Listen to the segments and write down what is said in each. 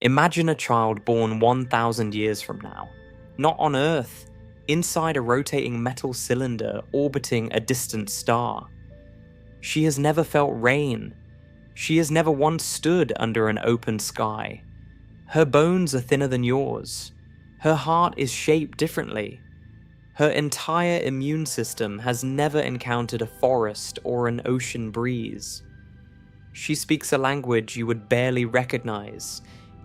Imagine a child born 1,000 years from now. Not on Earth, inside a rotating metal cylinder orbiting a distant star. She has never felt rain. She has never once stood under an open sky. Her bones are thinner than yours. Her heart is shaped differently. Her entire immune system has never encountered a forest or an ocean breeze. She speaks a language you would barely recognize,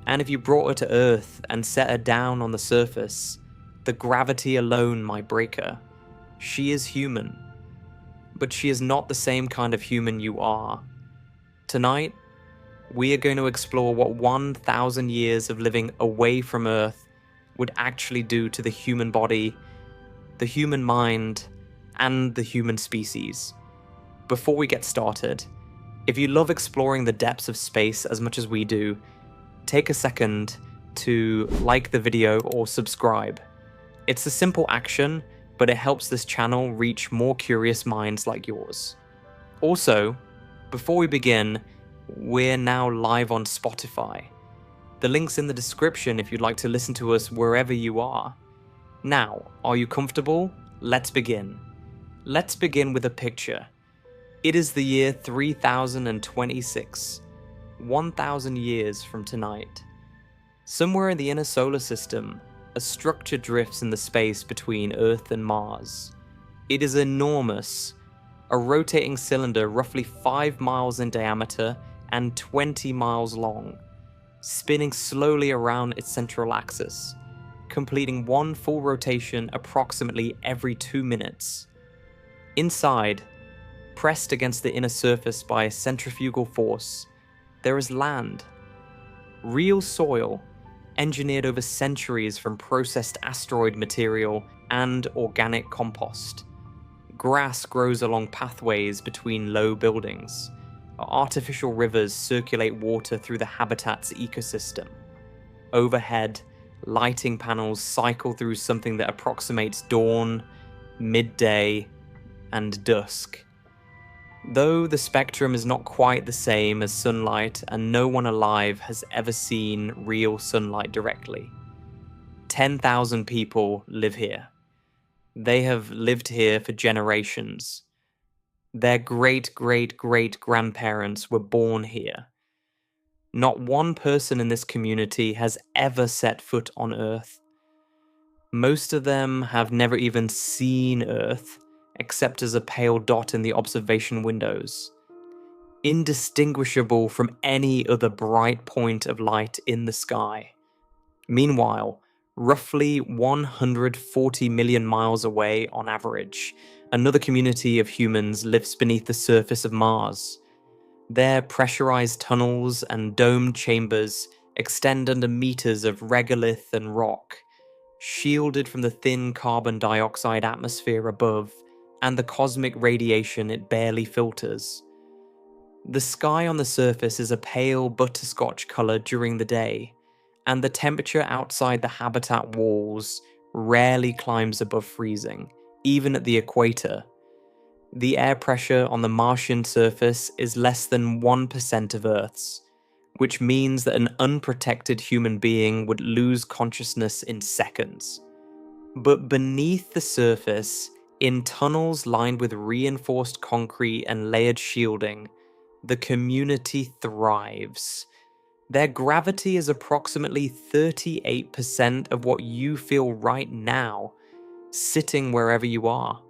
and if you brought her to Earth and set her down on the surface, the gravity alone might break her. She is human, but she is not the same kind of human you are. Tonight, we are going to explore what 1,000 years of living away from Earth would actually do to the human body, the human mind, and the human species. Before we get started, if you love exploring the depths of space as much as we do, take a second to like the video or subscribe. It's a simple action, but it helps this channel reach more curious minds like yours. Also, before we begin, we're now live on Spotify. The link's in the description if you'd like to listen to us wherever you are. Now, are you comfortable? Let's begin. Let's begin with a picture. It is the year 3026, 1,000 years from tonight. Somewhere in the inner solar system, a structure drifts in the space between Earth and Mars. It is enormous, a rotating cylinder roughly 5 miles in diameter and 20 miles long, spinning slowly around its central axis, completing one full rotation approximately every 2 minutes. Inside, pressed against the inner surface by a centrifugal force, there is land. Real soil, engineered over centuries from processed asteroid material and organic compost. Grass grows along pathways between low buildings. Artificial rivers circulate water through the habitat's ecosystem. Overhead, lighting panels cycle through something that approximates dawn, midday, and dusk. Though the spectrum is not quite the same as sunlight, and no one alive has ever seen real sunlight directly. 10,000 people live here. They have lived here for generations. Their great-great-great-grandparents were born here. Not one person in this community has ever set foot on Earth. Most of them have never even seen Earth, except as a pale dot in the observation windows, indistinguishable from any other bright point of light in the sky. Meanwhile, roughly 140 million miles away on average, another community of humans lives beneath the surface of Mars. Their pressurized tunnels and domed chambers extend under meters of regolith and rock, shielded from the thin carbon dioxide atmosphere above and the cosmic radiation it barely filters. The sky on the surface is a pale butterscotch color during the day, and the temperature outside the habitat walls rarely climbs above freezing, even at the equator. The air pressure on the Martian surface is less than 1% of Earth's, which means that an unprotected human being would lose consciousness in seconds. But beneath the surface, in tunnels lined with reinforced concrete and layered shielding, the community thrives. Their gravity is approximately 38% of what you feel right now, sitting wherever you are.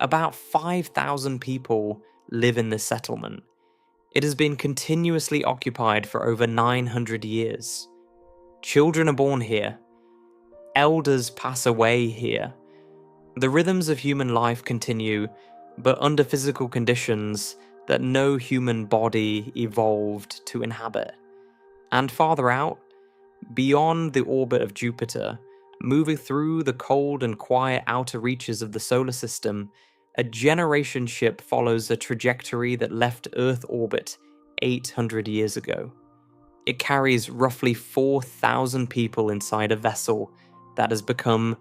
About 5,000 people live in this settlement. It has been continuously occupied for over 900 years. Children are born here. Elders pass away here. The rhythms of human life continue, but under physical conditions that no human body evolved to inhabit. And farther out, beyond the orbit of Jupiter, moving through the cold and quiet outer reaches of the solar system, a generation ship follows a trajectory that left Earth orbit 800 years ago. It carries roughly 4,000 people inside a vessel that has become,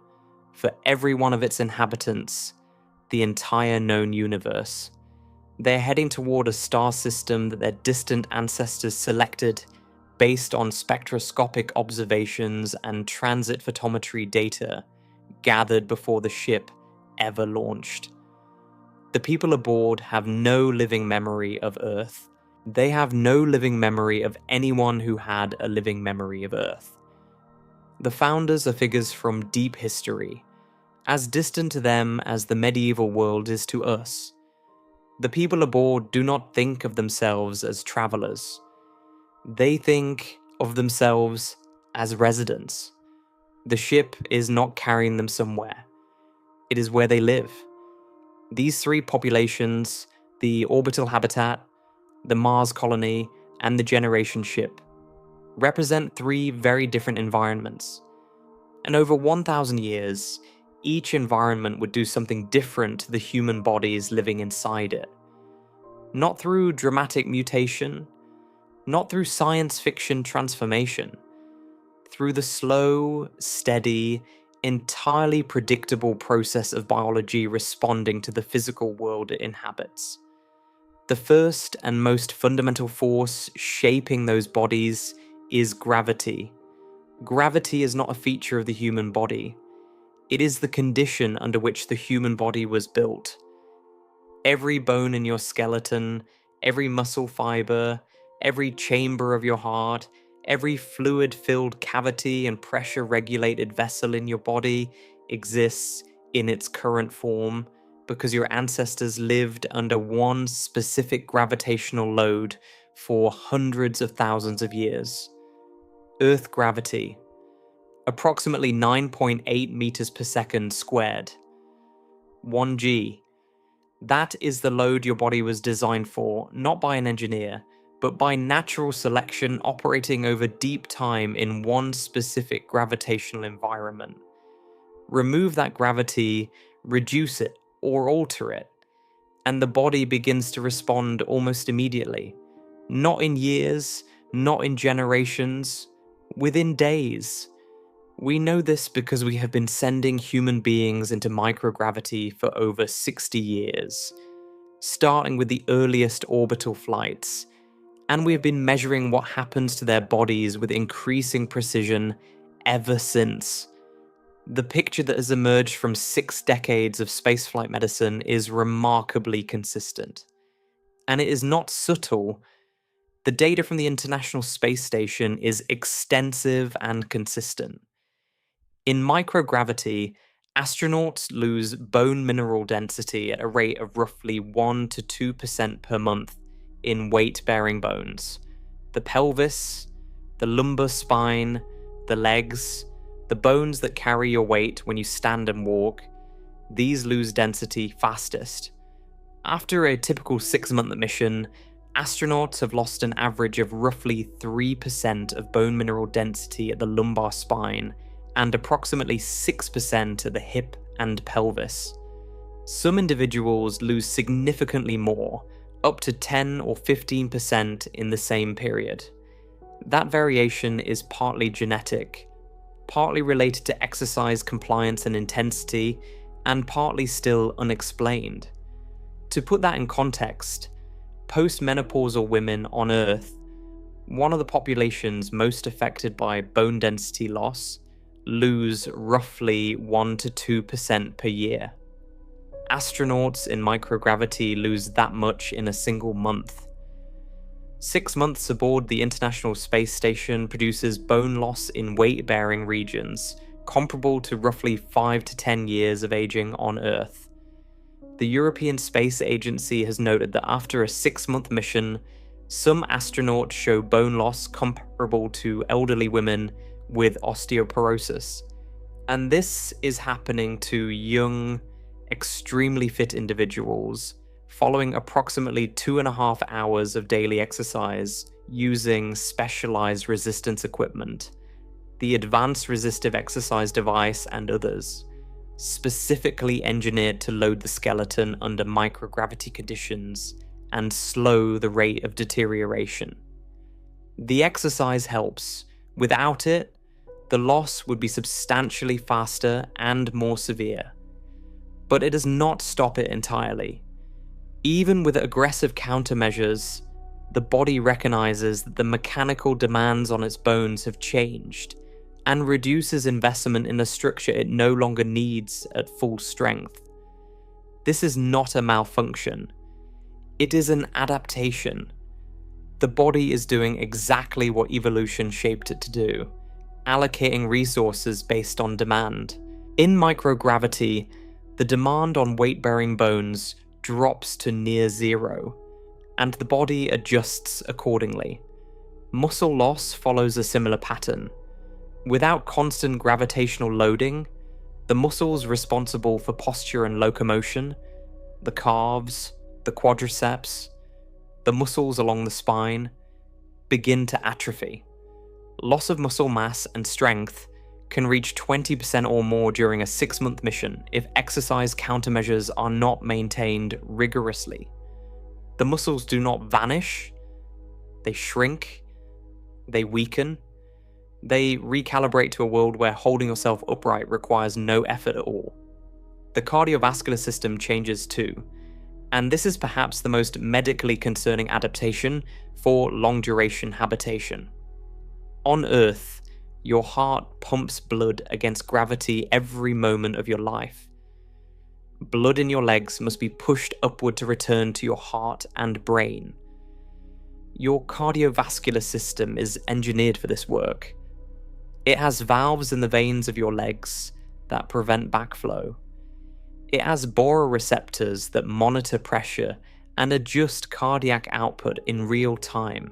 for every one of its inhabitants, the entire known universe. They're heading toward a star system that their distant ancestors selected based on spectroscopic observations and transit photometry data gathered before the ship ever launched. The people aboard have no living memory of Earth. They have no living memory of anyone who had a living memory of Earth. The founders are figures from deep history, as distant to them as the medieval world is to us. The people aboard do not think of themselves as travelers. They think of themselves as residents. The ship is not carrying them somewhere. It is where they live. These three populations, the orbital habitat, the Mars colony, and the generation ship, represent three very different environments. And over 1,000 years, each environment would do something different to the human bodies living inside it. Not through dramatic mutation, not through science fiction transformation, through the slow, steady, entirely predictable process of biology responding to the physical world it inhabits. The first and most fundamental force shaping those bodies is gravity. Gravity is not a feature of the human body. It is the condition under which the human body was built. Every bone in your skeleton, every muscle fiber, every chamber of your heart, every fluid-filled cavity and pressure-regulated vessel in your body exists in its current form because your ancestors lived under one specific gravitational load for hundreds of thousands of years. Earth gravity, approximately 9.8 meters per second squared. 1G. That is the load your body was designed for, not by an engineer, but by natural selection operating over deep time in one specific gravitational environment. Remove that gravity, reduce it, or alter it, and the body begins to respond almost immediately. Not in years, not in generations, within days. We know this because we have been sending human beings into microgravity for over 60 years, starting with the earliest orbital flights, and we have been measuring what happens to their bodies with increasing precision ever since. The picture that has emerged from 6 decades of spaceflight medicine is remarkably consistent. And it is not subtle. The data from the International Space Station is extensive and consistent. In microgravity, astronauts lose bone mineral density at a rate of roughly 1 to 2% per month in weight-bearing bones. The pelvis, the lumbar spine, the legs, the bones that carry your weight when you stand and walk, these lose density fastest. After a typical 6-month mission, astronauts have lost an average of roughly 3% of bone mineral density at the lumbar spine and approximately 6% at the hip and pelvis. Some individuals lose significantly more, up to 10 or 15% in the same period. That variation is partly genetic, partly related to exercise compliance and intensity, and partly still unexplained. To put that in context, postmenopausal women on Earth, one of the populations most affected by bone density loss, lose roughly 1 to 2% per year. Astronauts in microgravity lose that much in a single month. 6 months aboard the International Space Station produces bone loss in weight-bearing regions, comparable to roughly 5 to 10 years of aging on Earth. The European Space Agency has noted that after a 6-month mission, some astronauts show bone loss comparable to elderly women with osteoporosis. And this is happening to young, extremely fit individuals following approximately 2.5 hours of daily exercise using specialized resistance equipment, the Advanced Resistive Exercise Device and others, specifically engineered to load the skeleton under microgravity conditions and slow the rate of deterioration. The exercise helps. Without it, the loss would be substantially faster and more severe. But it does not stop it entirely. Even with aggressive countermeasures, the body recognizes that the mechanical demands on its bones have changed and reduces investment in a structure it no longer needs at full strength. This is not a malfunction. It is an adaptation. The body is doing exactly what evolution shaped it to do, allocating resources based on demand. In microgravity, the demand on weight-bearing bones drops to near zero, and the body adjusts accordingly. Muscle loss follows a similar pattern. Without constant gravitational loading, the muscles responsible for posture and locomotion, the calves, the quadriceps, the muscles along the spine, begin to atrophy. Loss of muscle mass and strength can reach 20% or more during a 6-month mission if exercise countermeasures are not maintained rigorously. The muscles do not vanish, they shrink, they weaken, they recalibrate to a world where holding yourself upright requires no effort at all. The cardiovascular system changes too, and this is perhaps the most medically concerning adaptation for long-duration habitation. On Earth, your heart pumps blood against gravity every moment of your life. Blood in your legs must be pushed upward to return to your heart and brain. Your cardiovascular system is engineered for this work. It has valves in the veins of your legs that prevent backflow. It has baroreceptors that monitor pressure and adjust cardiac output in real time.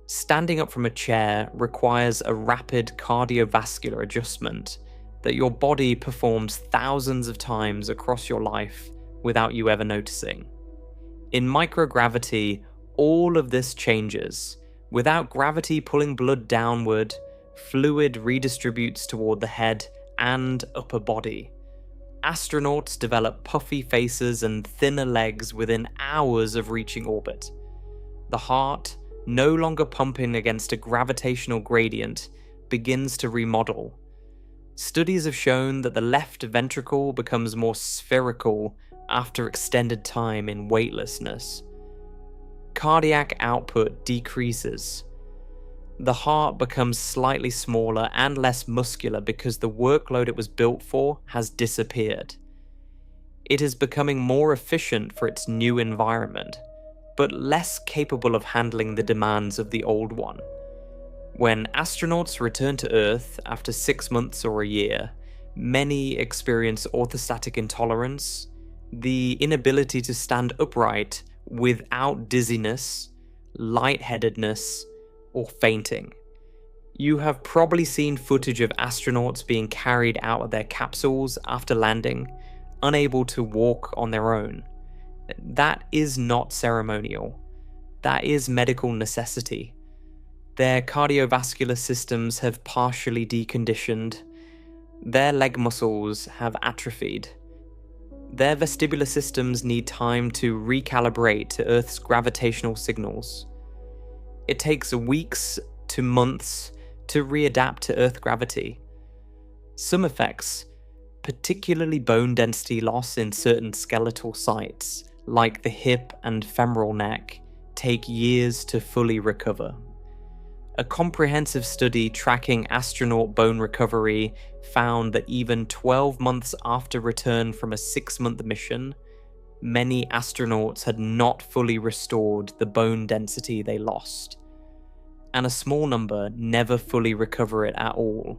Standing up from a chair requires a rapid cardiovascular adjustment that your body performs thousands of times across your life without you ever noticing. In microgravity, all of this changes. Without gravity pulling blood downward, fluid redistributes toward the head and upper body. Astronauts develop puffy faces and thinner legs within hours of reaching orbit. The heart, no longer pumping against a gravitational gradient, begins to remodel. Studies have shown that the left ventricle becomes more spherical after extended time in weightlessness. Cardiac output decreases. The heart becomes slightly smaller and less muscular because the workload it was built for has disappeared. It is becoming more efficient for its new environment, but less capable of handling the demands of the old one. When astronauts return to Earth after 6 months or a year, many experience orthostatic intolerance, the inability to stand upright without dizziness, lightheadedness, or fainting. You have probably seen footage of astronauts being carried out of their capsules after landing, unable to walk on their own. That is not ceremonial. That is medical necessity. Their cardiovascular systems have partially deconditioned. Their leg muscles have atrophied. Their vestibular systems need time to recalibrate to Earth's gravitational signals. It takes weeks to months to readapt to Earth gravity. Some effects, particularly bone density loss in certain skeletal sites, like the hip and femoral neck, take years to fully recover. A comprehensive study tracking astronaut bone recovery found that even 12 months after return from a 6-month mission, many astronauts had not fully restored the bone density they lost, and a small number never fully recover it at all.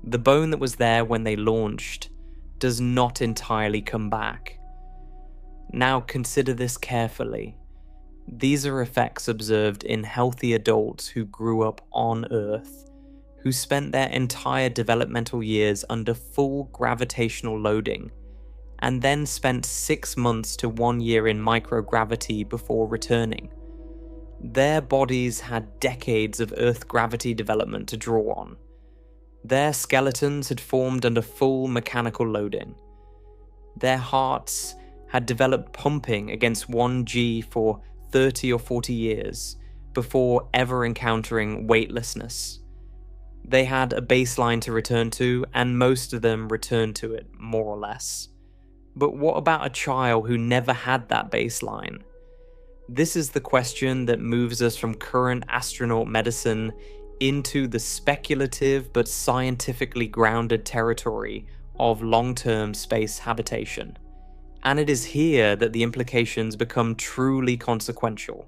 The bone that was there when they launched does not entirely come back. Now consider this carefully. These are effects observed in healthy adults who grew up on Earth, who spent their entire developmental years under full gravitational loading, and then spent 6 months to 1 year in microgravity before returning. Their bodies had decades of Earth gravity development to draw on. Their skeletons had formed under full mechanical loading. Their hearts had developed pumping against 1G for 30 or 40 years before ever encountering weightlessness. They had a baseline to return to, and most of them returned to it, more or less. But what about a child who never had that baseline? This is the question that moves us from current astronaut medicine into the speculative but scientifically grounded territory of long-term space habitation. And it is here that the implications become truly consequential.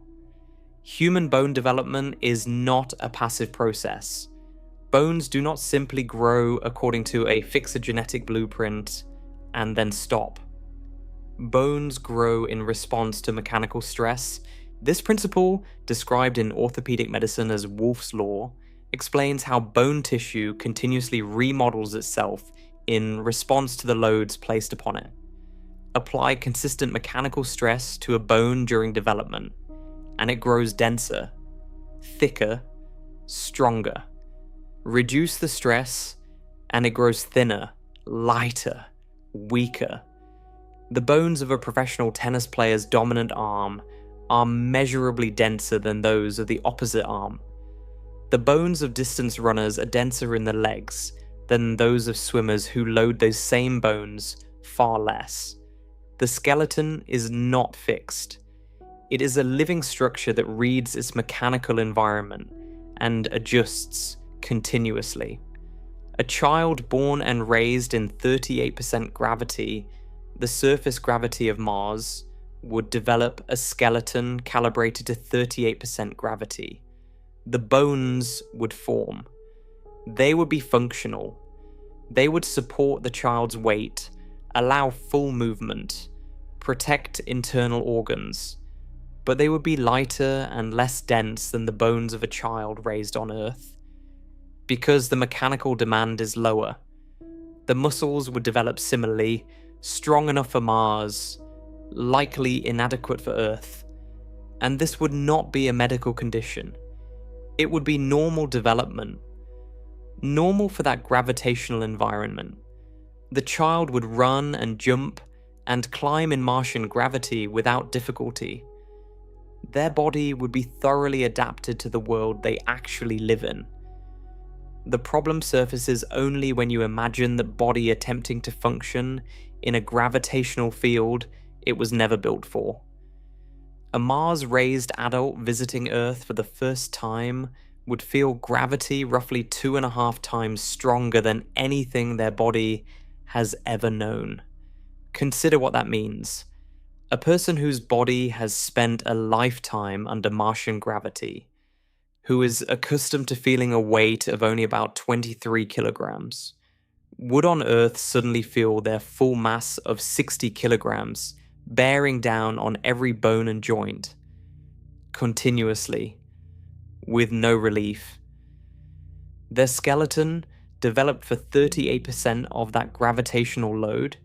Human bone development is not a passive process. Bones do not simply grow according to a fixed genetic blueprint and then stop. Bones grow in response to mechanical stress. This principle, described in orthopedic medicine as Wolff's Law, explains how bone tissue continuously remodels itself in response to the loads placed upon it. Apply consistent mechanical stress to a bone during development, and it grows denser, thicker, stronger. Reduce the stress, and it grows thinner, lighter, weaker. The bones of a professional tennis player's dominant arm are measurably denser than those of the opposite arm. The bones of distance runners are denser in the legs than those of swimmers who load those same bones far less. The skeleton is not fixed. It is a living structure that reads its mechanical environment and adjusts continuously. A child born and raised in 38% gravity, the surface gravity of Mars, would develop a skeleton calibrated to 38% gravity. The bones would form. They would be functional. They would support the child's weight, allow full movement, protect internal organs, but they would be lighter and less dense than the bones of a child raised on Earth. Because the mechanical demand is lower, the muscles would develop similarly, strong enough for Mars, likely inadequate for Earth. And this would not be a medical condition. It would be normal development. Normal for that gravitational environment. The child would run and jump and climb in Martian gravity without difficulty. Their body would be thoroughly adapted to the world they actually live in. The problem surfaces only when you imagine the body attempting to function in a gravitational field it was never built for. A Mars-raised adult visiting Earth for the first time would feel gravity roughly 2.5 times stronger than anything their body has ever known. Consider what that means. A person whose body has spent a lifetime under Martian gravity, who is accustomed to feeling a weight of only about 23 kilograms, would on Earth suddenly feel their full mass of 60 kilograms bearing down on every bone and joint, continuously, with no relief. Their skeleton, developed for 38% of that gravitational load,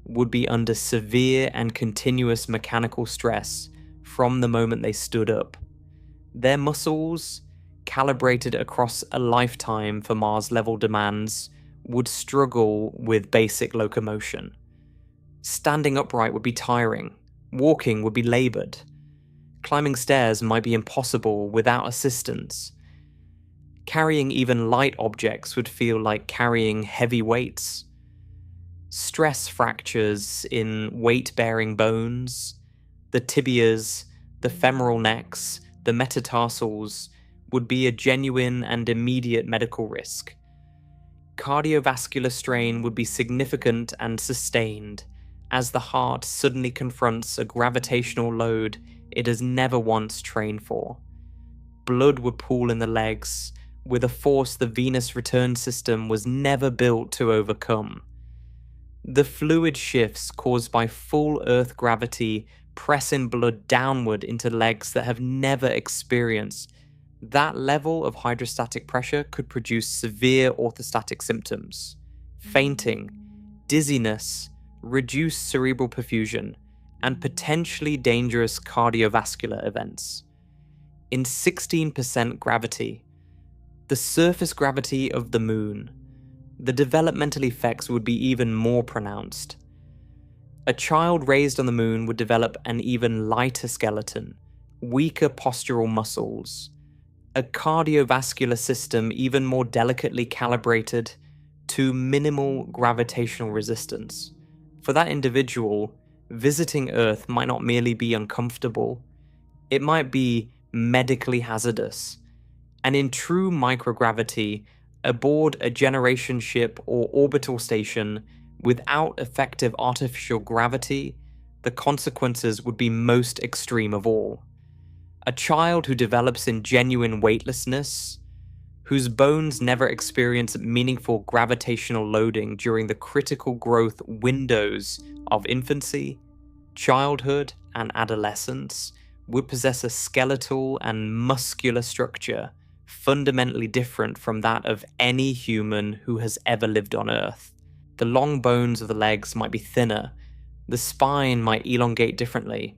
would be under severe and continuous mechanical stress from the moment they stood up. Their muscles, calibrated across a lifetime for Mars-level demands, would struggle with basic locomotion. Standing upright would be tiring. Walking would be labored. Climbing stairs might be impossible without assistance. Carrying even light objects would feel like carrying heavy weights. Stress fractures in weight-bearing bones, the tibias, the femoral necks, the metatarsals, would be a genuine and immediate medical risk. Cardiovascular strain would be significant and sustained, as the heart suddenly confronts a gravitational load it has never once trained for. Blood would pool in the legs, with a force the venous return system was never built to overcome. The fluid shifts caused by full Earth gravity pressing blood downward into legs that have never experienced that level of hydrostatic pressure could produce severe orthostatic symptoms: fainting, dizziness, reduced cerebral perfusion, and potentially dangerous cardiovascular events. In 16% gravity, the surface gravity of the Moon, the developmental effects would be even more pronounced. A child raised on the Moon would develop an even lighter skeleton, weaker postural muscles, a cardiovascular system even more delicately calibrated to minimal gravitational resistance. For that individual, visiting Earth might not merely be uncomfortable, It might be medically hazardous. And in true microgravity, aboard a generation ship or orbital station without effective artificial gravity, the consequences would be most extreme of all. A child who develops in genuine weightlessness, whose bones never experience meaningful gravitational loading during the critical growth windows of infancy, childhood, and adolescence, would possess a skeletal and muscular structure fundamentally different from that of any human who has ever lived on Earth. The long bones of the legs might be thinner, the spine might elongate differently,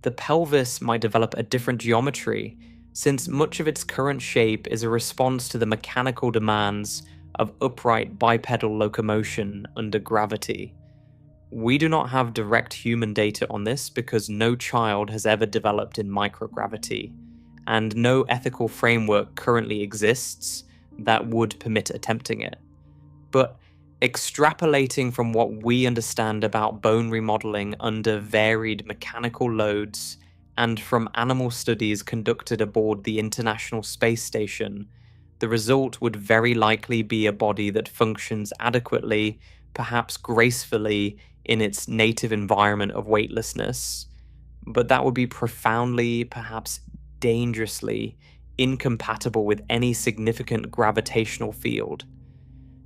the pelvis might develop a different geometry, since much of its current shape is a response to the mechanical demands of upright bipedal locomotion under gravity. We do not have direct human data on this because no child has ever developed in microgravity, and no ethical framework currently exists that would permit attempting it. But extrapolating from what we understand about bone remodeling under varied mechanical loads and from animal studies conducted aboard the International Space Station, the result would very likely be a body that functions adequately, perhaps gracefully, in its native environment of weightlessness. But that would be profoundly, perhaps dangerously, incompatible with any significant gravitational field.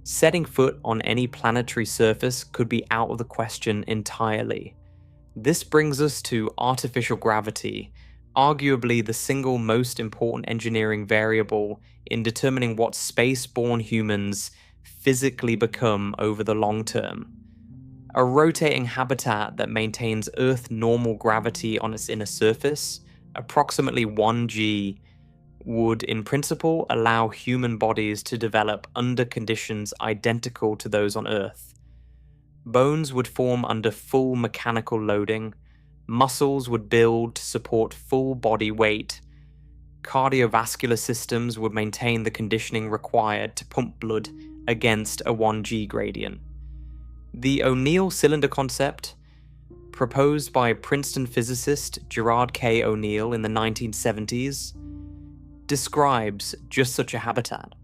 Setting foot on any planetary surface could be out of the question entirely. This brings us to artificial gravity, arguably the single most important engineering variable in determining what space-borne humans physically become over the long term. A rotating habitat that maintains Earth normal gravity on its inner surface, approximately 1 g, would in principle allow human bodies to develop under conditions identical to those on Earth. Bones would form under full mechanical loading, muscles would build to support full body weight, cardiovascular systems would maintain the conditioning required to pump blood against a 1G gradient. The O'Neill cylinder concept, proposed by Princeton physicist Gerard K. O'Neill in the 1970s, describes just such a habitat.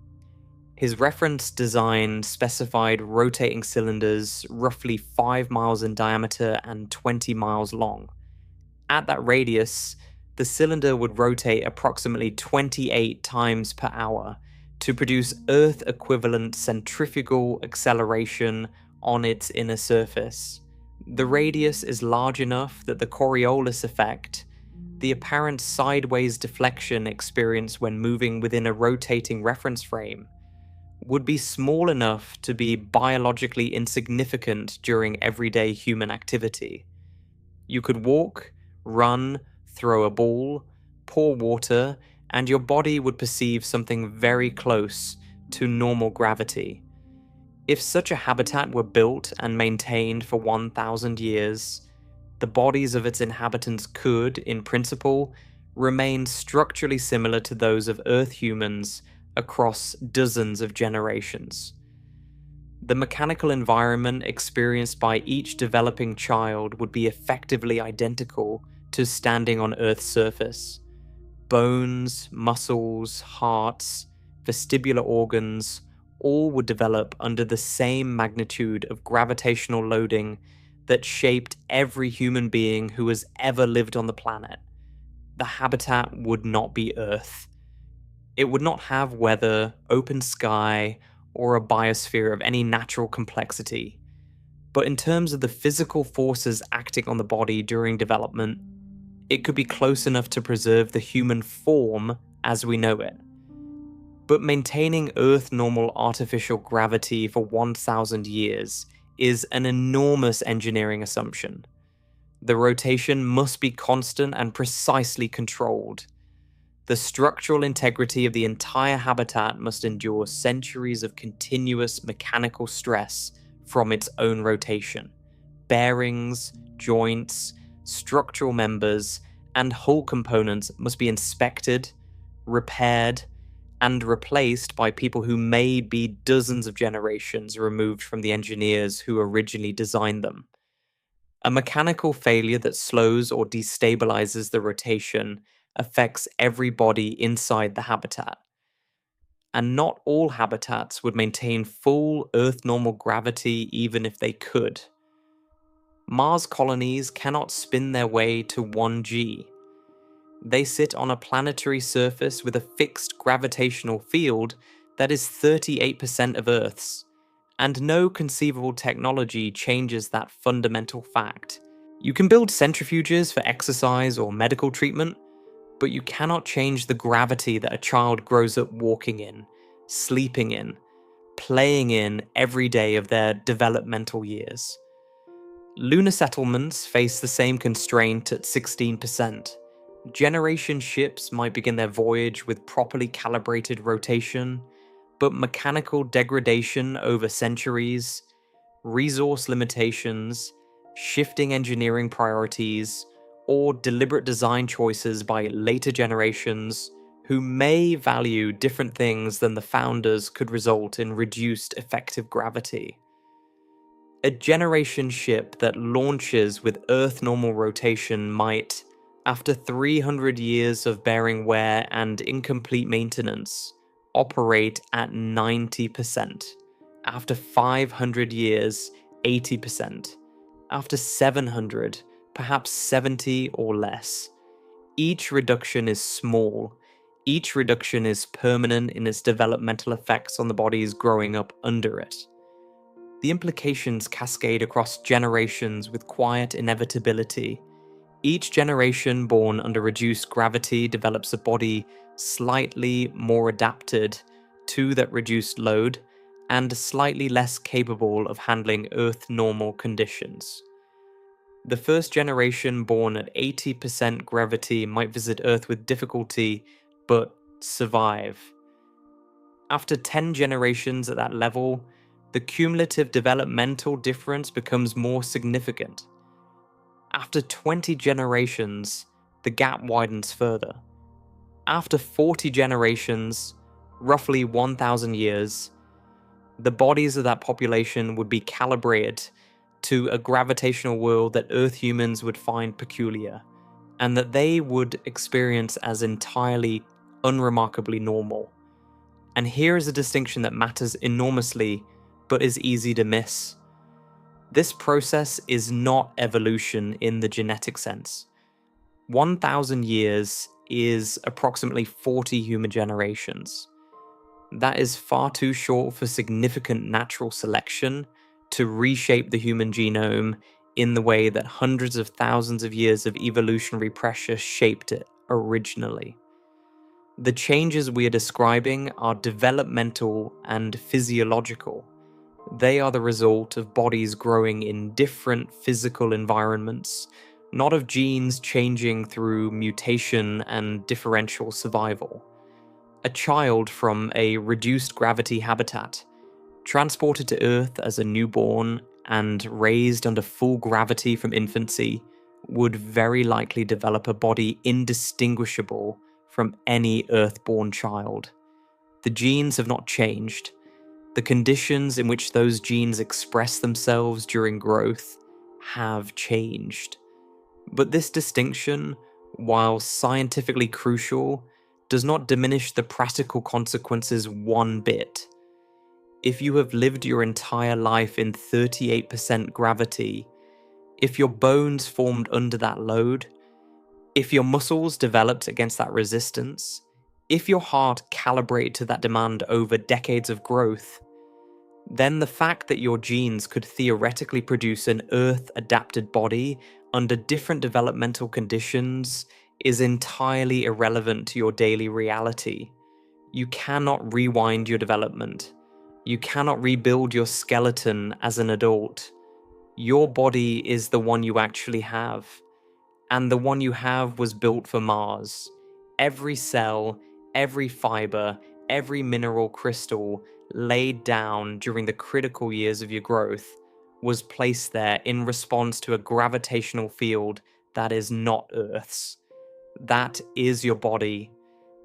His reference design specified rotating cylinders roughly 5 miles in diameter and 20 miles long. At that radius, the cylinder would rotate approximately 28 times per hour to produce Earth-equivalent centrifugal acceleration on its inner surface. The radius is large enough that the Coriolis effect, the apparent sideways deflection experienced when moving within a rotating reference frame, would be small enough to be biologically insignificant during everyday human activity. You could walk, run, throw a ball, pour water, and your body would perceive something very close to normal gravity. If such a habitat were built and maintained for 1,000 years, the bodies of its inhabitants could, in principle, remain structurally similar to those of Earth humans across dozens of generations. The mechanical environment experienced by each developing child would be effectively identical to standing on Earth's surface. Bones, muscles, hearts, vestibular organs, all would develop under the same magnitude of gravitational loading that shaped every human being who has ever lived on the planet. The habitat would not be Earth. It would not have weather, open sky, or a biosphere of any natural complexity. But in terms of the physical forces acting on the body during development, it could be close enough to preserve the human form as we know it. But maintaining Earth-normal artificial gravity for 1,000 years is an enormous engineering assumption. The rotation must be constant and precisely controlled. The structural integrity of the entire habitat must endure centuries of continuous mechanical stress from its own rotation. Bearings, joints, structural members, and hull components must be inspected, repaired, and replaced by people who may be dozens of generations removed from the engineers who originally designed them. A mechanical failure that slows or destabilizes the rotation affects every body inside the habitat. And not all habitats would maintain full Earth normal gravity even if they could. Mars colonies cannot spin their way to 1G. They sit on a planetary surface with a fixed gravitational field that is 38% of Earth's, and no conceivable technology changes that fundamental fact. You can build centrifuges for exercise or medical treatment, but you cannot change the gravity that a child grows up walking in, sleeping in, playing in every day of their developmental years. Lunar settlements face the same constraint at 16%. Generation ships might begin their voyage with properly calibrated rotation, but mechanical degradation over centuries, resource limitations, shifting engineering priorities, or deliberate design choices by later generations who may value different things than the founders could result in reduced effective gravity. A generation ship that launches with Earth normal rotation might, after 300 years of bearing wear and incomplete maintenance, operate at 90%. After 500 years, 80%. After 700, perhaps 70 or less. Each reduction is small. Each reduction is permanent in its developmental effects on the bodies growing up under it. The implications cascade across generations with quiet inevitability. Each generation born under reduced gravity develops a body slightly more adapted to that reduced load and slightly less capable of handling Earth normal conditions. The first generation born at 80% gravity might visit Earth with difficulty, but survive. After 10 generations at that level, the cumulative developmental difference becomes more significant. After 20 generations, the gap widens further. After 40 generations, roughly 1,000 years, the bodies of that population would be calibrated to a gravitational world that Earth humans would find peculiar, and that they would experience as entirely unremarkably normal. And here is a distinction that matters enormously, but is easy to miss. This process is not evolution in the genetic sense. 1,000 years is approximately 40 human generations. That is far too short for significant natural selection to reshape the human genome in the way that hundreds of thousands of years of evolutionary pressure shaped it originally. The changes we are describing are developmental and physiological. They are the result of bodies growing in different physical environments, not of genes changing through mutation and differential survival. A child from a reduced gravity habitat, transported to Earth as a newborn and raised under full gravity from infancy, would very likely develop a body indistinguishable from any Earth-born child. The genes have not changed. The conditions in which those genes express themselves during growth have changed. But this distinction, while scientifically crucial, does not diminish the practical consequences one bit. If you have lived your entire life in 38% gravity, if your bones formed under that load, if your muscles developed against that resistance, if your heart calibrated to that demand over decades of growth, then the fact that your genes could theoretically produce an Earth-adapted body under different developmental conditions is entirely irrelevant to your daily reality. You cannot rewind your development. You cannot rebuild your skeleton as an adult. Your body is the one you actually have. And the one you have was built for Mars. Every cell, every fiber, every mineral crystal laid down during the critical years of your growth was placed there in response to a gravitational field that is not Earth's. That is your body.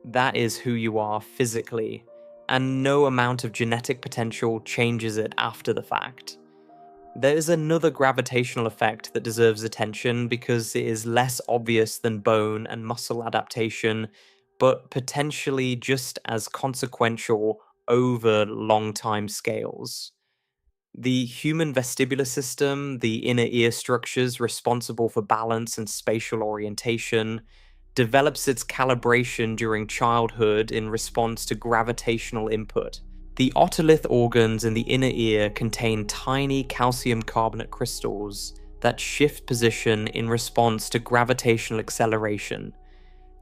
That is who you are physically, and no amount of genetic potential changes it after the fact. There is another gravitational effect that deserves attention because it is less obvious than bone and muscle adaptation, but potentially just as consequential over long time scales. The human vestibular system, the inner ear structures responsible for balance and spatial orientation, develops its calibration during childhood in response to gravitational input. The otolith organs in the inner ear contain tiny calcium carbonate crystals that shift position in response to gravitational acceleration,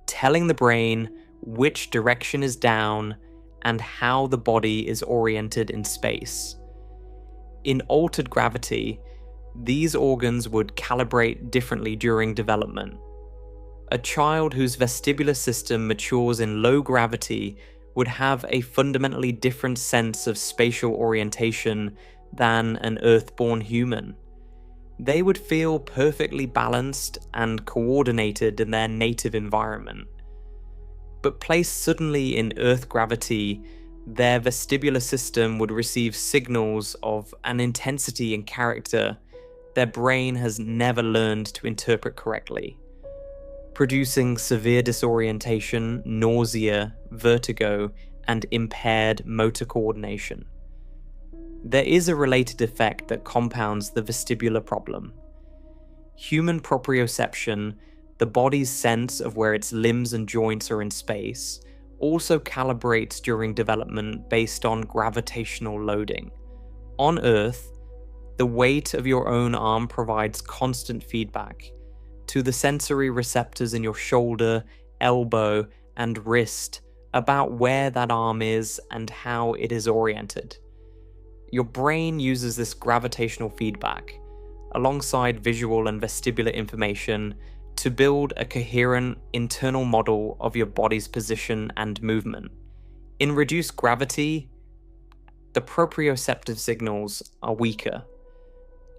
telling the brain which direction is down and how the body is oriented in space. In altered gravity, these organs would calibrate differently during development. A child whose vestibular system matures in low gravity would have a fundamentally different sense of spatial orientation than an Earth-born human. They would feel perfectly balanced and coordinated in their native environment. But placed suddenly in Earth gravity, their vestibular system would receive signals of an intensity and character their brain has never learned to interpret correctly, producing severe disorientation, nausea, vertigo, and impaired motor coordination. There is a related effect that compounds the vestibular problem. Human proprioception, the body's sense of where its limbs and joints are in space, also calibrates during development based on gravitational loading. On Earth, the weight of your own arm provides constant feedback to the sensory receptors in your shoulder, elbow, and wrist about where that arm is and how it is oriented. Your brain uses this gravitational feedback, alongside visual and vestibular information, to build a coherent internal model of your body's position and movement. In reduced gravity, the proprioceptive signals are weaker.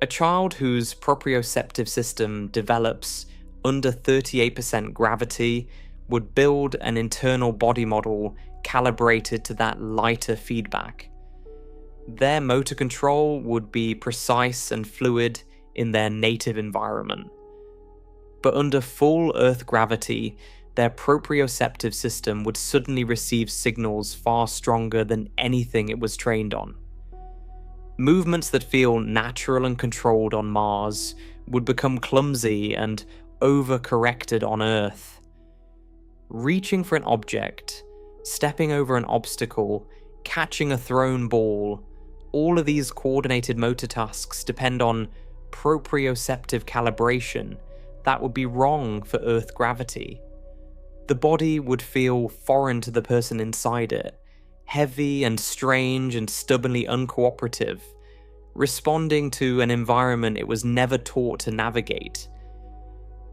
A child whose proprioceptive system develops under 38% gravity would build an internal body model calibrated to that lighter feedback. Their motor control would be precise and fluid in their native environment. But under full Earth gravity, their proprioceptive system would suddenly receive signals far stronger than anything it was trained on. Movements that feel natural and controlled on Mars would become clumsy and over-corrected on Earth. Reaching for an object, stepping over an obstacle, catching a thrown ball, all of these coordinated motor tasks depend on proprioceptive calibration that would be wrong for Earth gravity. The body would feel foreign to the person inside it, heavy and strange and stubbornly uncooperative, responding to an environment it was never taught to navigate.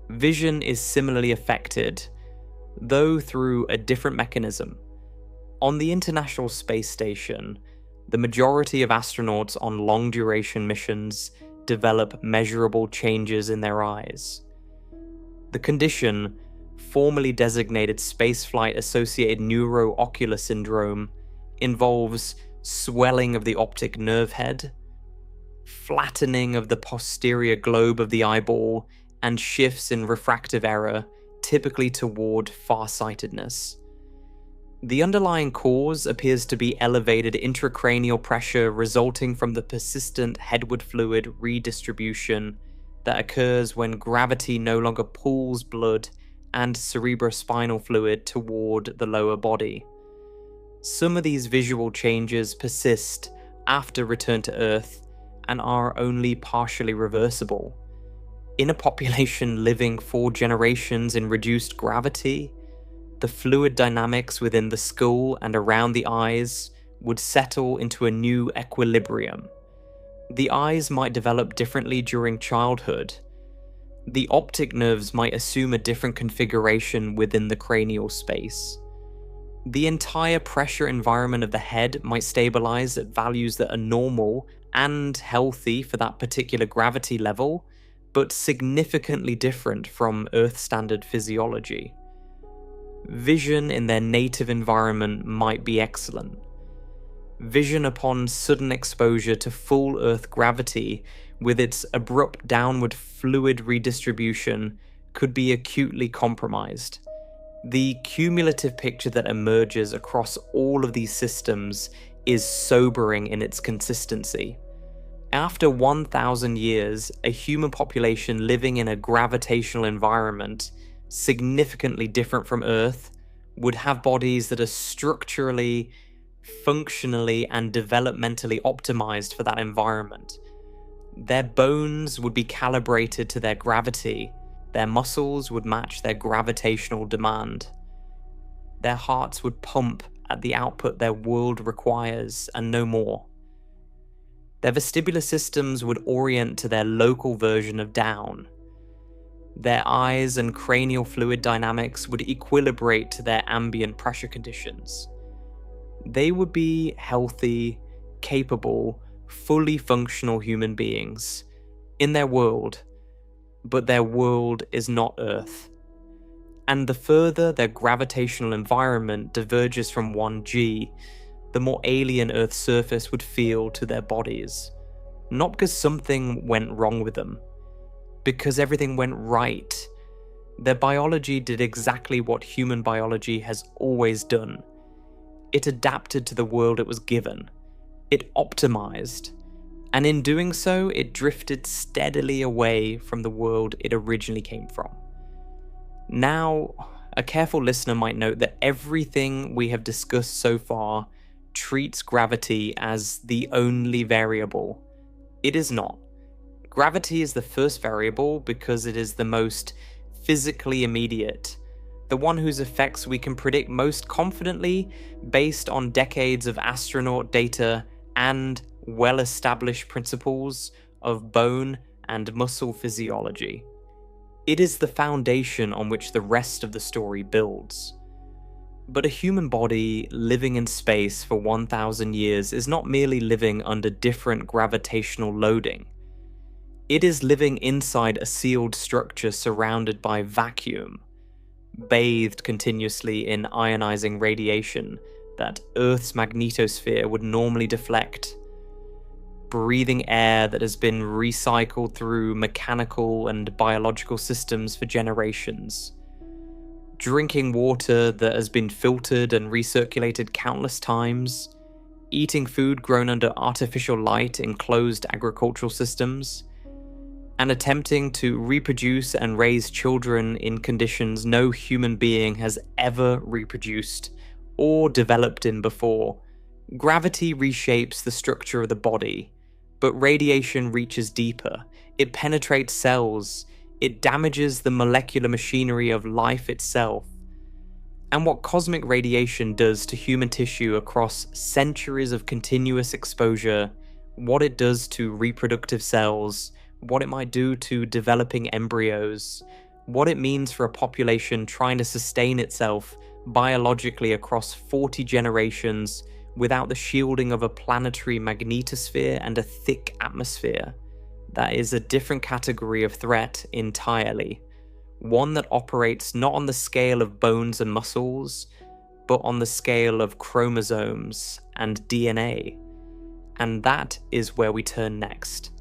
Vision is similarly affected, though through a different mechanism. On the International Space Station, the majority of astronauts on long-duration missions develop measurable changes in their eyes. The condition, formerly designated spaceflight-associated neuroocular syndrome, involves swelling of the optic nerve head, flattening of the posterior globe of the eyeball, and shifts in refractive error, typically toward farsightedness. The underlying cause appears to be elevated intracranial pressure resulting from the persistent headward fluid redistribution that occurs when gravity no longer pulls blood and cerebrospinal fluid toward the lower body. Some of these visual changes persist after return to Earth and are only partially reversible. In a population living 4 generations in reduced gravity, the fluid dynamics within the skull and around the eyes would settle into a new equilibrium. The eyes might develop differently during childhood. The optic nerves might assume a different configuration within the cranial space. The entire pressure environment of the head might stabilize at values that are normal and healthy for that particular gravity level, but significantly different from Earth standard physiology. Vision in their native environment might be excellent. Vision upon sudden exposure to full Earth gravity with its abrupt downward fluid redistribution, could be acutely compromised. The cumulative picture that emerges across all of these systems is sobering in its consistency. After 1,000 years, a human population living in a gravitational environment significantly different from Earth would have bodies that are structurally, functionally, and developmentally optimized for that environment. Their bones would be calibrated to their gravity, their muscles would match their gravitational demand. Their hearts would pump at the output their world requires and no more. Their vestibular systems would orient to their local version of down. Their eyes and cranial fluid dynamics would equilibrate to their ambient pressure conditions. They would be healthy, capable, fully functional human beings in their world, but their world is not Earth. And the further their gravitational environment diverges from 1G, the more alien Earth's surface would feel to their bodies. Not because something went wrong with them, because everything went right. Their biology did exactly what human biology has always done. It adapted to the world it was given. It optimized. And in doing so, it drifted steadily away from the world it originally came from. Now, a careful listener might note that everything we have discussed so far treats gravity as the only variable. It is not. Gravity is the first variable because it is the most physically immediate, the one whose effects we can predict most confidently based on decades of astronaut data and well-established principles of bone and muscle physiology. It is the foundation on which the rest of the story builds. But a human body living in space for 1,000 years is not merely living under different gravitational loading. It is living inside a sealed structure surrounded by vacuum, bathed continuously in ionizing radiation that Earth's magnetosphere would normally deflect, breathing air that has been recycled through mechanical and biological systems for generations, drinking water that has been filtered and recirculated countless times, eating food grown under artificial light in closed agricultural systems, and attempting to reproduce and raise children in conditions no human being has ever reproduced or developed in before. Gravity reshapes the structure of the body, but radiation reaches deeper. It penetrates cells. It damages the molecular machinery of life itself. And what cosmic radiation does to human tissue across centuries of continuous exposure, what it does to reproductive cells, what it might do to developing embryos, what it means for a population trying to sustain itself biologically across 40 generations without the shielding of a planetary magnetosphere and a thick atmosphere. That is a different category of threat entirely. One that operates not on the scale of bones and muscles, but on the scale of chromosomes and DNA. And that is where we turn next.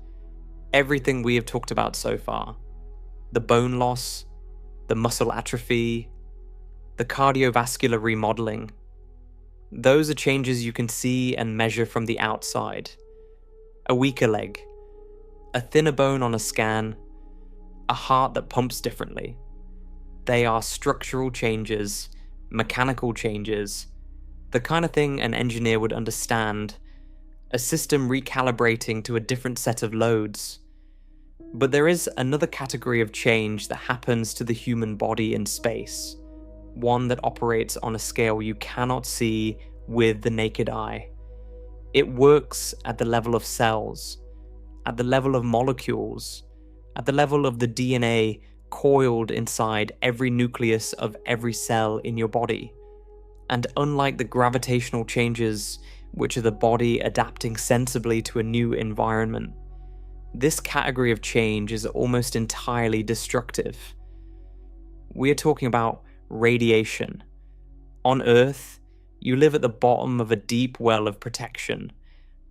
Everything we have talked about so far, the bone loss, the muscle atrophy, the cardiovascular remodeling, those are changes you can see and measure from the outside. A weaker leg, a thinner bone on a scan, a heart that pumps differently. They are structural changes, mechanical changes, the kind of thing an engineer would understand, a system recalibrating to a different set of loads. But there is another category of change that happens to the human body in space, one that operates on a scale you cannot see with the naked eye. It works at the level of cells, at the level of molecules, at the level of the DNA coiled inside every nucleus of every cell in your body. And unlike the gravitational changes, which are the body adapting sensibly to a new environment, this category of change is almost entirely destructive. We are talking about radiation. On Earth, you live at the bottom of a deep well of protection,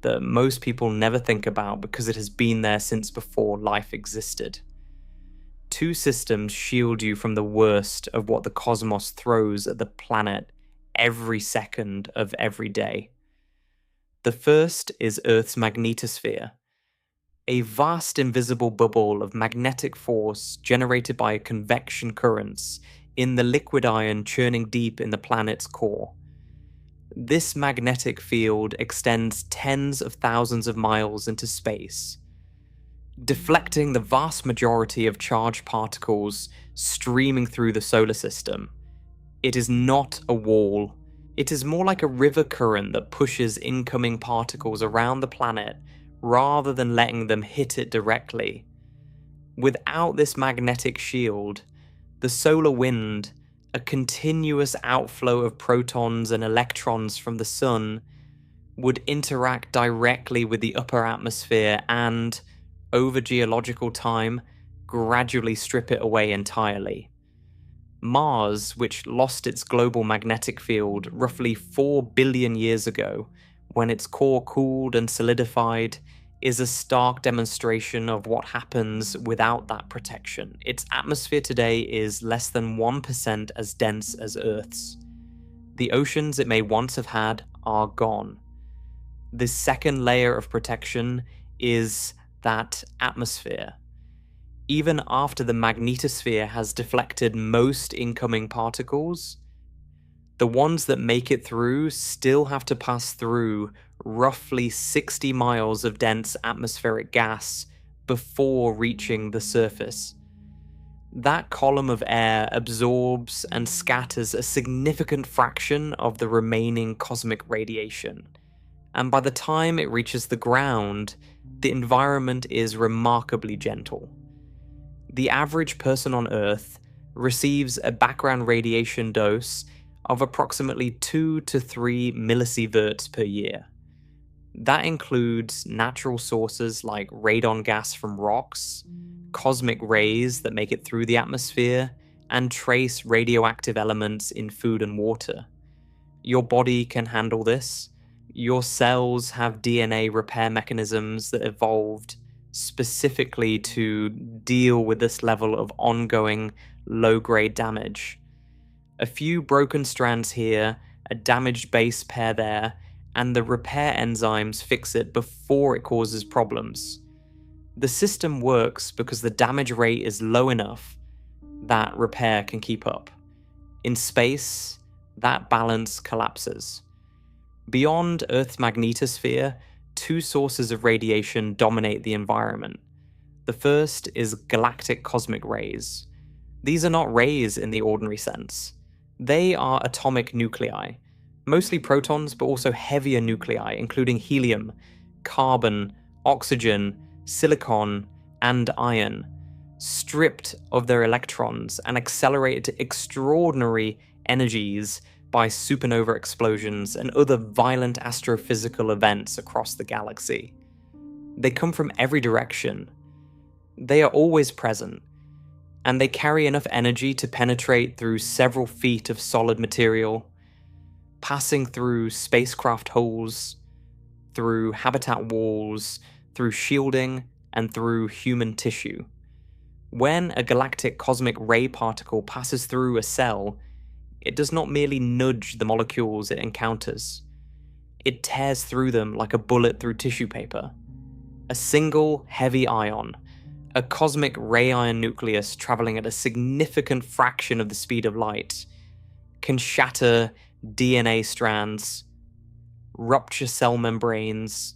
that most people never think about because it has been there since before life existed. Two systems shield you from the worst of what the cosmos throws at the planet every second of every day. The first is Earth's magnetosphere, a vast invisible bubble of magnetic force generated by convection currents in the liquid iron churning deep in the planet's core. This magnetic field extends tens of thousands of miles into space, deflecting the vast majority of charged particles streaming through the solar system. It is not a wall. It is more like a river current that pushes incoming particles around the planet rather than letting them hit it directly. Without this magnetic shield, the solar wind, a continuous outflow of protons and electrons from the sun, would interact directly with the upper atmosphere and, over geological time, gradually strip it away entirely. Mars, which lost its global magnetic field roughly 4 billion years ago, when its core cooled and solidified, is a stark demonstration of what happens without that protection. Its atmosphere today is less than 1% as dense as Earth's. The oceans it may once have had are gone. The second layer of protection is that atmosphere. Even after the magnetosphere has deflected most incoming particles, the ones that make it through still have to pass through roughly 60 miles of dense atmospheric gas before reaching the surface. That column of air absorbs and scatters a significant fraction of the remaining cosmic radiation, and by the time it reaches the ground, the environment is remarkably gentle. The average person on Earth receives a background radiation dose of approximately 2 to 3 millisieverts per year. That includes natural sources like radon gas from rocks, cosmic rays that make it through the atmosphere, and trace radioactive elements in food and water. Your body can handle this. Your cells have DNA repair mechanisms that evolved specifically to deal with this level of ongoing low-grade damage. A few broken strands here, a damaged base pair there, and the repair enzymes fix it before it causes problems. The system works because the damage rate is low enough that repair can keep up. In space, that balance collapses. Beyond Earth's magnetosphere, two sources of radiation dominate the environment. The first is galactic cosmic rays. These are not rays in the ordinary sense. They are atomic nuclei, mostly protons, but also heavier nuclei, including helium, carbon, oxygen, silicon, and iron, stripped of their electrons and accelerated to extraordinary energies by supernova explosions and other violent astrophysical events across the galaxy. They come from every direction. They are always present, and they carry enough energy to penetrate through several feet of solid material, passing through spacecraft hulls, through habitat walls, through shielding, and through human tissue. When a galactic cosmic ray particle passes through a cell, it does not merely nudge the molecules it encounters. It tears through them like a bullet through tissue paper. A single heavy ion, a cosmic ray ion nucleus traveling at a significant fraction of the speed of light, can shatter DNA strands, rupture cell membranes,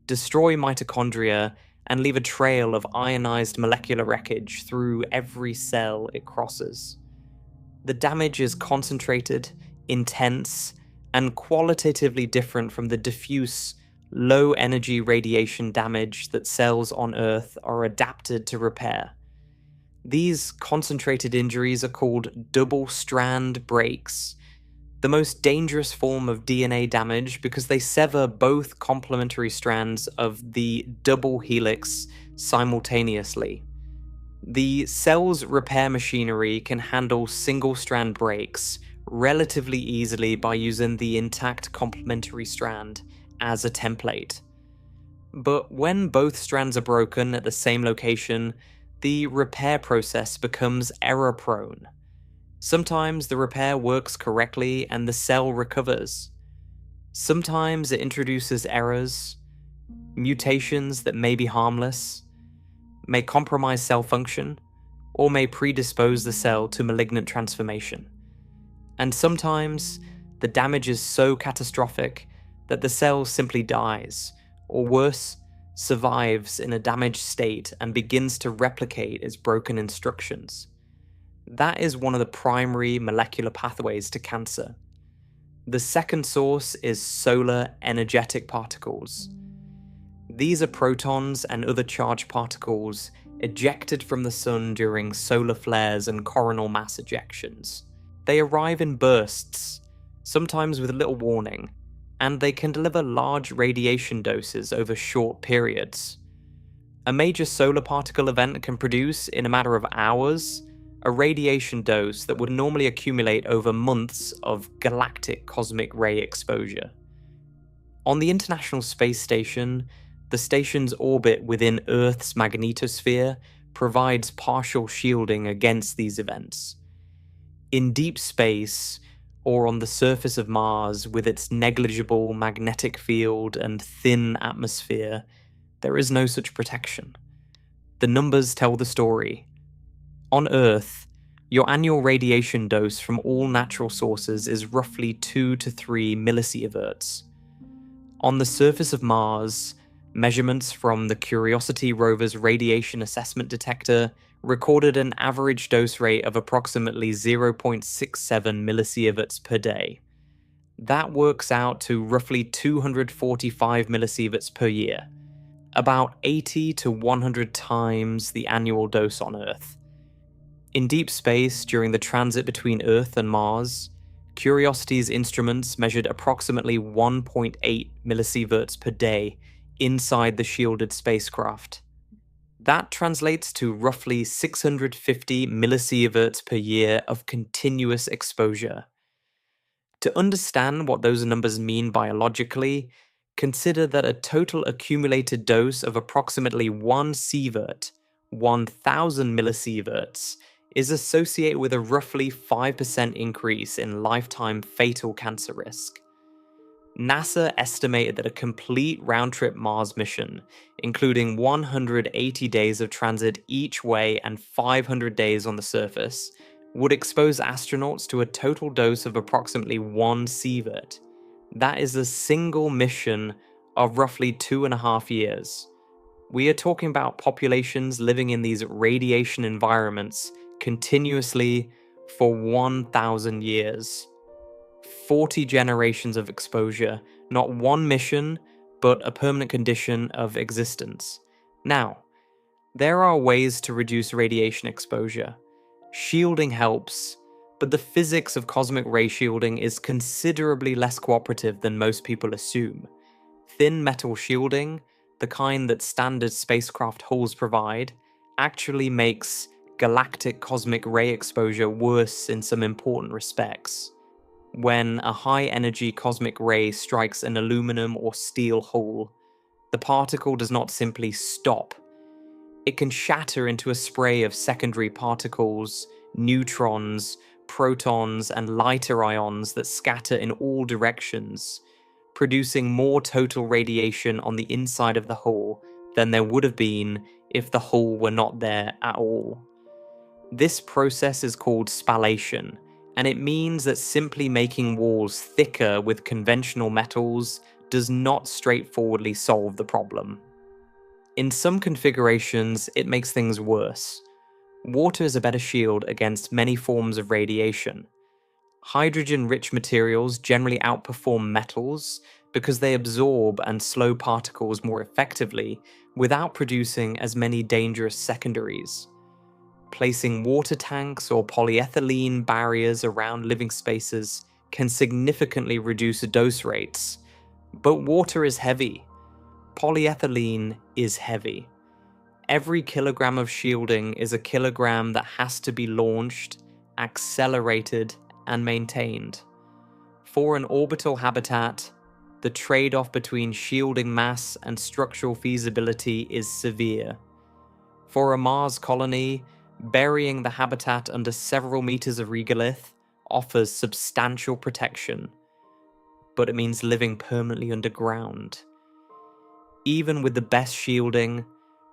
destroy mitochondria, and leave a trail of ionized molecular wreckage through every cell it crosses. The damage is concentrated, intense, and qualitatively different from the diffuse, low-energy radiation damage that cells on Earth are adapted to repair. These concentrated injuries are called double-strand breaks, the most dangerous form of DNA damage because they sever both complementary strands of the double helix simultaneously. The cell's repair machinery can handle single-strand breaks relatively easily by using the intact complementary strand as a template. But when both strands are broken at the same location, the repair process becomes error-prone. Sometimes the repair works correctly and the cell recovers. Sometimes it introduces errors, mutations that may be harmless, may compromise cell function, or may predispose the cell to malignant transformation. And sometimes the damage is so catastrophic that the cell simply dies, or worse, survives in a damaged state and begins to replicate its broken instructions. That is one of the primary molecular pathways to cancer. The second source is solar energetic particles. These are protons and other charged particles ejected from the sun during solar flares and coronal mass ejections. They arrive in bursts, sometimes with little warning, and they can deliver large radiation doses over short periods. A major solar particle event can produce, in a matter of hours, a radiation dose that would normally accumulate over months of galactic cosmic ray exposure. On the International Space Station, the station's orbit within Earth's magnetosphere provides partial shielding against these events. In deep space, or on the surface of Mars with its negligible magnetic field and thin atmosphere, there is no such protection. The numbers tell the story. On Earth, your annual radiation dose from all natural sources is roughly 2 to 3 millisieverts. On the surface of Mars, measurements from the Curiosity rover's radiation assessment detector recorded an average dose rate of approximately 0.67 millisieverts per day. That works out to roughly 245 millisieverts per year, about 80 to 100 times the annual dose on Earth. In deep space, during the transit between Earth and Mars, Curiosity's instruments measured approximately 1.8 millisieverts per day inside the shielded spacecraft. That translates to roughly 650 millisieverts per year of continuous exposure. To understand what those numbers mean biologically, consider that a total accumulated dose of approximately 1 sievert, 1,000 millisieverts, is associated with a roughly 5% increase in lifetime fatal cancer risk. NASA estimated that a complete round-trip Mars mission, including 180 days of transit each way and 500 days on the surface, would expose astronauts to a total dose of approximately 1 sievert. That is a single mission of roughly 2.5 years. We are talking about populations living in these radiation environments continuously for 1,000 years. 40 generations of exposure, not one mission, but a permanent condition of existence. Now, there are ways to reduce radiation exposure. Shielding helps, but the physics of cosmic ray shielding is considerably less cooperative than most people assume. Thin metal shielding, the kind that standard spacecraft hulls provide, actually makes galactic cosmic ray exposure worse in some important respects. When a high-energy cosmic ray strikes an aluminum or steel hull, the particle does not simply stop. It can shatter into a spray of secondary particles, neutrons, protons, and lighter ions that scatter in all directions, producing more total radiation on the inside of the hull than there would have been if the hull were not there at all. This process is called spallation, and it means that simply making walls thicker with conventional metals does not straightforwardly solve the problem. In some configurations, it makes things worse. Water is a better shield against many forms of radiation. Hydrogen-rich materials generally outperform metals because they absorb and slow particles more effectively without producing as many dangerous secondaries. Placing water tanks or polyethylene barriers around living spaces can significantly reduce dose rates. But water is heavy. Polyethylene is heavy. Every kilogram of shielding is a kilogram that has to be launched, accelerated, and maintained. For an orbital habitat, the trade-off between shielding mass and structural feasibility is severe. For a Mars colony, burying the habitat under several meters of regolith offers substantial protection, but it means living permanently underground. Even with the best shielding,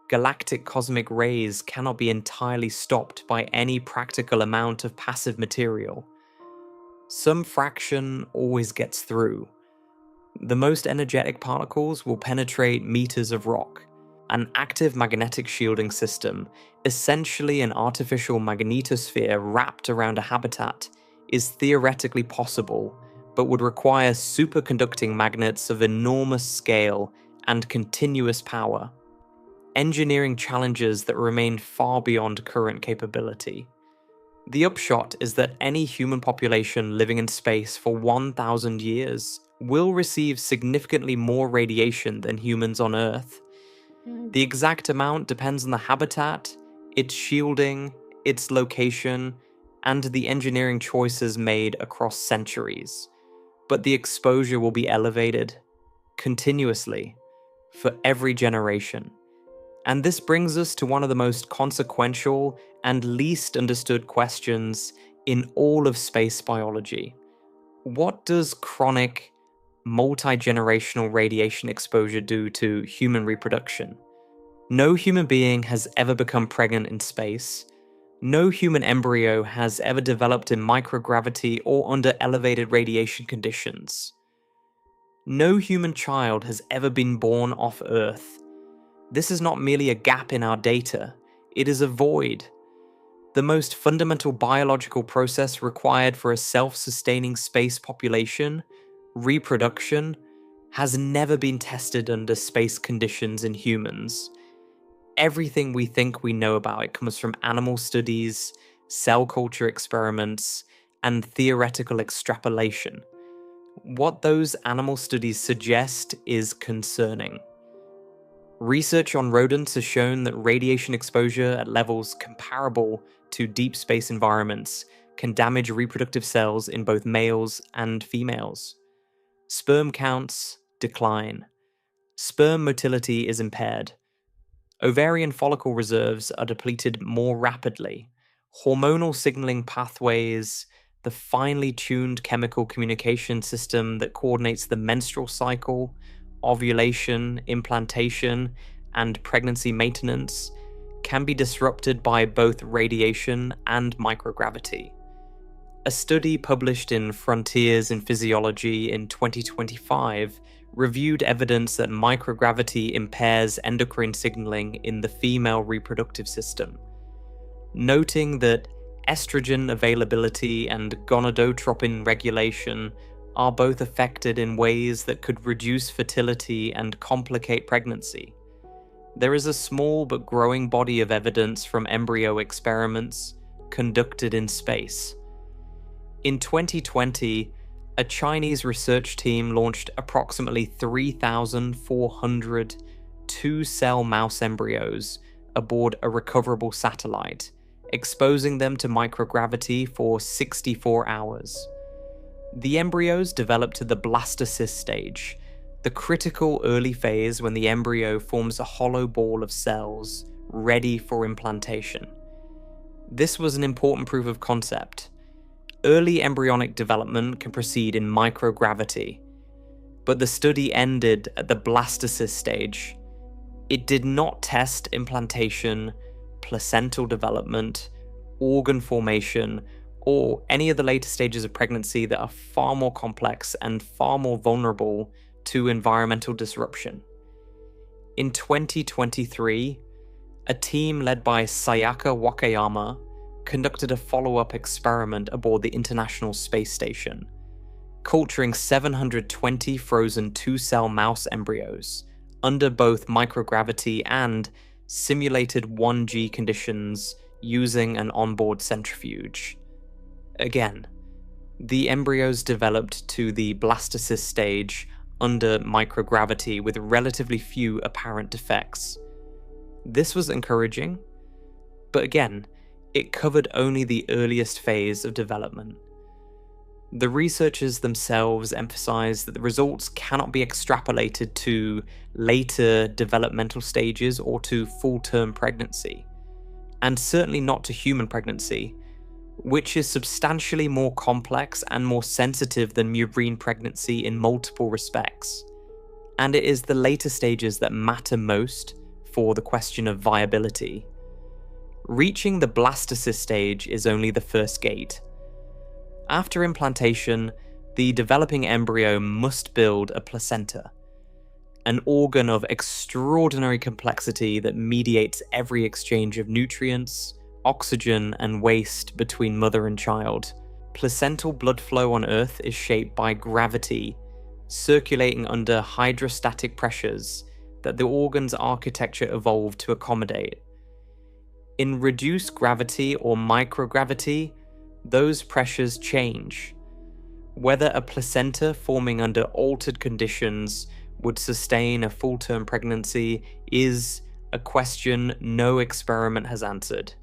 galactic cosmic rays cannot be entirely stopped by any practical amount of passive material. Some fraction always gets through. The most energetic particles will penetrate meters of rock. An active magnetic shielding system, essentially an artificial magnetosphere wrapped around a habitat, is theoretically possible, but would require superconducting magnets of enormous scale and continuous power. Engineering challenges that remain far beyond current capability. The upshot is that any human population living in space for 1,000 years will receive significantly more radiation than humans on Earth. The exact amount depends on the habitat, its shielding, its location, and the engineering choices made across centuries. But the exposure will be elevated, continuously, for every generation. And this brings us to one of the most consequential and least understood questions in all of space biology. What does chronic, multi-generational radiation exposure do to human reproduction? No human being has ever become pregnant in space. No human embryo has ever developed in microgravity or under elevated radiation conditions. No human child has ever been born off Earth. This is not merely a gap in our data, it is a void. The most fundamental biological process required for a self-sustaining space population, reproduction, has never been tested under space conditions in humans. Everything we think we know about it comes from animal studies, cell culture experiments, and theoretical extrapolation. What those animal studies suggest is concerning. Research on rodents has shown that radiation exposure at levels comparable to deep space environments can damage reproductive cells in both males and females. Sperm counts decline. Sperm motility is impaired. Ovarian follicle reserves are depleted more rapidly. Hormonal signaling pathways, the finely tuned chemical communication system that coordinates the menstrual cycle, ovulation, implantation, and pregnancy maintenance, can be disrupted by both radiation and microgravity. A study published in Frontiers in Physiology in 2025 reviewed evidence that microgravity impairs endocrine signaling in the female reproductive system, noting that estrogen availability and gonadotropin regulation are both affected in ways that could reduce fertility and complicate pregnancy. There is a small but growing body of evidence from embryo experiments conducted in space. In 2020, a Chinese research team launched approximately 3,400 two-cell mouse embryos aboard a recoverable satellite, exposing them to microgravity for 64 hours. The embryos developed to the blastocyst stage, the critical early phase when the embryo forms a hollow ball of cells ready for implantation. This was an important proof of concept. Early embryonic development can proceed in microgravity, but the study ended at the blastocyst stage. It did not test implantation, placental development, organ formation, or any of the later stages of pregnancy that are far more complex and far more vulnerable to environmental disruption. In 2023, a team led by Sayaka Wakayama conducted a follow-up experiment aboard the International Space Station, culturing 720 frozen two-cell mouse embryos under both microgravity and simulated 1G conditions using an onboard centrifuge. Again, the embryos developed to the blastocyst stage under microgravity with relatively few apparent defects. This was encouraging, but again, it covered only the earliest phase of development. The researchers themselves emphasize that the results cannot be extrapolated to later developmental stages or to full-term pregnancy, and certainly not to human pregnancy, which is substantially more complex and more sensitive than murine pregnancy in multiple respects. And it is the later stages that matter most for the question of viability. Reaching the blastocyst stage is only the first gate. After implantation, the developing embryo must build a placenta, an organ of extraordinary complexity that mediates every exchange of nutrients, oxygen, and waste between mother and child. Placental blood flow on Earth is shaped by gravity, circulating under hydrostatic pressures that the organ's architecture evolved to accommodate. In reduced gravity or microgravity, those pressures change. Whether a placenta forming under altered conditions would sustain a full-term pregnancy is a question no experiment has answered.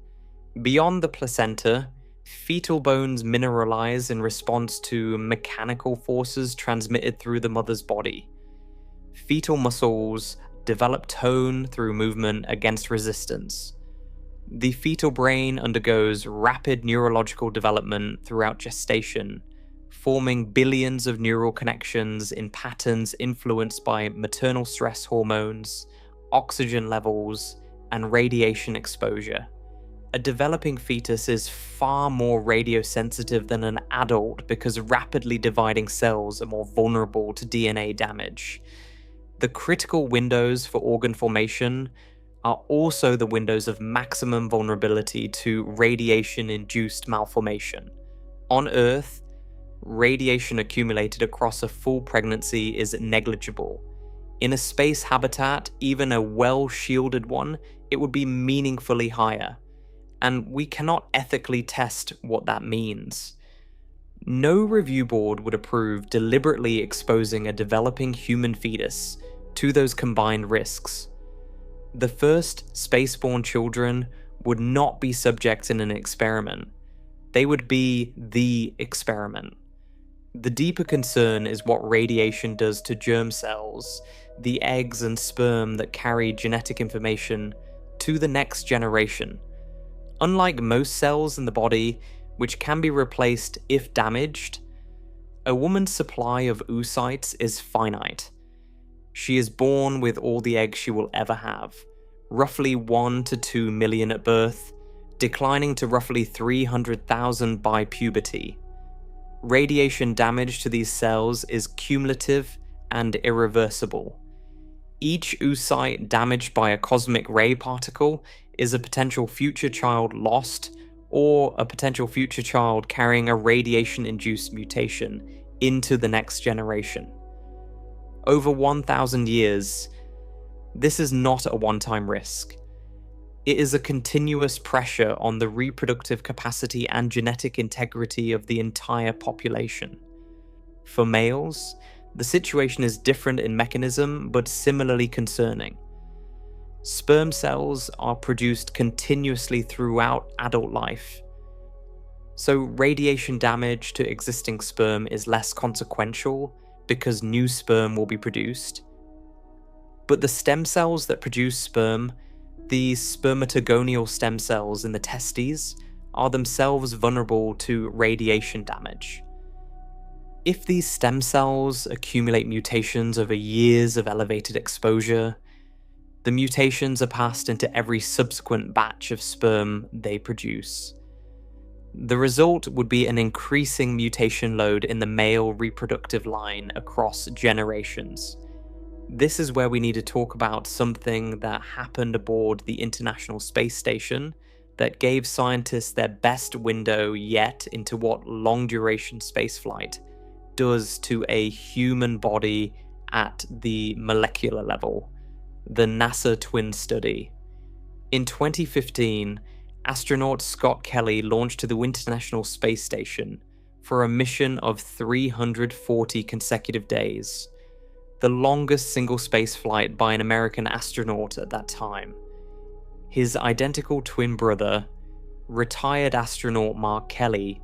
Beyond the placenta, fetal bones mineralize in response to mechanical forces transmitted through the mother's body. Fetal muscles develop tone through movement against resistance. The fetal brain undergoes rapid neurological development throughout gestation, forming billions of neural connections in patterns influenced by maternal stress hormones, oxygen levels, and radiation exposure. A developing fetus is far more radiosensitive than an adult because rapidly dividing cells are more vulnerable to DNA damage. The critical windows for organ formation are also the windows of maximum vulnerability to radiation-induced malformation. On Earth, radiation accumulated across a full pregnancy is negligible. In a space habitat, even a well-shielded one, it would be meaningfully higher. And we cannot ethically test what that means. No review board would approve deliberately exposing a developing human fetus to those combined risks. The first spaceborn children would not be subjects in an experiment. They would be the experiment. The deeper concern is what radiation does to germ cells, the eggs and sperm that carry genetic information to the next generation. Unlike most cells in the body, which can be replaced if damaged, a woman's supply of oocytes is finite. She is born with all the eggs she will ever have, roughly 1 to 2 million at birth, declining to roughly 300,000 by puberty. Radiation damage to these cells is cumulative and irreversible. Each oocyte damaged by a cosmic ray particle is a potential future child lost, or a potential future child carrying a radiation-induced mutation into the next generation. Over 1,000 years, this is not a one-time risk. It is a continuous pressure on the reproductive capacity and genetic integrity of the entire population. For males, the situation is different in mechanism, but similarly concerning. Sperm cells are produced continuously throughout adult life. So radiation damage to existing sperm is less consequential because new sperm will be produced. But the stem cells that produce sperm, the spermatogonial stem cells in the testes, are themselves vulnerable to radiation damage. If these stem cells accumulate mutations over years of elevated exposure, the mutations are passed into every subsequent batch of sperm they produce. The result would be an increasing mutation load in the male reproductive line across generations. This is where we need to talk about something that happened aboard the International Space Station that gave scientists their best window yet into what long-duration spaceflight does to a human body at the molecular level, the NASA Twin Study. In 2015, astronaut Scott Kelly launched to the International Space Station for a mission of 340 consecutive days, the longest single space flight by an American astronaut at that time. His identical twin brother, retired astronaut Mark Kelly,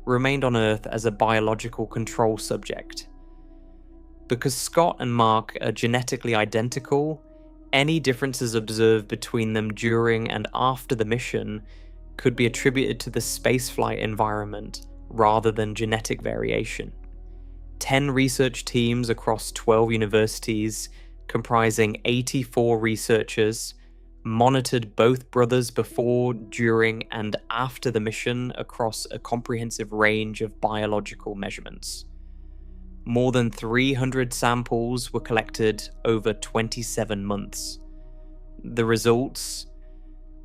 remained on Earth as a biological control subject. Because Scott and Mark are genetically identical, any differences observed between them during and after the mission could be attributed to the spaceflight environment rather than genetic variation. 10 research teams across 12 universities, comprising 84 researchers, monitored both brothers before, during, and after the mission across a comprehensive range of biological measurements. More than 300 samples were collected over 27 months. The results,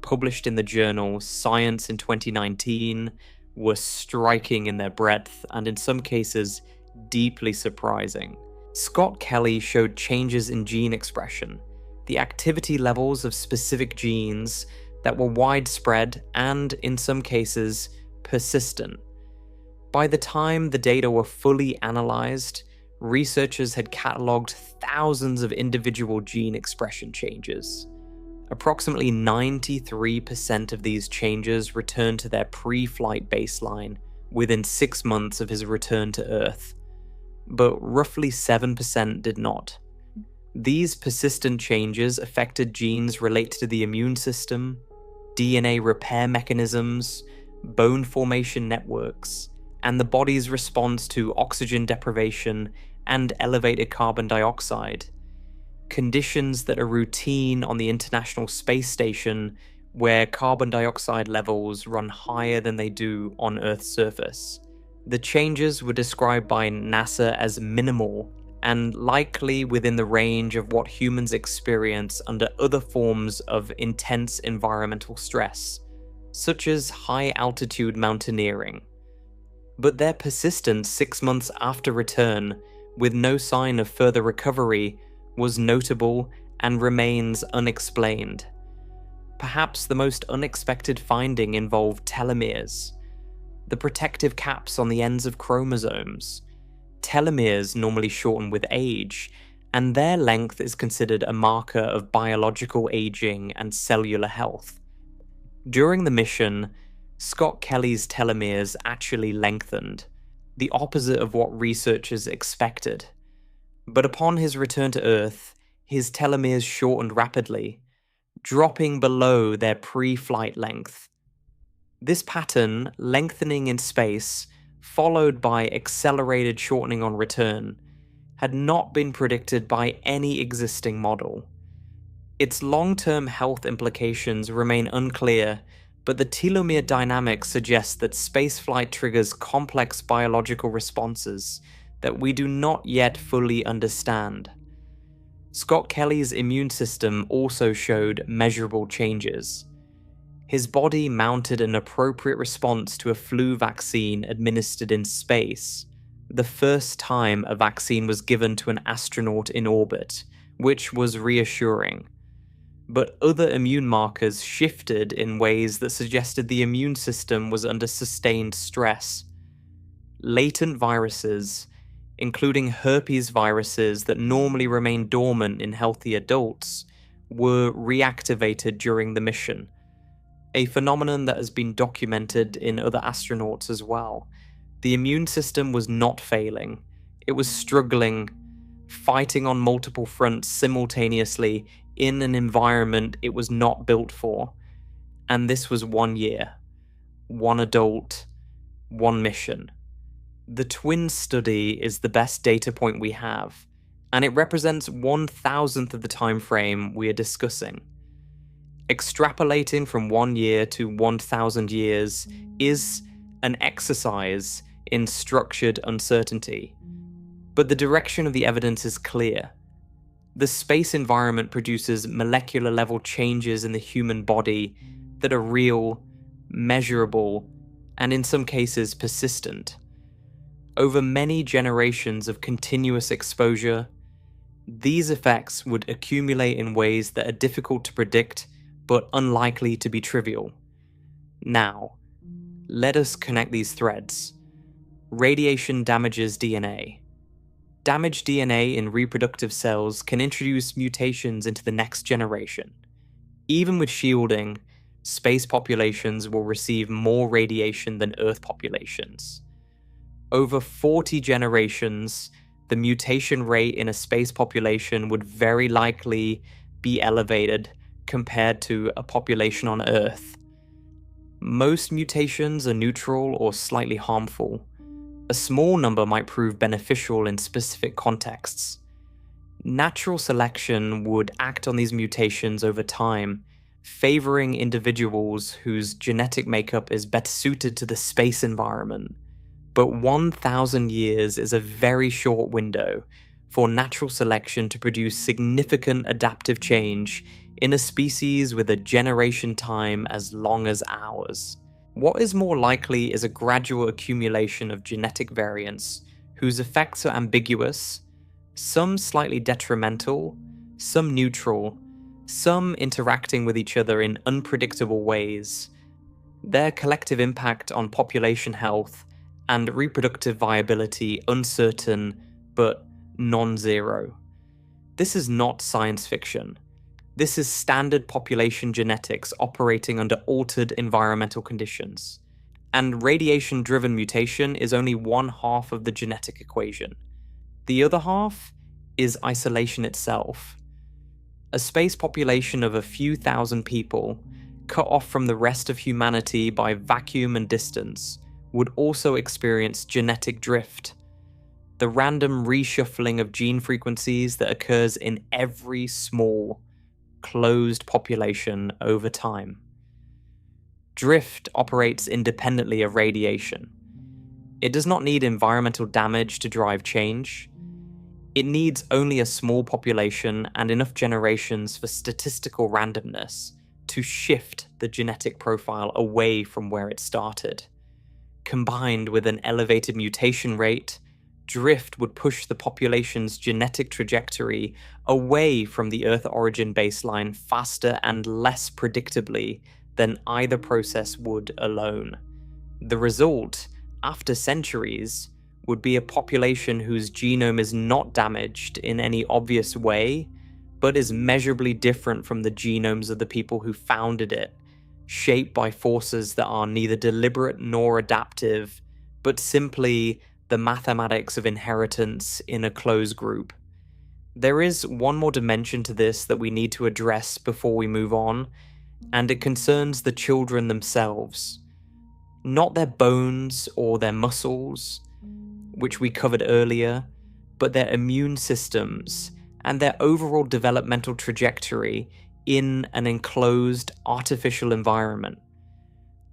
published in the journal Science in 2019, were striking in their breadth and in some cases deeply surprising. Scott Kelly showed changes in gene expression, the activity levels of specific genes that were widespread and, in some cases, persistent. By the time the data were fully analyzed, researchers had catalogued thousands of individual gene expression changes. Approximately 93% of these changes returned to their pre-flight baseline within 6 months of his return to Earth, but roughly 7% did not. These persistent changes affected genes related to the immune system, DNA repair mechanisms, bone formation networks, and the body's response to oxygen deprivation and elevated carbon dioxide, conditions that are routine on the International Space Station, where carbon dioxide levels run higher than they do on Earth's surface. The changes were described by NASA as minimal and likely within the range of what humans experience under other forms of intense environmental stress, such as high-altitude mountaineering. But their persistence 6 months after return, with no sign of further recovery, was notable and remains unexplained. Perhaps the most unexpected finding involved telomeres, the protective caps on the ends of chromosomes. Telomeres normally shorten with age, and their length is considered a marker of biological aging and cellular health. During the mission, Scott Kelly's telomeres actually lengthened, the opposite of what researchers expected. But upon his return to Earth, his telomeres shortened rapidly, dropping below their pre-flight length. This pattern, lengthening in space, followed by accelerated shortening on return, had not been predicted by any existing model. Its long-term health implications remain unclear, but the telomere dynamics suggest that spaceflight triggers complex biological responses that we do not yet fully understand. Scott Kelly's immune system also showed measurable changes. His body mounted an appropriate response to a flu vaccine administered in space, the first time a vaccine was given to an astronaut in orbit, which was reassuring. But other immune markers shifted in ways that suggested the immune system was under sustained stress. Latent viruses, including herpes viruses that normally remain dormant in healthy adults, were reactivated during the mission, a phenomenon that has been documented in other astronauts as well. The immune system was not failing. It was struggling, fighting on multiple fronts simultaneously in an environment it was not built for. And this was 1 year, one adult, one mission. The twin study is the best data point we have, and it represents 1,000th of the time frame we are discussing. Extrapolating from 1 year to 1,000 years is an exercise in structured uncertainty, but the direction of the evidence is clear. The space environment produces molecular level changes in the human body that are real, measurable, and in some cases persistent. Over many generations of continuous exposure, these effects would accumulate in ways that are difficult to predict but unlikely to be trivial. Now, let us connect these threads. Radiation damages DNA. Damaged DNA in reproductive cells can introduce mutations into the next generation. Even with shielding, space populations will receive more radiation than Earth populations. Over 40 generations, the mutation rate in a space population would very likely be elevated compared to a population on Earth. Most mutations are neutral or slightly harmful. A small number might prove beneficial in specific contexts. Natural selection would act on these mutations over time, favoring individuals whose genetic makeup is better suited to the space environment. But 1,000 years is a very short window for natural selection to produce significant adaptive change in a species with a generation time as long as ours. What is more likely is a gradual accumulation of genetic variants whose effects are ambiguous, some slightly detrimental, some neutral, some interacting with each other in unpredictable ways. Their collective impact on population health and reproductive viability uncertain but non-zero. This is not science fiction. This is standard population genetics operating under altered environmental conditions. And radiation-driven mutation is only one half of the genetic equation. The other half is isolation itself. A space population of a few thousand people, cut off from the rest of humanity by vacuum and distance, would also experience genetic drift, the random reshuffling of gene frequencies that occurs in every small, closed population over time. Drift operates independently of radiation. It does not need environmental damage to drive change. It needs only a small population and enough generations for statistical randomness to shift the genetic profile away from where it started. Combined with an elevated mutation rate, drift would push the population's genetic trajectory away from the Earth origin baseline faster and less predictably than either process would alone. The result, after centuries, would be a population whose genome is not damaged in any obvious way, but is measurably different from the genomes of the people who founded it, shaped by forces that are neither deliberate nor adaptive, but simply the mathematics of inheritance in a closed group. There is one more dimension to this that we need to address before we move on, and it concerns the children themselves. Not their bones or their muscles, which we covered earlier, but their immune systems and their overall developmental trajectory in an enclosed, artificial environment.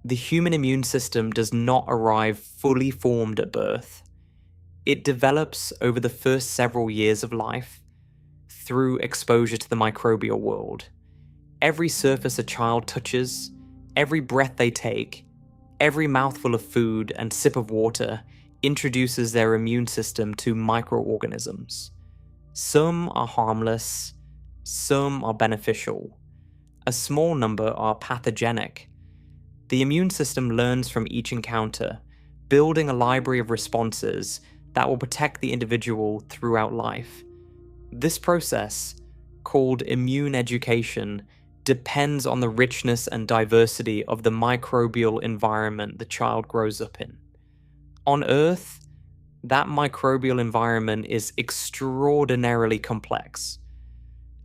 The human immune system does not arrive fully formed at birth. It develops over the first several years of life through exposure to the microbial world. Every surface a child touches, every breath they take, every mouthful of food and sip of water introduces their immune system to microorganisms. Some are harmless, some are beneficial. A small number are pathogenic. The immune system learns from each encounter, building a library of responses that will protect the individual throughout life. This process, called immune education, depends on the richness and diversity of the microbial environment the child grows up in. On Earth, that microbial environment is extraordinarily complex.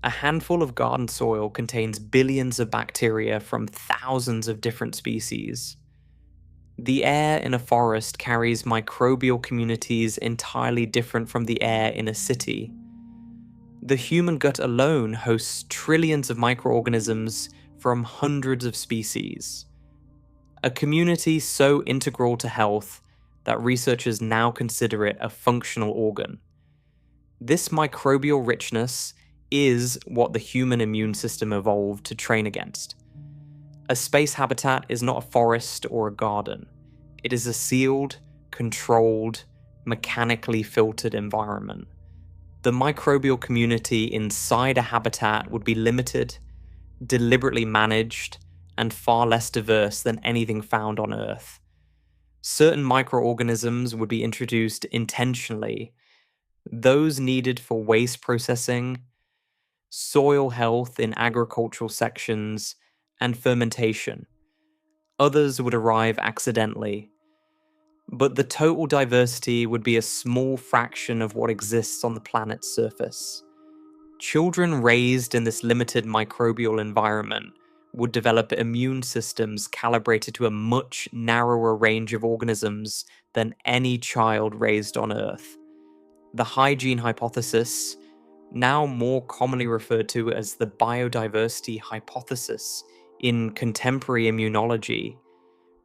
A handful of garden soil contains billions of bacteria from thousands of different species. The air in a forest carries microbial communities entirely different from the air in a city. The human gut alone hosts trillions of microorganisms from hundreds of species. A community so integral to health that researchers now consider it a functional organ. This microbial richness is what the human immune system evolved to train against. A space habitat is not a forest or a garden. It is a sealed, controlled, mechanically filtered environment. The microbial community inside a habitat would be limited, deliberately managed, and far less diverse than anything found on Earth. Certain microorganisms would be introduced intentionally, those needed for waste processing, soil health in agricultural sections, and fermentation. Others would arrive accidentally. but the total diversity would be a small fraction of what exists on the planet's surface. Children raised in this limited microbial environment would develop immune systems calibrated to a much narrower range of organisms than any child raised on Earth. The hygiene hypothesis, now more commonly referred to as the biodiversity hypothesis in contemporary immunology,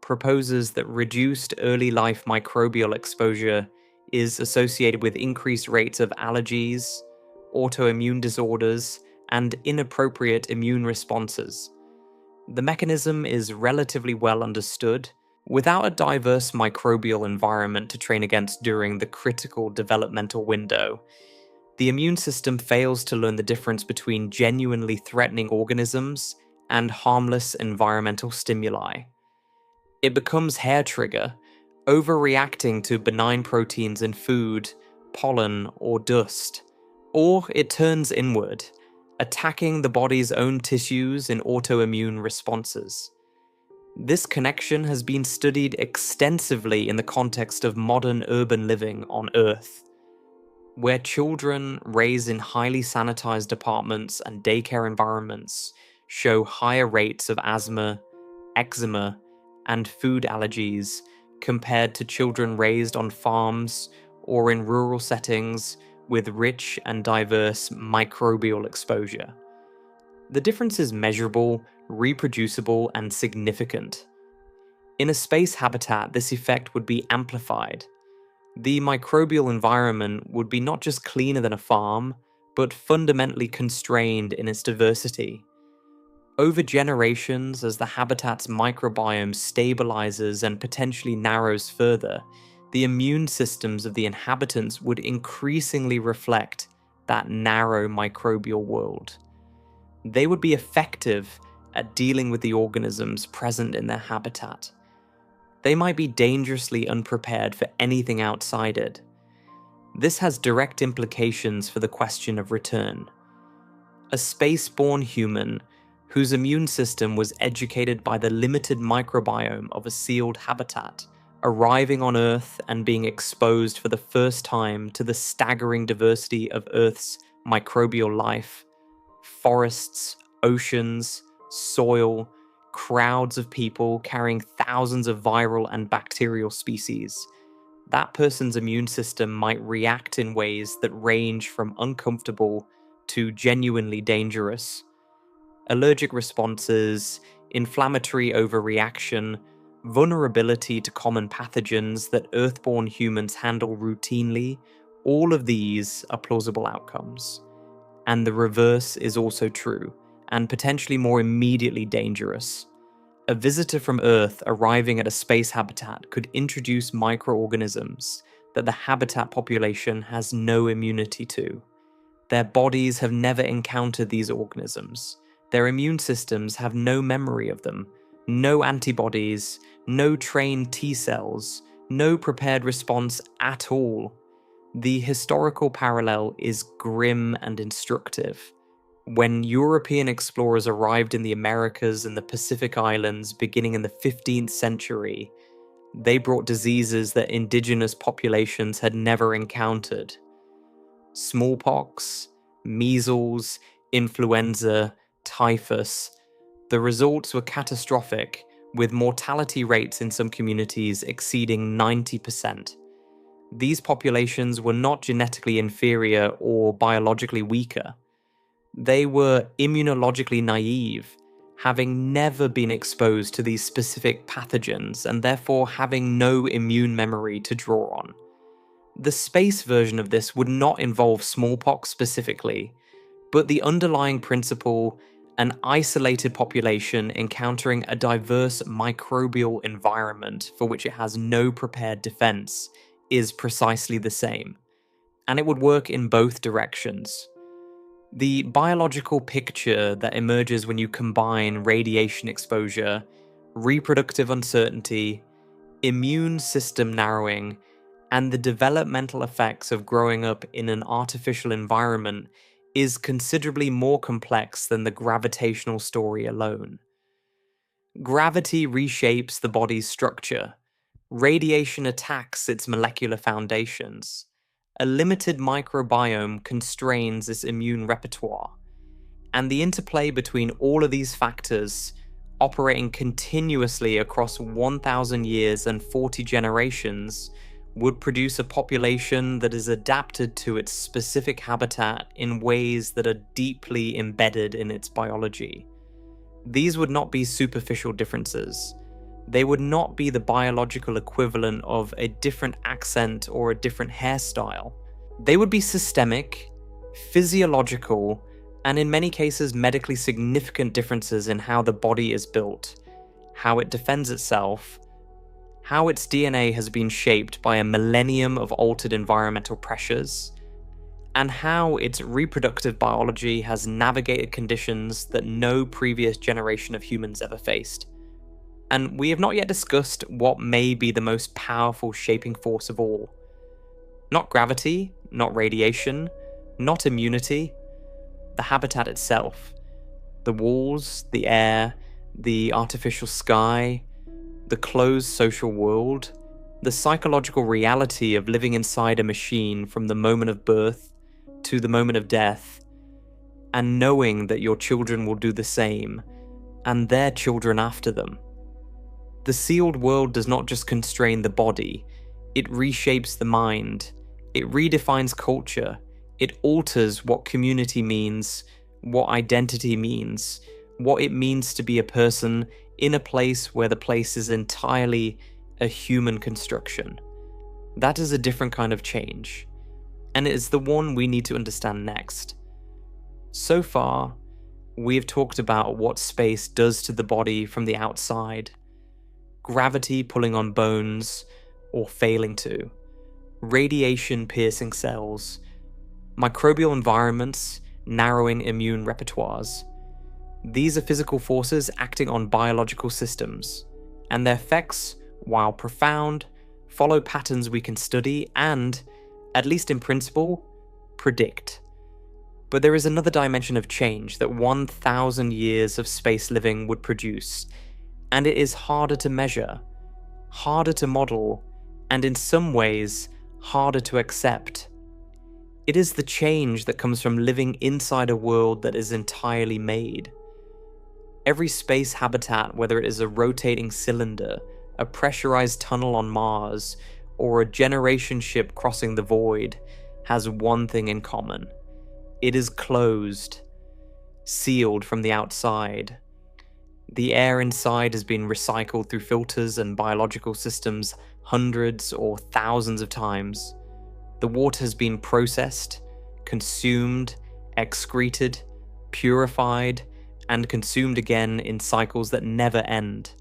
proposes that reduced early life microbial exposure is associated with increased rates of allergies, autoimmune disorders, and inappropriate immune responses. The mechanism is relatively well understood. Without a diverse microbial environment to train against during the critical developmental window, the immune system fails to learn the difference between genuinely threatening organisms and harmless environmental stimuli. It becomes hair trigger, overreacting to benign proteins in food, pollen, or dust. Or it turns inward, attacking the body's own tissues in autoimmune responses. This connection has been studied extensively in the context of modern urban living on Earth, where children raised in highly sanitized apartments and daycare environments show higher rates of asthma, eczema, and food allergies compared to children raised on farms or in rural settings with rich and diverse microbial exposure. The difference is measurable, reproducible, and significant. In a space habitat, this effect would be amplified. The microbial environment would be not just cleaner than a farm, but fundamentally constrained in its diversity. Over generations, as the habitat's microbiome stabilizes and potentially narrows further, the immune systems of the inhabitants would increasingly reflect that narrow microbial world. They would be effective at dealing with the organisms present in their habitat. They might be dangerously unprepared for anything outside it. This has direct implications for the question of return. A space-born human whose immune system was educated by the limited microbiome of a sealed habitat, arriving on Earth and being exposed for the first time to the staggering diversity of Earth's microbial life, forests, oceans, soil, crowds of people carrying thousands of viral and bacterial species, that person's immune system might react in ways that range from uncomfortable to genuinely dangerous. Allergic responses, inflammatory overreaction, vulnerability to common pathogens that Earthborn humans handle routinely, all of these are plausible outcomes. And the reverse is also true, and potentially more immediately dangerous. A visitor from Earth arriving at a space habitat could introduce microorganisms that the habitat population has no immunity to. Their bodies have never encountered these organisms. Their immune systems have no memory of them, no antibodies, no trained T cells, no prepared response at all. The historical parallel is grim and instructive. When European explorers arrived in the Americas and the Pacific Islands beginning in the 15th century, they brought diseases that indigenous populations had never encountered. Smallpox, measles, influenza, typhus. The results were catastrophic, with mortality rates in some communities exceeding 90%. These populations were not genetically inferior or biologically weaker. They were immunologically naive, having never been exposed to these specific pathogens and therefore having no immune memory to draw on. The space version of this would not involve smallpox specifically, but the underlying principle, an isolated population encountering a diverse microbial environment for which it has no prepared defense, is precisely the same. And it would work in both directions. The biological picture that emerges when you combine radiation exposure, reproductive uncertainty, immune system narrowing, and the developmental effects of growing up in an artificial environment is considerably more complex than the gravitational story alone. Gravity reshapes the body's structure, Radiation attacks its molecular foundations. A limited microbiome constrains its immune repertoire. And the interplay between all of these factors, operating continuously across 1,000 years and 40 generations, would produce a population that is adapted to its specific habitat in ways that are deeply embedded in its biology. These would not be superficial differences. They would not be the biological equivalent of a different accent or a different hairstyle. They would be systemic, physiological, and in many cases medically significant differences in how the body is built, how it defends itself, how its DNA has been shaped by a millennium of altered environmental pressures, and how its reproductive biology has navigated conditions that no previous generation of humans ever faced. And we have not yet discussed what may be the most powerful shaping force of all. Not gravity, not radiation, not immunity, the habitat itself. The walls, the air, the artificial sky, the closed social world, the psychological reality of living inside a machine from the moment of birth to the moment of death, and knowing that your children will do the same, and their children after them. The sealed world does not just constrain the body, it reshapes the mind, it redefines culture, it alters what community means, what identity means, what it means to be a person in a place where the place is entirely a human construction. That is a different kind of change, and it is the one we need to understand next. So far, we have talked about what space does to the body from the outside. Gravity pulling on bones, or failing to. Radiation piercing cells. Microbial environments narrowing immune repertoires. These are physical forces acting on biological systems, and their effects, while profound, follow patterns we can study and, at least in principle, predict. But there is another dimension of change that 1,000 years of space living would produce, and it is harder to measure, harder to model, and in some ways, harder to accept. It is the change that comes from living inside a world that is entirely made. Every space habitat, whether it is a rotating cylinder, a pressurized tunnel on Mars, or a generation ship crossing the void, has one thing in common. It is closed, sealed from the outside. The air inside has been recycled through filters and biological systems hundreds or thousands of times. The water has been processed, consumed, excreted, purified, and consumed again in cycles that never end.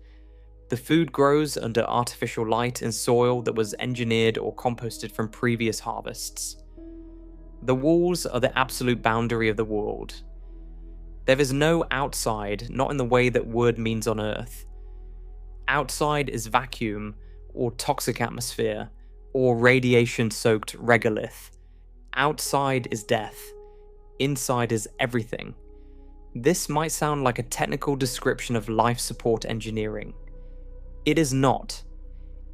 The food grows under artificial light in soil that was engineered or composted from previous harvests. The walls are the absolute boundary of the world. There is no outside, not in the way that word means on Earth. Outside is vacuum, or toxic atmosphere, or radiation-soaked regolith. Outside is death. Inside is everything. This might sound like a technical description of life support engineering. It is not.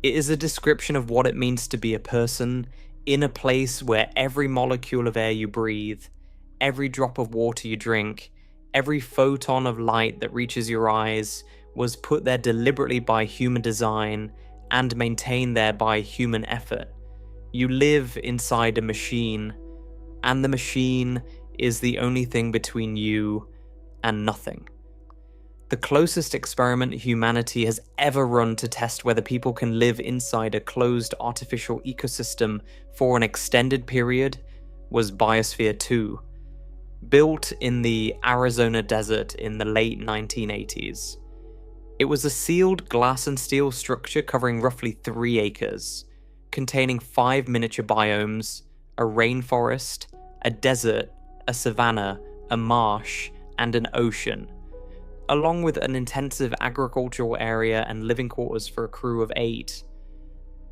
It is a description of what it means to be a person in a place where every molecule of air you breathe, every drop of water you drink, every photon of light that reaches your eyes was put there deliberately by human design and maintained there by human effort. You live inside a machine, and the machine is the only thing between you and nothing. The closest experiment humanity has ever run to test whether people can live inside a closed artificial ecosystem for an extended period was Biosphere 2, built in the Arizona desert in the late 1980s. It was a sealed glass and steel structure covering roughly 3 acres, containing 5 miniature biomes, a rainforest, a desert, a savanna, a marsh, and an ocean, along with an intensive agricultural area and living quarters for a crew of 8.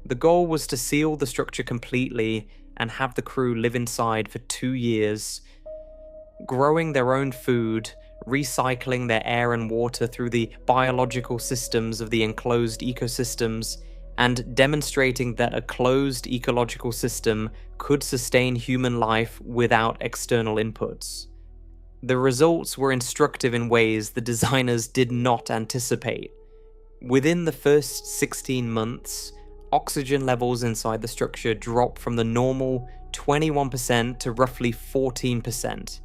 The goal was to seal the structure completely and have the crew live inside for 2 years, growing their own food, recycling their air and water through the biological systems of the enclosed ecosystems, and demonstrating that a closed ecological system could sustain human life without external inputs. The results were instructive in ways the designers did not anticipate. Within the first 16 months, oxygen levels inside the structure dropped from the normal 21% to roughly 14%,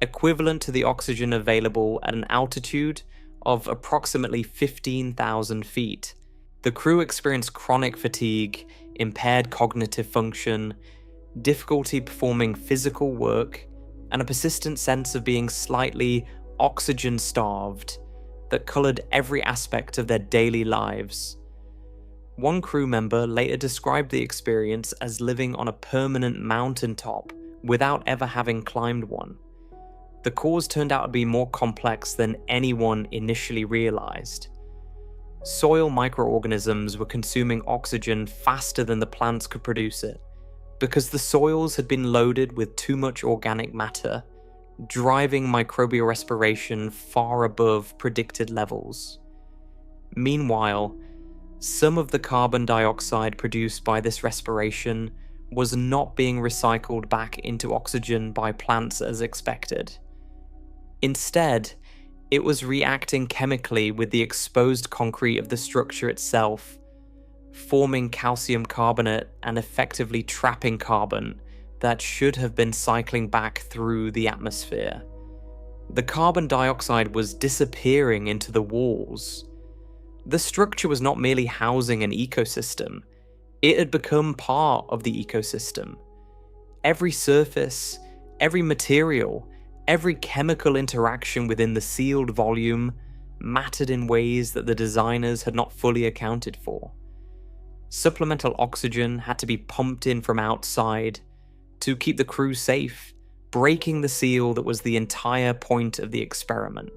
equivalent to the oxygen available at an altitude of approximately 15,000 feet. The crew experienced chronic fatigue, impaired cognitive function, difficulty performing physical work, and a persistent sense of being slightly oxygen-starved that colored every aspect of their daily lives. One crew member later described the experience as living on a permanent mountaintop without ever having climbed one. The cause turned out to be more complex than anyone initially realized. Soil microorganisms were consuming oxygen faster than the plants could produce it, because the soils had been loaded with too much organic matter, driving microbial respiration far above predicted levels. Meanwhile, some of the carbon dioxide produced by this respiration was not being recycled back into oxygen by plants as expected. Instead, it was reacting chemically with the exposed concrete of the structure itself, forming calcium carbonate and effectively trapping carbon that should have been cycling back through the atmosphere. The carbon dioxide was disappearing into the walls. The structure was not merely housing an ecosystem, it had become part of the ecosystem. Every surface, every material, every chemical interaction within the sealed volume mattered in ways that the designers had not fully accounted for. Supplemental oxygen had to be pumped in from outside to keep the crew safe, breaking the seal that was the entire point of the experiment.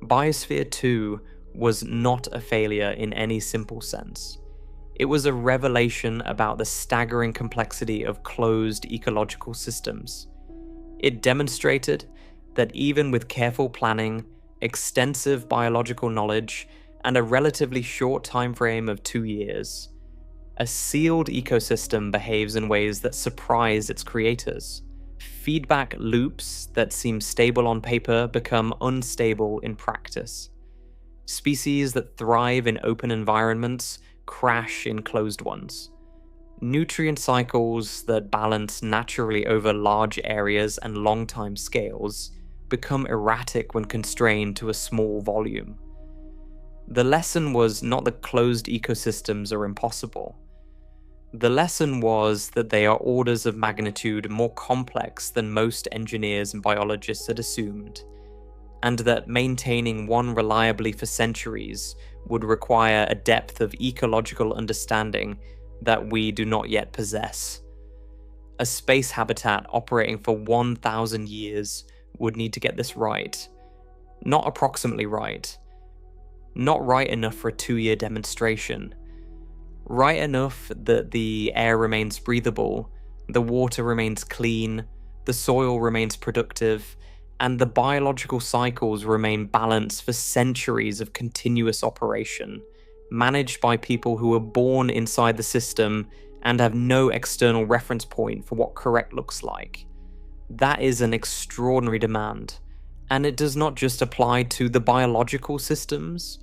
Biosphere 2 was not a failure in any simple sense. It was a revelation about the staggering complexity of closed ecological systems. It demonstrated that even with careful planning, extensive biological knowledge, and a relatively short time frame of 2 years, a sealed ecosystem behaves in ways that surprise its creators. Feedback loops that seem stable on paper become unstable in practice. Species that thrive in open environments crash in closed ones. Nutrient cycles that balance naturally over large areas and long time scales become erratic when constrained to a small volume. The lesson was not that closed ecosystems are impossible. The lesson was that they are orders of magnitude more complex than most engineers and biologists had assumed, and that maintaining one reliably for centuries would require a depth of ecological understanding that we do not yet possess. A space habitat operating for 1,000 years would need to get this right. Not approximately right. Not right enough for a 2-year demonstration. Right enough that the air remains breathable, the water remains clean, the soil remains productive, and the biological cycles remain balanced for centuries of continuous operation, managed by people who were born inside the system and have no external reference point for what correct looks like. That is an extraordinary demand, and it does not just apply to the biological systems,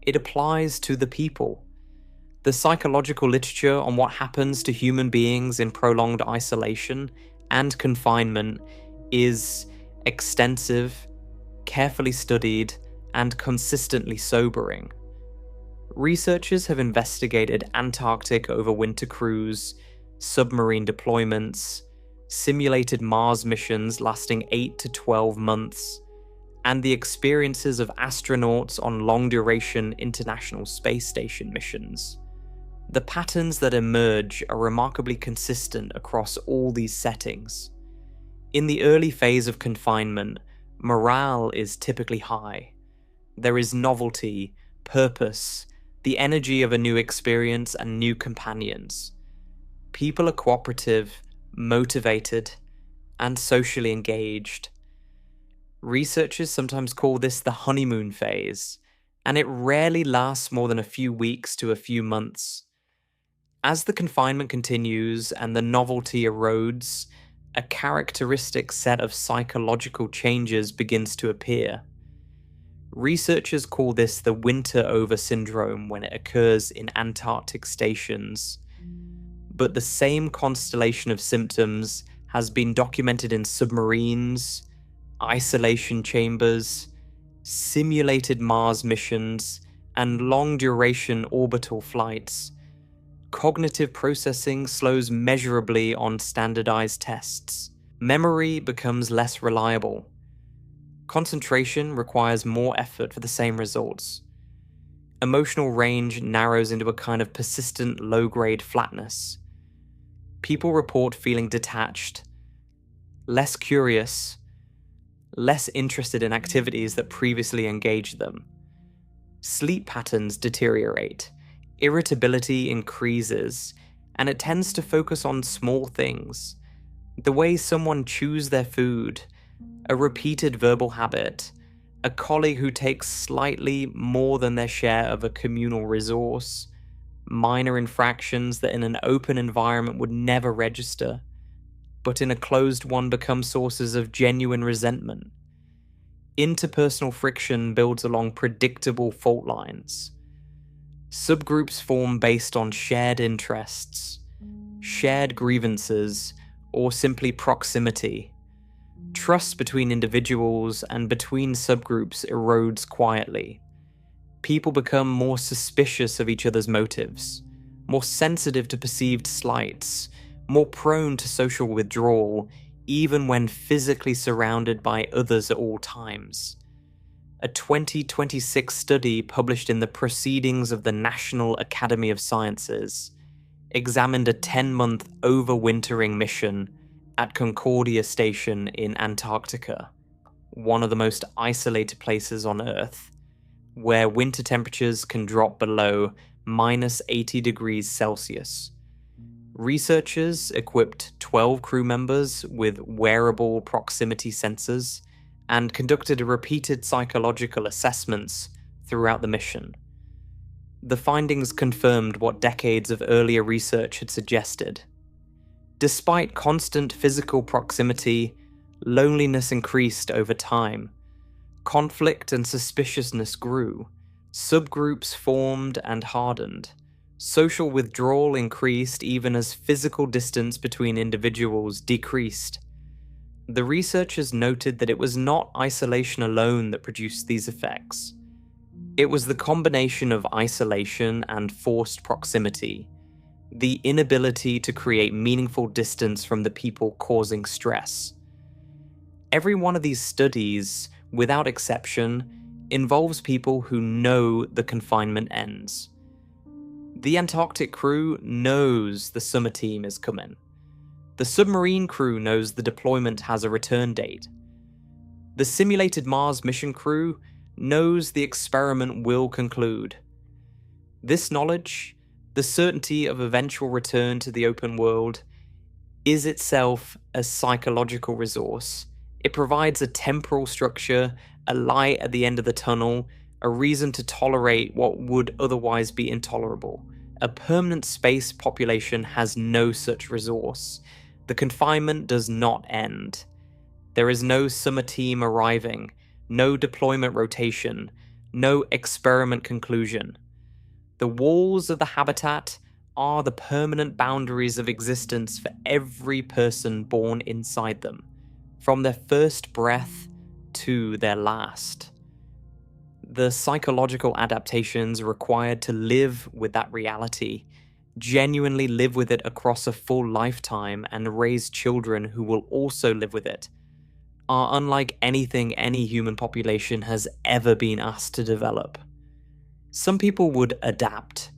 it applies to the people. The psychological literature on what happens to human beings in prolonged isolation and confinement is extensive, carefully studied, and consistently sobering. Researchers have investigated Antarctic overwinter crews, submarine deployments, simulated Mars missions lasting 8 to 12 months, and the experiences of astronauts on long-duration International Space Station missions. The patterns that emerge are remarkably consistent across all these settings. In the early phase of confinement, morale is typically high. There is novelty, purpose, the energy of a new experience and new companions. People are cooperative, motivated, and socially engaged. Researchers sometimes call this the honeymoon phase, and it rarely lasts more than a few weeks to a few months. As the confinement continues and the novelty erodes, a characteristic set of psychological changes begins to appear. Researchers call this the winter over syndrome when it occurs in Antarctic stations. But the same constellation of symptoms has been documented in submarines, isolation chambers, simulated Mars missions, and long-duration orbital flights. Cognitive processing slows measurably on standardized tests. Memory becomes less reliable. Concentration requires more effort for the same results. Emotional range narrows into a kind of persistent low-grade flatness. People report feeling detached, less curious, less interested in activities that previously engaged them. Sleep patterns deteriorate, irritability increases, and it tends to focus on small things. The way someone chews their food, a repeated verbal habit, a colleague who takes slightly more than their share of a communal resource, minor infractions that in an open environment would never register, but in a closed one become sources of genuine resentment. Interpersonal friction builds along predictable fault lines. Subgroups form based on shared interests, shared grievances, or simply proximity. Trust between individuals and between subgroups erodes quietly. People become more suspicious of each other's motives, more sensitive to perceived slights, more prone to social withdrawal, even when physically surrounded by others at all times. A 2026 study published in the Proceedings of the National Academy of Sciences examined a 10-month overwintering mission at Concordia Station in Antarctica, one of the most isolated places on Earth, where winter temperatures can drop below -80 degrees Celsius. Researchers equipped 12 crew members with wearable proximity sensors and conducted repeated psychological assessments throughout the mission. The findings confirmed what decades of earlier research had suggested. Despite constant physical proximity, loneliness increased over time. Conflict and suspiciousness grew. Subgroups formed and hardened. Social withdrawal increased even as physical distance between individuals decreased. The researchers noted that it was not isolation alone that produced these effects. It was the combination of isolation and forced proximity, the inability to create meaningful distance from the people causing stress. Every one of these studies, without exception, involves people who know the confinement ends. The Antarctic crew knows the summer team is coming. The submarine crew knows the deployment has a return date. The simulated Mars mission crew knows the experiment will conclude. This knowledge, the certainty of eventual return to the open world, is itself a psychological resource. It provides a temporal structure, a light at the end of the tunnel, a reason to tolerate what would otherwise be intolerable. A permanent space population has no such resource. The confinement does not end. There is no summer team arriving, no deployment rotation, no experiment conclusion. The walls of the habitat are the permanent boundaries of existence for every person born inside them, from their first breath to their last. The psychological adaptations required to live with that reality, genuinely live with it across a full lifetime and raise children who will also live with it, are unlike anything any human population has ever been asked to develop. Some people would adapt.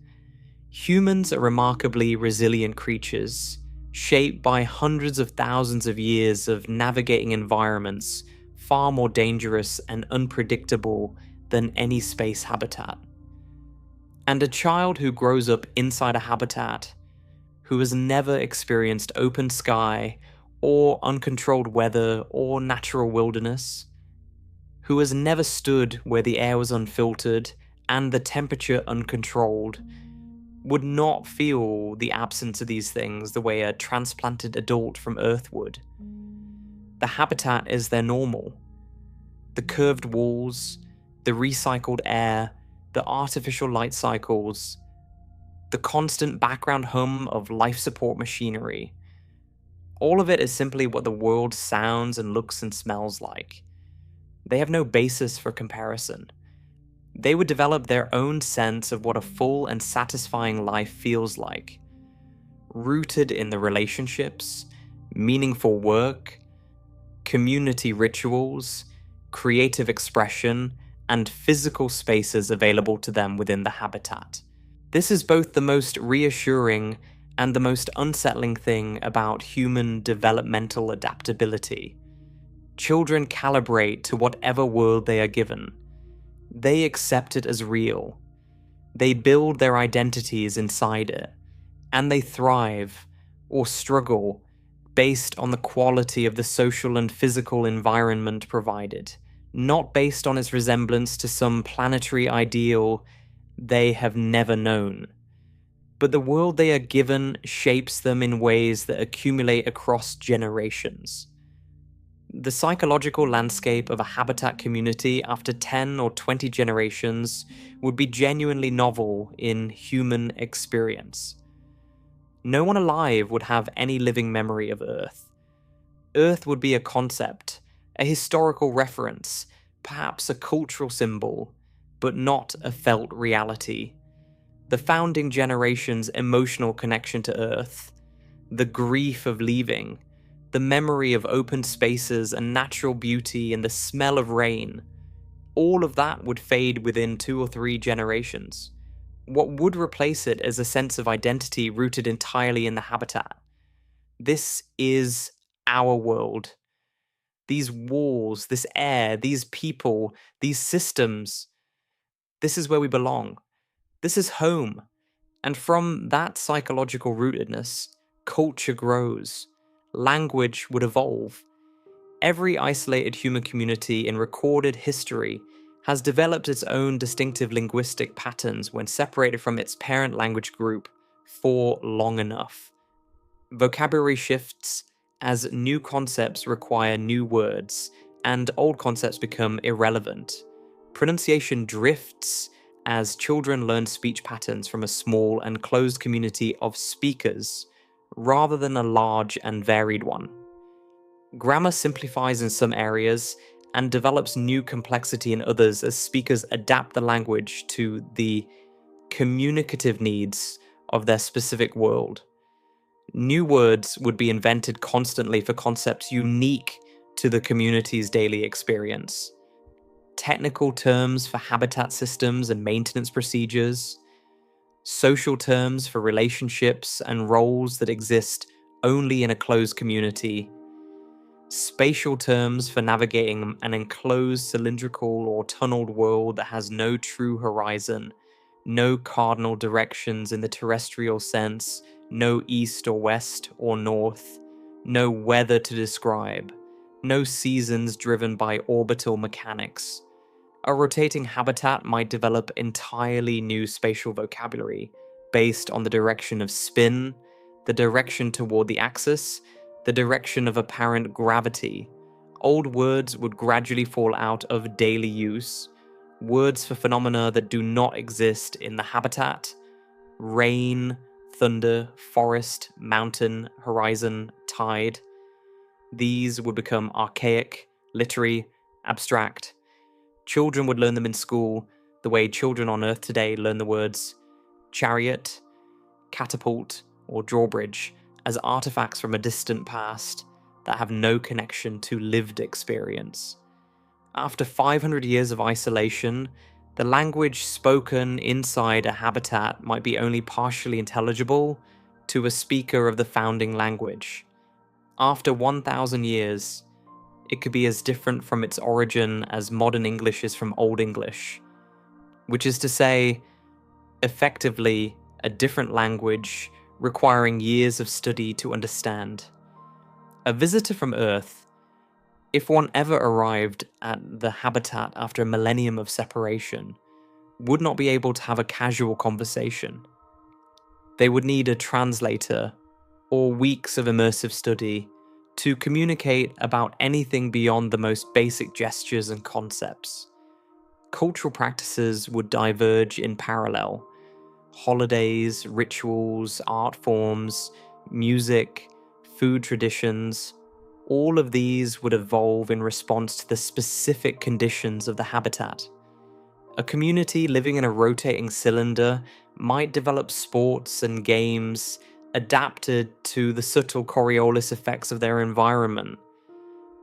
Humans are remarkably resilient creatures, shaped by hundreds of thousands of years of navigating environments far more dangerous and unpredictable than any space habitat. And a child who grows up inside a habitat, who has never experienced open sky or uncontrolled weather or natural wilderness, who has never stood where the air was unfiltered and the temperature uncontrolled, would not feel the absence of these things the way a transplanted adult from Earth would. The habitat is their normal. The curved walls, the recycled air, the artificial light cycles, the constant background hum of life support machinery. All of it is simply what the world sounds and looks and smells like. They have no basis for comparison. They would develop their own sense of what a full and satisfying life feels like, rooted in the relationships, meaningful work, community rituals, creative expression, and physical spaces available to them within the habitat. This is both the most reassuring and the most unsettling thing about human developmental adaptability. Children calibrate to whatever world they are given. They accept it as real. They build their identities inside it, and they thrive, or struggle, based on the quality of the social and physical environment provided, not based on its resemblance to some planetary ideal they have never known. But the world they are given shapes them in ways that accumulate across generations. The psychological landscape of a habitat community after 10 or 20 generations would be genuinely novel in human experience. No one alive would have any living memory of Earth. Earth would be a concept, a historical reference, perhaps a cultural symbol, but not a felt reality. The founding generation's emotional connection to Earth, the grief of leaving, the memory of open spaces and natural beauty and the smell of rain, all of that would fade within 2 or 3 generations. What would replace it is a sense of identity rooted entirely in the habitat. This is our world. These walls, this air, these people, these systems, this is where we belong. This is home. And from that psychological rootedness, culture grows. Language would evolve. Every isolated human community in recorded history has developed its own distinctive linguistic patterns when separated from its parent language group for long enough. Vocabulary shifts as new concepts require new words, and old concepts become irrelevant. Pronunciation drifts as children learn speech patterns from a small and closed community of speakers, rather than a large and varied one. Grammar simplifies in some areas and develops new complexity in others as speakers adapt the language to the communicative needs of their specific world. New words would be invented constantly for concepts unique to the community's daily experience. Technical terms for habitat systems and maintenance procedures, social terms for relationships and roles that exist only in a closed community, spatial terms for navigating an enclosed cylindrical or tunneled world that has no true horizon, no cardinal directions in the terrestrial sense, no east or west or north, no weather to describe, no seasons driven by orbital mechanics. A rotating habitat might develop entirely new spatial vocabulary based on the direction of spin, the direction toward the axis, the direction of apparent gravity. Old words would gradually fall out of daily use. Words for phenomena that do not exist in the habitat: rain, thunder, forest, mountain, horizon, tide. These would become archaic, literary, abstract. Children would learn them in school the way children on Earth today learn the words chariot, catapult, or drawbridge as artifacts from a distant past that have no connection to lived experience. After 500 years of isolation, the language spoken inside a habitat might be only partially intelligible to a speaker of the founding language. After 1,000 years, it could be as different from its origin as modern English is from Old English, which is to say, effectively, a different language requiring years of study to understand. A visitor from Earth, if one ever arrived at the habitat after a millennium of separation, would not be able to have a casual conversation. They would need a translator or weeks of immersive study to communicate about anything beyond the most basic gestures and concepts. Cultural practices would diverge in parallel. Holidays, rituals, art forms, music, food traditions, all of these would evolve in response to the specific conditions of the habitat. A community living in a rotating cylinder might develop sports and games adapted to the subtle Coriolis effects of their environment.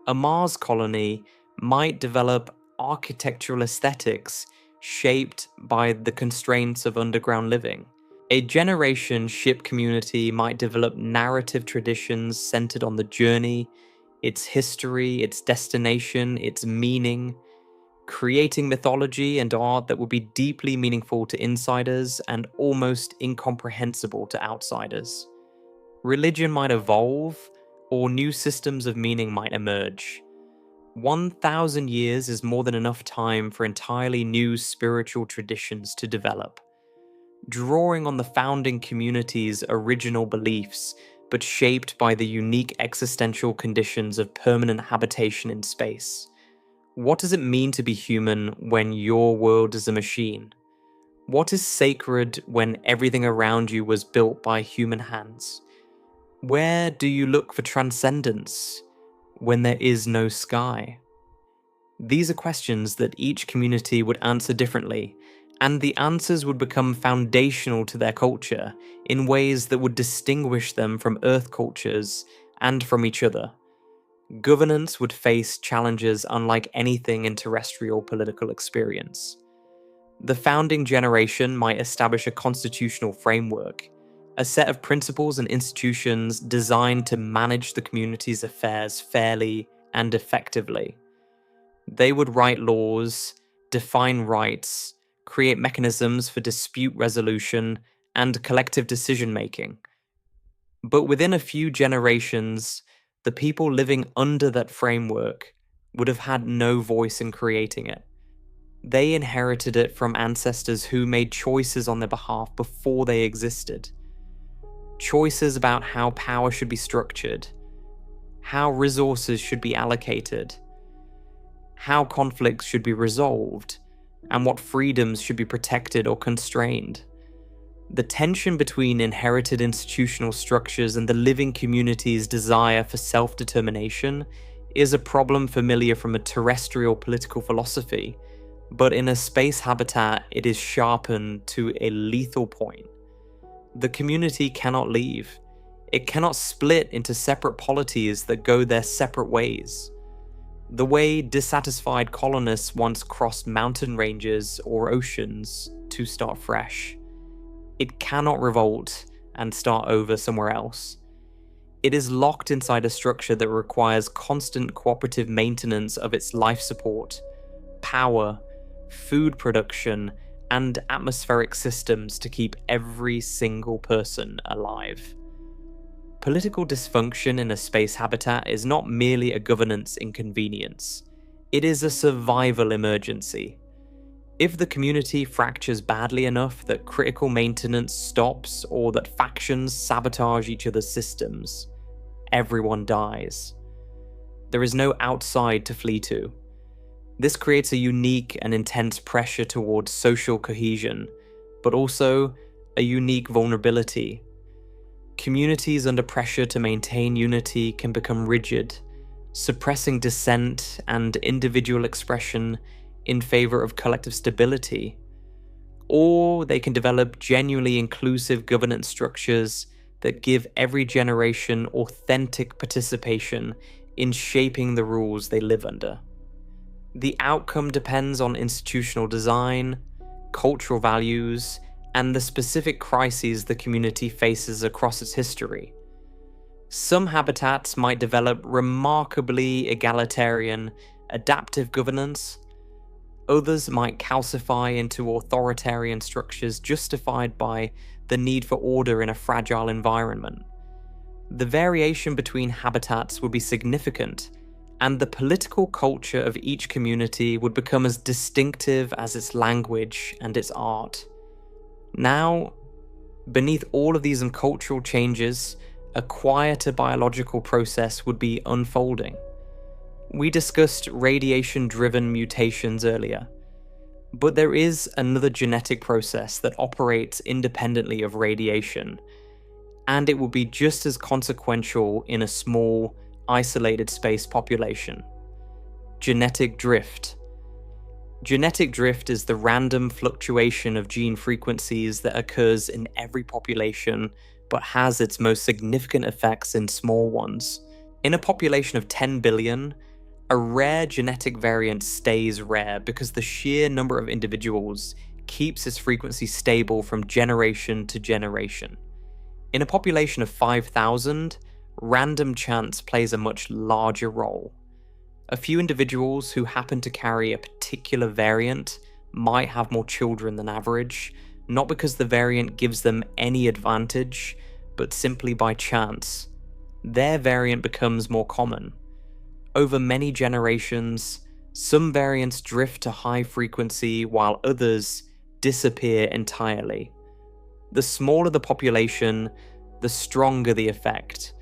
A Mars colony might develop architectural aesthetics shaped by the constraints of underground living. A generation ship community might develop narrative traditions centered on the journey, its history, its destination, its meaning, creating mythology and art that would be deeply meaningful to insiders and almost incomprehensible to outsiders. Religion might evolve, or new systems of meaning might emerge. 1,000 years is more than enough time for entirely new spiritual traditions to develop, drawing on the founding community's original beliefs, but shaped by the unique existential conditions of permanent habitation in space. What does it mean to be human when your world is a machine? What is sacred when everything around you was built by human hands? Where do you look for transcendence when there is no sky? These are questions that each community would answer differently, and the answers would become foundational to their culture in ways that would distinguish them from Earth cultures and from each other. Governance would face challenges unlike anything in terrestrial political experience. The founding generation might establish a constitutional framework, a set of principles and institutions designed to manage the community's affairs fairly and effectively. They would write laws, define rights, create mechanisms for dispute resolution and collective decision-making. But within a few generations, the people living under that framework would have had no voice in creating it. They inherited it from ancestors who made choices on their behalf before they existed. Choices about how power should be structured, how resources should be allocated, how conflicts should be resolved, and what freedoms should be protected or constrained. The tension between inherited institutional structures and the living community's desire for self-determination is a problem familiar from a terrestrial political philosophy, but in a space habitat it is sharpened to a lethal point. The community cannot leave. It cannot split into separate polities that go their separate ways. The way dissatisfied colonists once crossed mountain ranges or oceans to start fresh. It cannot revolt and start over somewhere else. It is locked inside a structure that requires constant cooperative maintenance of its life support, power, food production, and atmospheric systems to keep every single person alive. Political dysfunction in a space habitat is not merely a governance inconvenience. It is a survival emergency. If the community fractures badly enough that critical maintenance stops or that factions sabotage each other's systems, everyone dies. There is no outside to flee to. This creates a unique and intense pressure towards social cohesion, but also a unique vulnerability. Communities under pressure to maintain unity can become rigid, suppressing dissent and individual expression in favor of collective stability. Or they can develop genuinely inclusive governance structures that give every generation authentic participation in shaping the rules they live under. The outcome depends on institutional design, cultural values, and the specific crises the community faces across its history. Some habitats might develop remarkably egalitarian, adaptive governance. Others might calcify into authoritarian structures justified by the need for order in a fragile environment. The variation between habitats would be significant, and the political culture of each community would become as distinctive as its language and its art. Now, Beneath all of these cultural changes, a quieter biological process would be unfolding. We discussed radiation-driven mutations earlier, but there is another genetic process that operates independently of radiation, and it will be just as consequential in a small, isolated space population. Genetic drift. Genetic drift is the random fluctuation of gene frequencies that occurs in every population, but has its most significant effects in small ones. In a population of 10 billion, a rare genetic variant stays rare because the sheer number of individuals keeps its frequency stable from generation to generation. In a population of 5,000, random chance plays a much larger role. A few individuals who happen to carry a particular variant might have more children than average, not because the variant gives them any advantage, but simply by chance. Their variant becomes more common. Over many generations, some variants drift to high frequency while others disappear entirely. The smaller the population, the stronger the effect.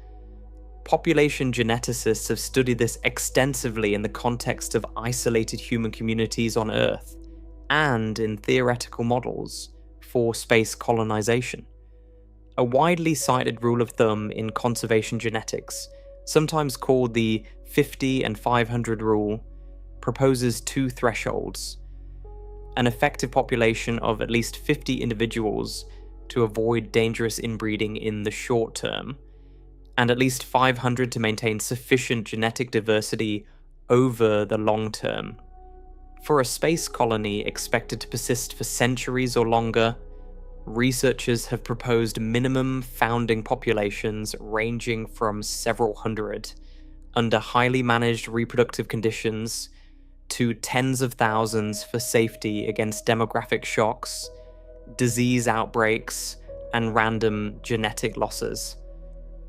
Population geneticists have studied this extensively in the context of isolated human communities on Earth, and in theoretical models for space colonization. A widely cited rule of thumb in conservation genetics, sometimes called the 50 and 500 rule, proposes two thresholds: an effective population of at least 50 individuals to avoid dangerous inbreeding in the short term, and at least 500 to maintain sufficient genetic diversity over the long term. For a space colony expected to persist for centuries or longer, researchers have proposed minimum founding populations ranging from several hundred, under highly managed reproductive conditions, to tens of thousands for safety against demographic shocks, disease outbreaks, and random genetic losses.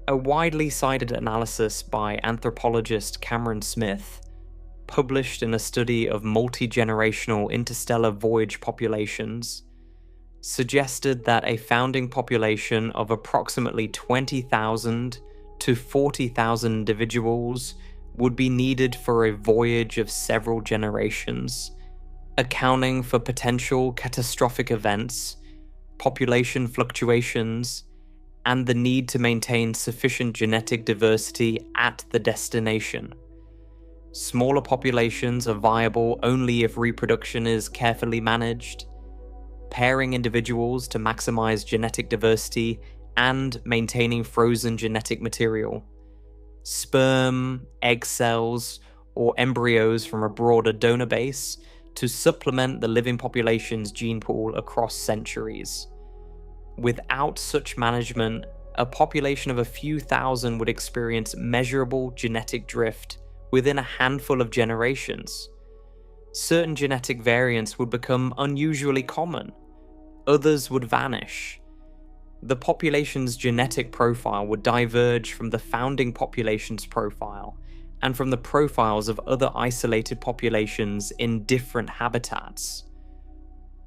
A widely cited analysis by anthropologist Cameron Smith, published in a study of multi-generational interstellar voyage populations, suggested that a founding population of approximately 20,000 to 40,000 individuals would be needed for a voyage of several generations, accounting for potential catastrophic events, population fluctuations, and the need to maintain sufficient genetic diversity at the destination. Smaller populations are viable only if reproduction is carefully managed, pairing individuals to maximize genetic diversity, and maintaining frozen genetic material. Sperm, egg cells, or embryos from a broader donor base to supplement the living population's gene pool across centuries. Without such management, a population of a few thousand would experience measurable genetic drift within a handful of generations. Certain genetic variants would become unusually common, others would vanish. The population's genetic profile would diverge from the founding population's profile, and from the profiles of other isolated populations in different habitats.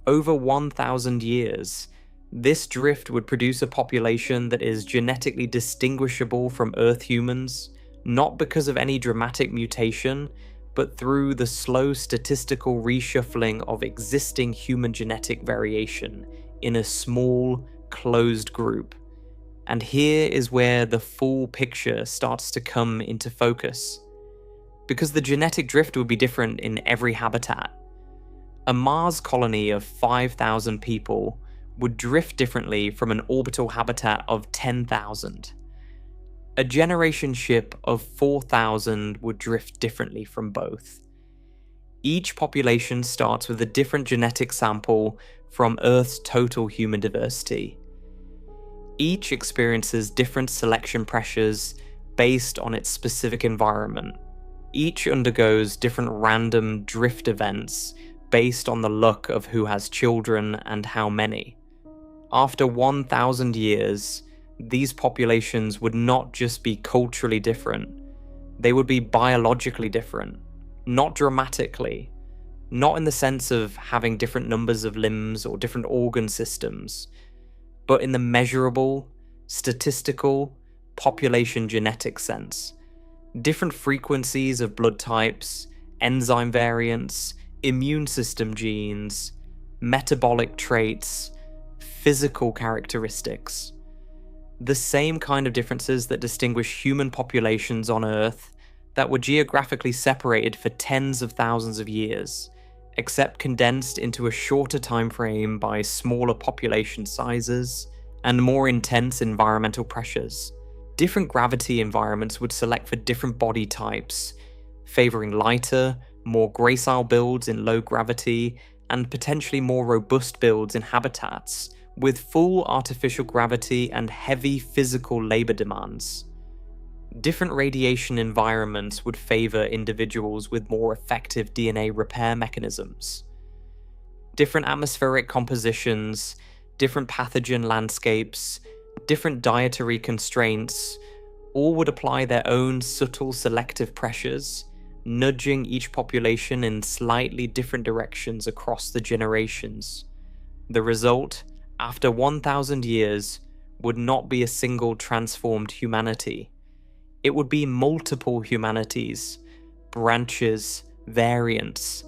Over 1,000 years, this drift would produce a population that is genetically distinguishable from Earth humans, not because of any dramatic mutation, but through the slow statistical reshuffling of existing human genetic variation in a small, closed group. And here is where the full picture starts to come into focus. Because the genetic drift would be different in every habitat. A Mars colony of 5,000 people would drift differently from an orbital habitat of 10,000. A generation ship of 4,000 would drift differently from both. Each population starts with a different genetic sample from Earth's total human diversity. Each experiences different selection pressures based on its specific environment. Each undergoes different random drift events based on the luck of who has children and how many. After 1,000 years, these populations would not just be culturally different, they would be biologically different, not dramatically, not in the sense of having different numbers of limbs or different organ systems, but in the measurable, statistical, population genetic sense. Different frequencies of blood types, enzyme variants, immune system genes, metabolic traits, physical characteristics. The same kind of differences that distinguish human populations on Earth that were geographically separated for tens of thousands of years, except condensed into a shorter time frame by smaller population sizes and more intense environmental pressures. Different gravity environments would select for different body types, favoring lighter, more gracile builds in low gravity, and potentially more robust builds in habitats with full artificial gravity and heavy physical labor demands. Different radiation environments would favor individuals with more effective DNA repair mechanisms. Different atmospheric compositions, different pathogen landscapes, different dietary constraints, all would apply their own subtle selective pressures, nudging each population in slightly different directions across the generations. The result, after 1,000 years, would not be a single transformed humanity. It would be multiple humanities, branches, variants,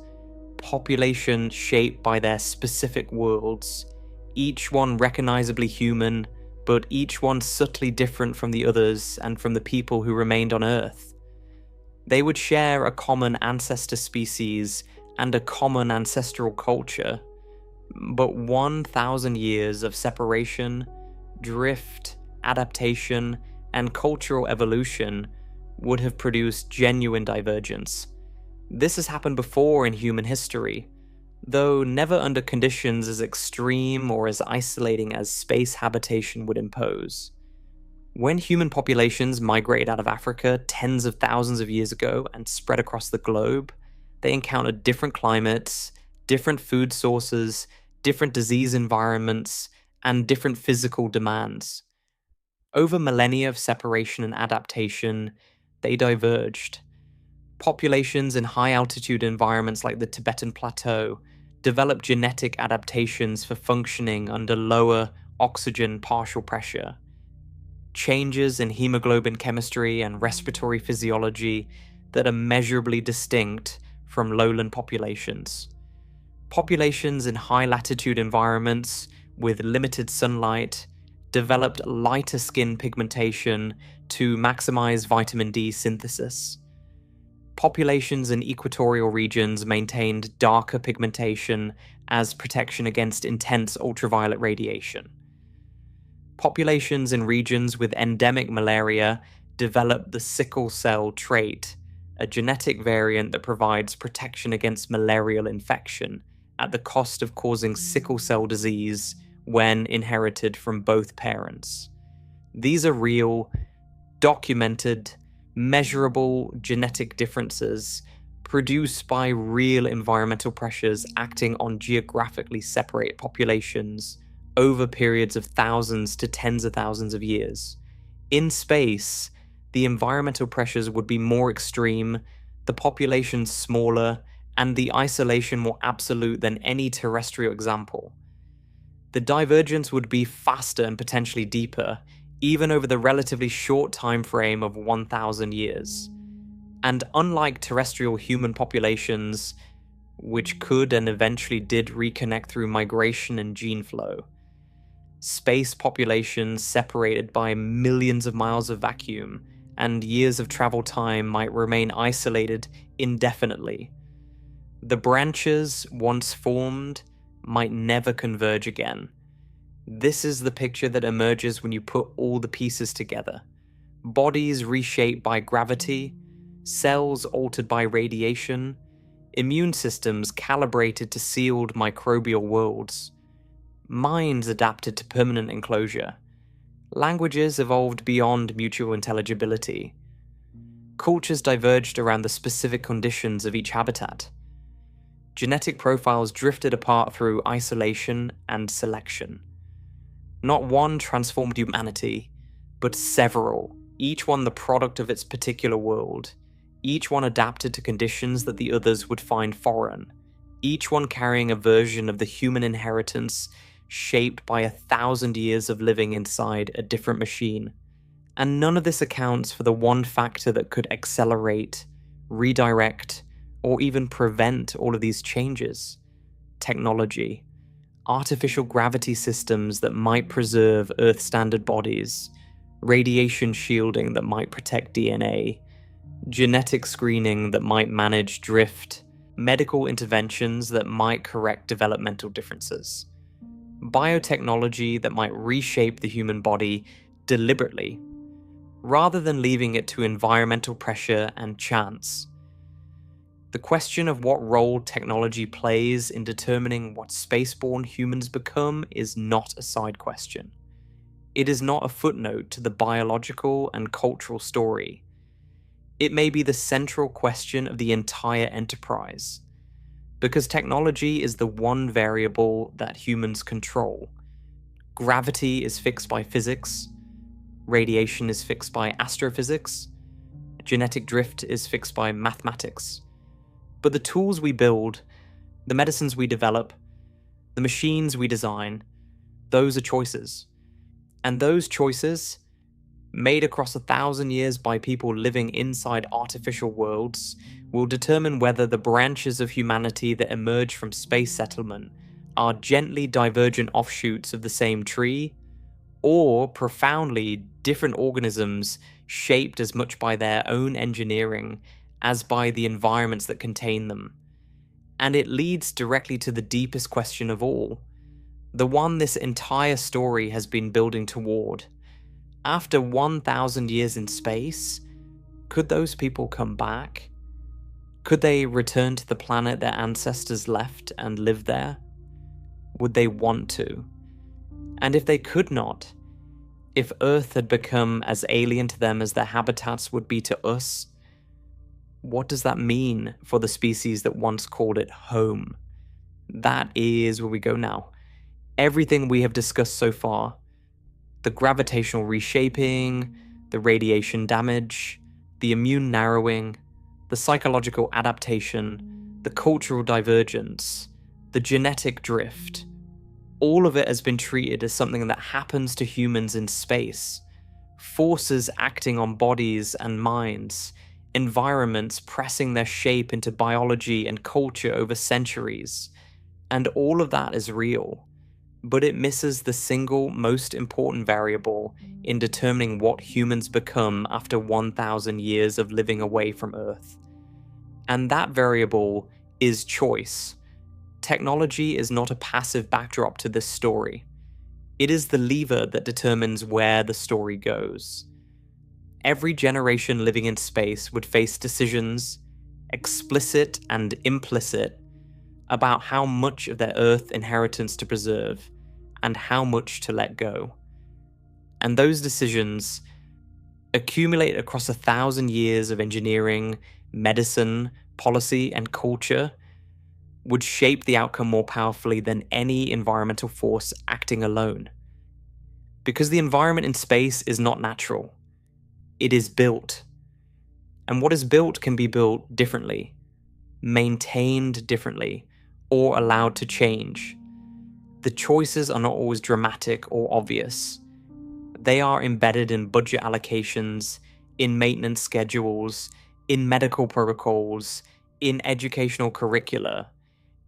populations shaped by their specific worlds, each one recognizably human, but each one subtly different from the others and from the people who remained on Earth. They would share a common ancestor species and a common ancestral culture, but 1,000 years of separation, drift, adaptation, and cultural evolution would have produced genuine divergence. This has happened before in human history, though never under conditions as extreme or as isolating as space habitation would impose. When human populations migrated out of Africa tens of thousands of years ago and spread across the globe, they encountered different climates, different food sources, different disease environments, and different physical demands. Over millennia of separation and adaptation, they diverged. Populations in high-altitude environments like the Tibetan Plateau developed genetic adaptations for functioning under lower oxygen partial pressure. Changes in hemoglobin chemistry and respiratory physiology that are measurably distinct from lowland populations. Populations in high-latitude environments with limited sunlight developed lighter skin pigmentation to maximize vitamin D synthesis. Populations in equatorial regions maintained darker pigmentation as protection against intense ultraviolet radiation. Populations in regions with endemic malaria developed the sickle cell trait, a genetic variant that provides protection against malarial infection at the cost of causing sickle cell disease when inherited from both parents. These are real, documented, measurable genetic differences produced by real environmental pressures acting on geographically separate populations over periods of thousands to tens of thousands of years. In space, the environmental pressures would be more extreme, the population smaller, and the isolation more absolute than any terrestrial example. The divergence would be faster and potentially deeper, even over the relatively short time frame of 1,000 years. And unlike terrestrial human populations, which could and eventually did reconnect through migration and gene flow, space populations separated by millions of miles of vacuum and years of travel time might remain isolated indefinitely. The branches once formed might never converge again. This is the picture that emerges when you put all the pieces together. Bodies reshaped by gravity, cells altered by radiation, immune systems calibrated to sealed microbial worlds, minds adapted to permanent enclosure, languages evolved beyond mutual intelligibility, cultures diverged around the specific conditions of each habitat. Genetic profiles drifted apart through isolation and selection. Not one transformed humanity, but several, each one the product of its particular world, each one adapted to conditions that the others would find foreign, each one carrying a version of the human inheritance shaped by 1,000 years of living inside a different machine. And none of this accounts for the one factor that could accelerate, redirect, or even prevent all of these changes: technology. Artificial gravity systems that might preserve Earth standard bodies, radiation shielding that might protect DNA, genetic screening that might manage drift, medical interventions that might correct developmental differences, biotechnology that might reshape the human body deliberately, rather than leaving it to environmental pressure and chance. The question of what role technology plays in determining what spaceborne humans become is not a side question. It is not a footnote to the biological and cultural story. It may be the central question of the entire enterprise, because technology is the one variable that humans control. Gravity is fixed by physics, radiation is fixed by astrophysics, genetic drift is fixed by mathematics. But the tools we build, the medicines we develop, the machines we design, those are choices. And those choices, made across 1,000 years by people living inside artificial worlds, will determine whether the branches of humanity that emerge from space settlement are gently divergent offshoots of the same tree, or profoundly different organisms shaped as much by their own engineering as by the environments that contain them. And it leads directly to the deepest question of all, the one this entire story has been building toward. After 1,000 years in space, could those people come back? Could they return to the planet their ancestors left and live there? Would they want to? And if they could not, if Earth had become as alien to them as their habitats would be to us, what does that mean for the species that once called it home? That is where we go now. Everything we have discussed so far, the gravitational reshaping, the radiation damage, the immune narrowing, the psychological adaptation, the cultural divergence, the genetic drift, all of it has been treated as something that happens to humans in space. Forces acting on bodies and minds, environments pressing their shape into biology and culture over centuries. And all of that is real. But it misses the single most important variable in determining what humans become after 1,000 years of living away from Earth. And that variable is choice. Technology is not a passive backdrop to this story. It is the lever that determines where the story goes. Every generation living in space would face decisions, explicit and implicit, about how much of their Earth inheritance to preserve and how much to let go. And those decisions accumulate across 1,000 years of engineering, medicine, policy, and culture would shape the outcome more powerfully than any environmental force acting alone. Because the environment in space is not natural. It is built. And what is built can be built differently, maintained differently, or allowed to change. The choices are not always dramatic or obvious. They are embedded in budget allocations, in maintenance schedules, in medical protocols, in educational curricula,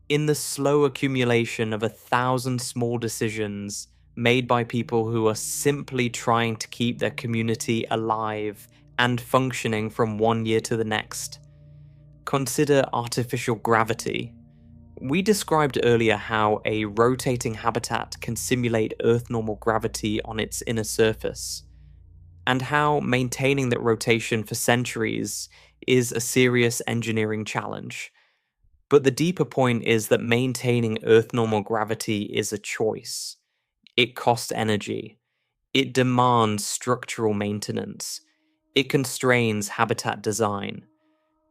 in the slow accumulation of 1,000 small decisions made by people who are simply trying to keep their community alive and functioning from one year to the next. Consider artificial gravity. We described earlier how a rotating habitat can simulate Earth normal gravity on its inner surface, and how maintaining that rotation for centuries is a serious engineering challenge. But the deeper point is that maintaining Earth normal gravity is a choice. It costs energy. It demands structural maintenance. It constrains habitat design.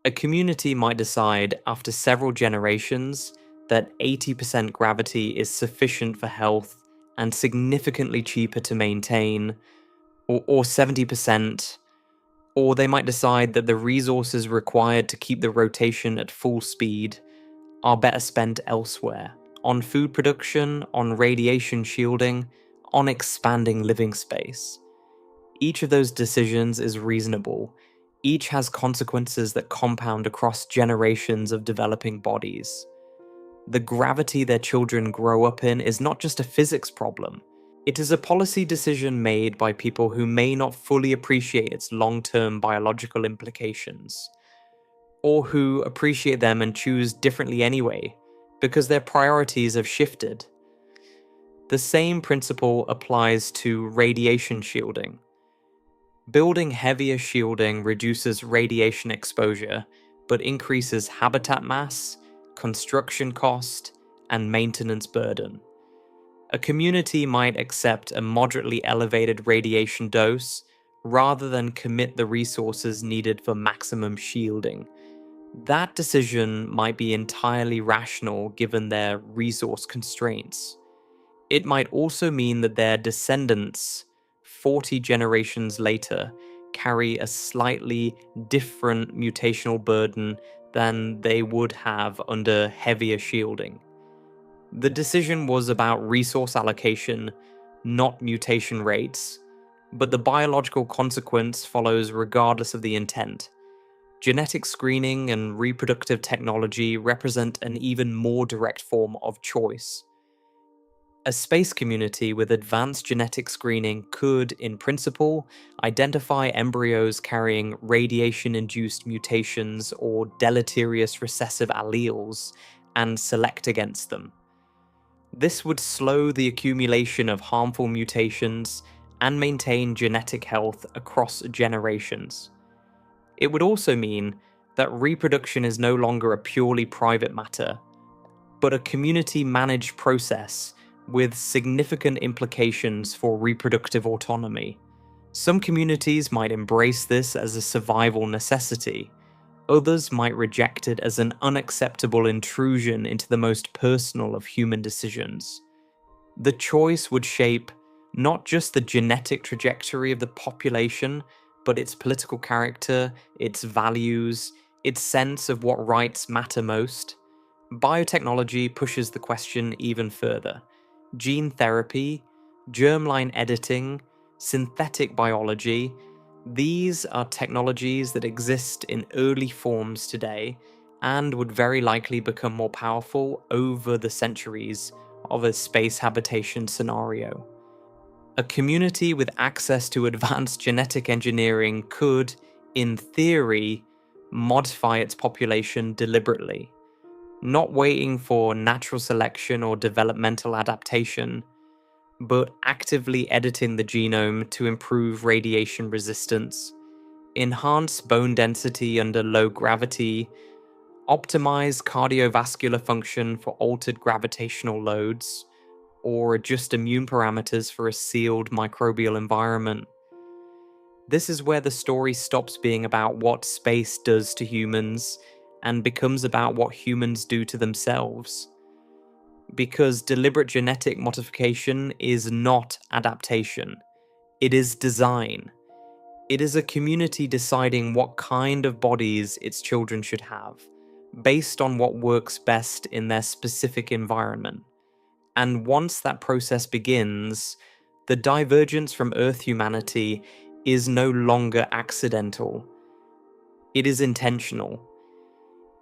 A community might decide after several generations that 80% gravity is sufficient for health and significantly cheaper to maintain, or 70%, or they might decide that the resources required to keep the rotation at full speed are better spent elsewhere, on food production, on radiation shielding, on expanding living space. Each of those decisions is reasonable. Each has consequences that compound across generations of developing bodies. The gravity their children grow up in is not just a physics problem. It is a policy decision made by people who may not fully appreciate its long-term biological implications, or who appreciate them and choose differently anyway, because their priorities have shifted. The same principle applies to radiation shielding. Building heavier shielding reduces radiation exposure, but increases habitat mass, construction cost, and maintenance burden. A community might accept a moderately elevated radiation dose rather than commit the resources needed for maximum shielding. That decision might be entirely rational given their resource constraints. It might also mean that their descendants, 40 generations later, carry a slightly different mutational burden than they would have under heavier shielding. The decision was about resource allocation, not mutation rates, but the biological consequence follows regardless of the intent. Genetic screening and reproductive technology represent an even more direct form of choice. A space community with advanced genetic screening could, in principle, identify embryos carrying radiation-induced mutations or deleterious recessive alleles and select against them. This would slow the accumulation of harmful mutations and maintain genetic health across generations. It would also mean that reproduction is no longer a purely private matter, but a community-managed process with significant implications for reproductive autonomy. Some communities might embrace this as a survival necessity. Others might reject it as an unacceptable intrusion into the most personal of human decisions. The choice would shape not just the genetic trajectory of the population, but its political character, its values, its sense of what rights matter most. Biotechnology pushes the question even further. Gene therapy, germline editing, synthetic biology, these are technologies that exist in early forms today and would very likely become more powerful over the centuries of a space habitation scenario. A community with access to advanced genetic engineering could, in theory, modify its population deliberately, not waiting for natural selection or developmental adaptation, but actively editing the genome to improve radiation resistance, enhance bone density under low gravity, optimize cardiovascular function for altered gravitational loads, or adjust immune parameters for a sealed microbial environment. This is where the story stops being about what space does to humans and becomes about what humans do to themselves. Because deliberate genetic modification is not adaptation. It is design. It is a community deciding what kind of bodies its children should have, based on what works best in their specific environment. And once that process begins, the divergence from Earth humanity is no longer accidental. It is intentional.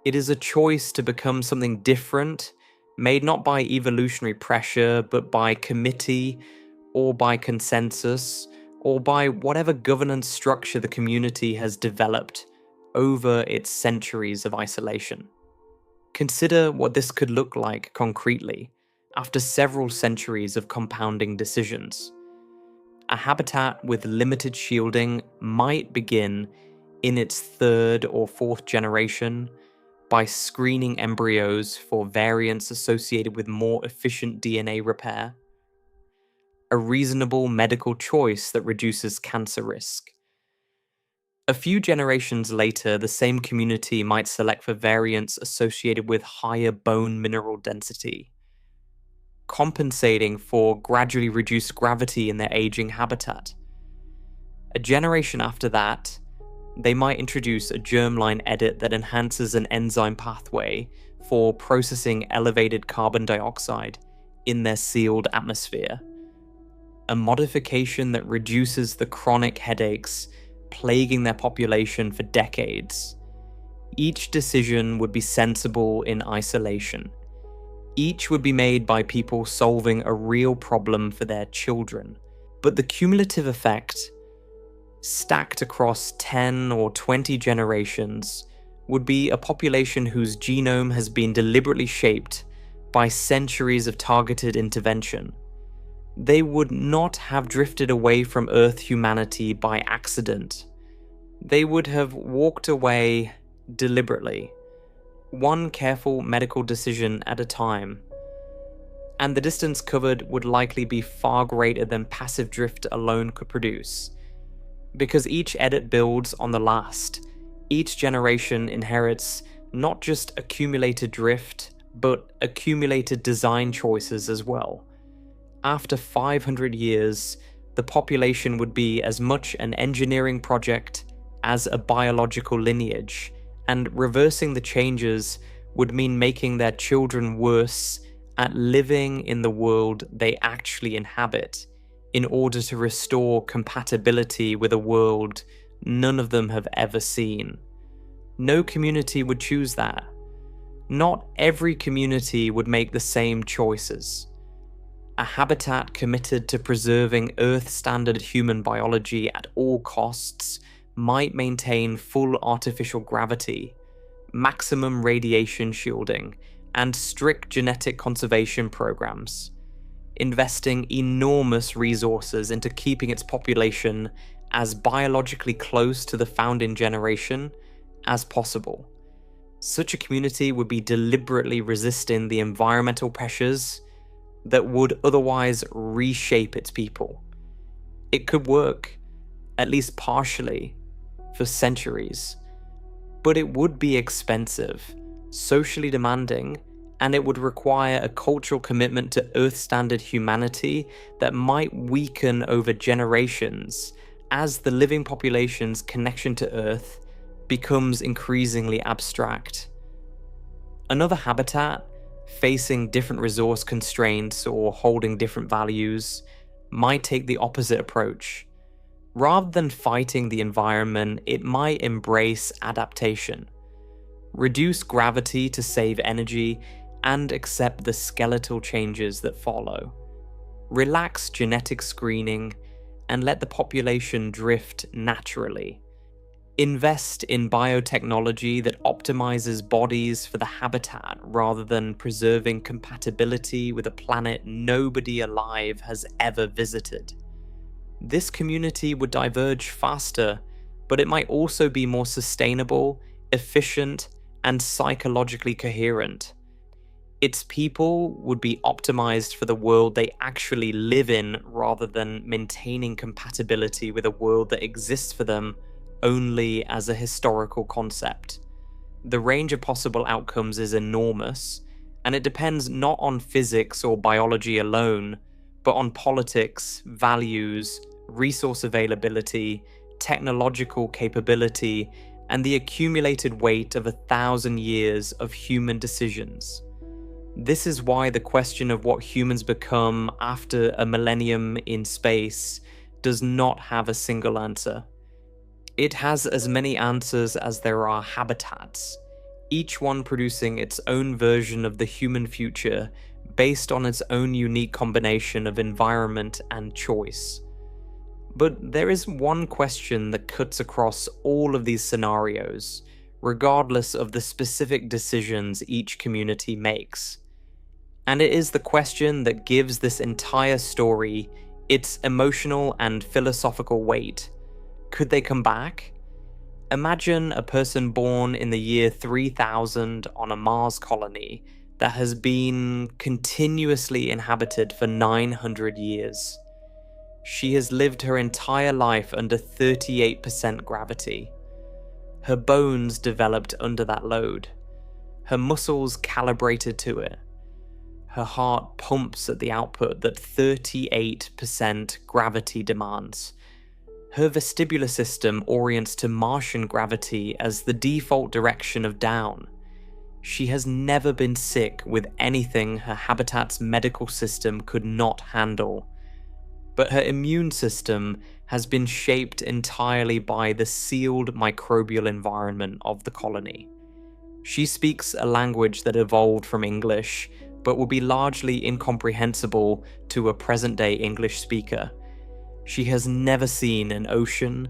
It is a choice to become something different, made not by evolutionary pressure, but by committee, or by consensus, or by whatever governance structure the community has developed over its centuries of isolation. Consider what this could look like concretely after several centuries of compounding decisions. A habitat with limited shielding might begin in its third or fourth generation by screening embryos for variants associated with more efficient DNA repair, a reasonable medical choice that reduces cancer risk. A few generations later, the same community might select for variants associated with higher bone mineral density, compensating for gradually reduced gravity in their aging habitat. A generation after that, they might introduce a germline edit that enhances an enzyme pathway for processing elevated carbon dioxide in their sealed atmosphere. A modification that reduces the chronic headaches plaguing their population for decades. Each decision would be sensible in isolation. Each would be made by people solving a real problem for their children. But the cumulative effect, stacked across 10 or 20 generations, would be a population whose genome has been deliberately shaped by centuries of targeted intervention. They would not have drifted away from Earth humanity by accident. They would have walked away deliberately, one careful medical decision at a time. And the distance covered would likely be far greater than passive drift alone could produce. Because each edit builds on the last, each generation inherits not just accumulated drift, but accumulated design choices as well. After 500 years, the population would be as much an engineering project as a biological lineage, and reversing the changes would mean making their children worse at living in the world they actually inhabit, in order to restore compatibility with a world none of them have ever seen. No community would choose that. Not every community would make the same choices. A habitat committed to preserving Earth-standard human biology at all costs might maintain full artificial gravity, maximum radiation shielding, and strict genetic conservation programs, investing enormous resources into keeping its population as biologically close to the founding generation as possible. Such a community would be deliberately resisting the environmental pressures that would otherwise reshape its people. It could work, at least partially, for centuries, but it would be expensive, socially demanding, and it would require a cultural commitment to Earth-standard humanity that might weaken over generations as the living population's connection to Earth becomes increasingly abstract. Another habitat, facing different resource constraints or holding different values, might take the opposite approach. Rather than fighting the environment, it might embrace adaptation, reduce gravity to save energy, and accept the skeletal changes that follow. Relax genetic screening and let the population drift naturally. Invest in biotechnology that optimizes bodies for the habitat rather than preserving compatibility with a planet nobody alive has ever visited. This community would diverge faster, but it might also be more sustainable, efficient, and psychologically coherent. Its people would be optimized for the world they actually live in rather than maintaining compatibility with a world that exists for them only as a historical concept. The range of possible outcomes is enormous, and it depends not on physics or biology alone, but on politics, values, resource availability, technological capability, and the accumulated weight of 1,000 years of human decisions. This is why the question of what humans become after a millennium in space does not have a single answer. It has as many answers as there are habitats, each one producing its own version of the human future based on its own unique combination of environment and choice. But there is one question that cuts across all of these scenarios, regardless of the specific decisions each community makes. And it is the question that gives this entire story its emotional and philosophical weight. Could they come back? Imagine a person born in the year 3000 on a Mars colony that has been continuously inhabited for 900 years. She has lived her entire life under 38% gravity. Her bones developed under that load. Her muscles calibrated to it. Her heart pumps at the output that 38% gravity demands. Her vestibular system orients to Martian gravity as the default direction of down. She has never been sick with anything her habitat's medical system could not handle. But her immune system has been shaped entirely by the sealed microbial environment of the colony. She speaks a language that evolved from English, but will be largely incomprehensible to a present-day English speaker. She has never seen an ocean,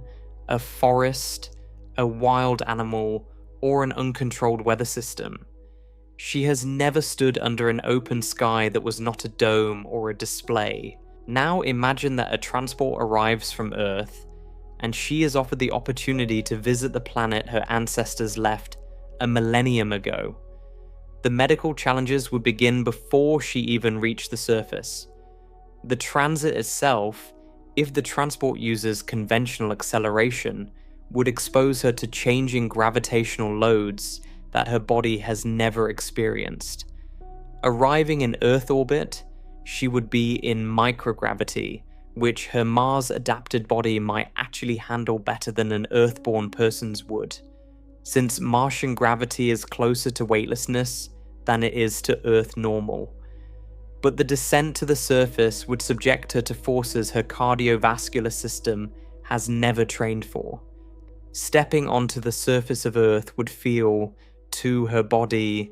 a forest, a wild animal, or an uncontrolled weather system. She has never stood under an open sky that was not a dome or a display. Now imagine that a transport arrives from Earth, and she is offered the opportunity to visit the planet her ancestors left a millennium ago. The medical challenges would begin before she even reached the surface. The transit itself, if the transport uses conventional acceleration, would expose her to changing gravitational loads that her body has never experienced. Arriving in Earth orbit, she would be in microgravity, which her Mars-adapted body might actually handle better than an Earth-born person's would, since Martian gravity is closer to weightlessness than it is to Earth normal. But the descent to the surface would subject her to forces her cardiovascular system has never trained for. Stepping onto the surface of Earth would feel, to her body,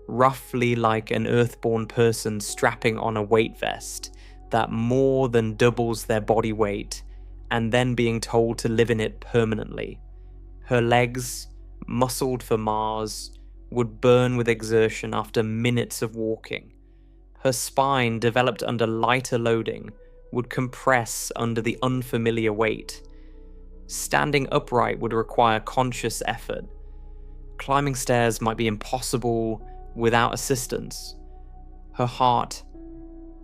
roughly like an Earth-born person strapping on a weight vest that more than doubles their body weight and then being told to live in it permanently. Her legs, muscled for Mars, would burn with exertion after minutes of walking. Her spine, developed under lighter loading, would compress under the unfamiliar weight. Standing upright would require conscious effort. Climbing stairs might be impossible without assistance. Her heart,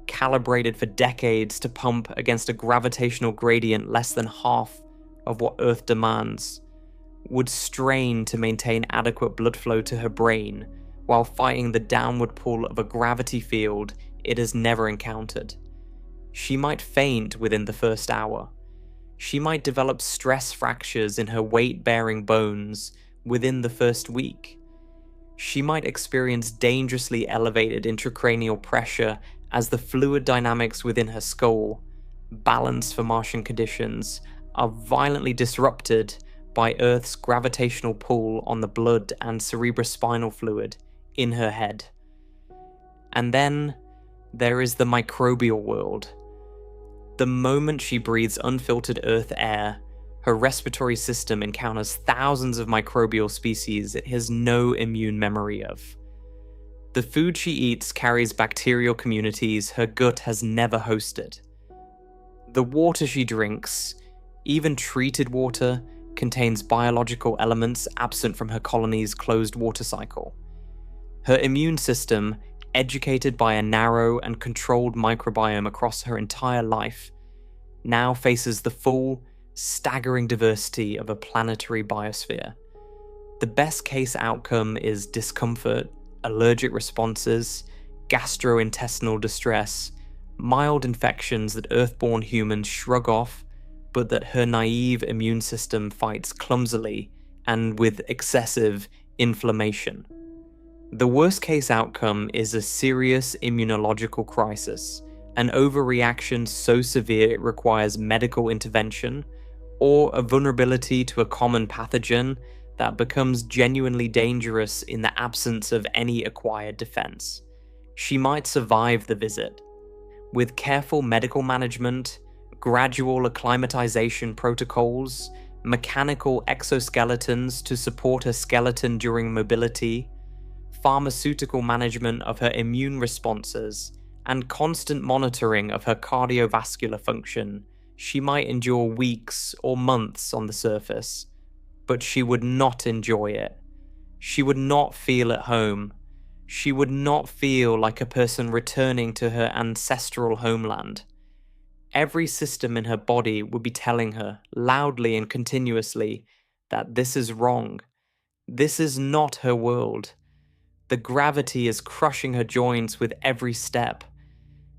calibrated for decades to pump against a gravitational gradient less than half of what Earth demands, would strain to maintain adequate blood flow to her brain while fighting the downward pull of a gravity field it has never encountered. She might faint within the first hour. She might develop stress fractures in her weight-bearing bones within the first week. She might experience dangerously elevated intracranial pressure as the fluid dynamics within her skull, balanced for Martian conditions, are violently disrupted by Earth's gravitational pull on the blood and cerebrospinal fluid in her head. And then there is the microbial world. The moment she breathes unfiltered Earth air, her respiratory system encounters thousands of microbial species it has no immune memory of. The food she eats carries bacterial communities her gut has never hosted. The water she drinks, even treated water, contains biological elements absent from her colony's closed water cycle. Her immune system, educated by a narrow and controlled microbiome across her entire life, now faces the full, staggering diversity of a planetary biosphere. The best case outcome is discomfort, allergic responses, gastrointestinal distress, mild infections that Earth-born humans shrug off, but that her naive immune system fights clumsily and with excessive inflammation. The worst case outcome is a serious immunological crisis, an overreaction so severe it requires medical intervention, or a vulnerability to a common pathogen that becomes genuinely dangerous in the absence of any acquired defense. She might survive the visit. With careful medical management, gradual acclimatization protocols, mechanical exoskeletons to support her skeleton during mobility, pharmaceutical management of her immune responses, and constant monitoring of her cardiovascular function, she might endure weeks or months on the surface, but she would not enjoy it. She would not feel at home. She would not feel like a person returning to her ancestral homeland. Every system in her body would be telling her, loudly and continuously, that this is wrong. This is not her world. The gravity is crushing her joints with every step.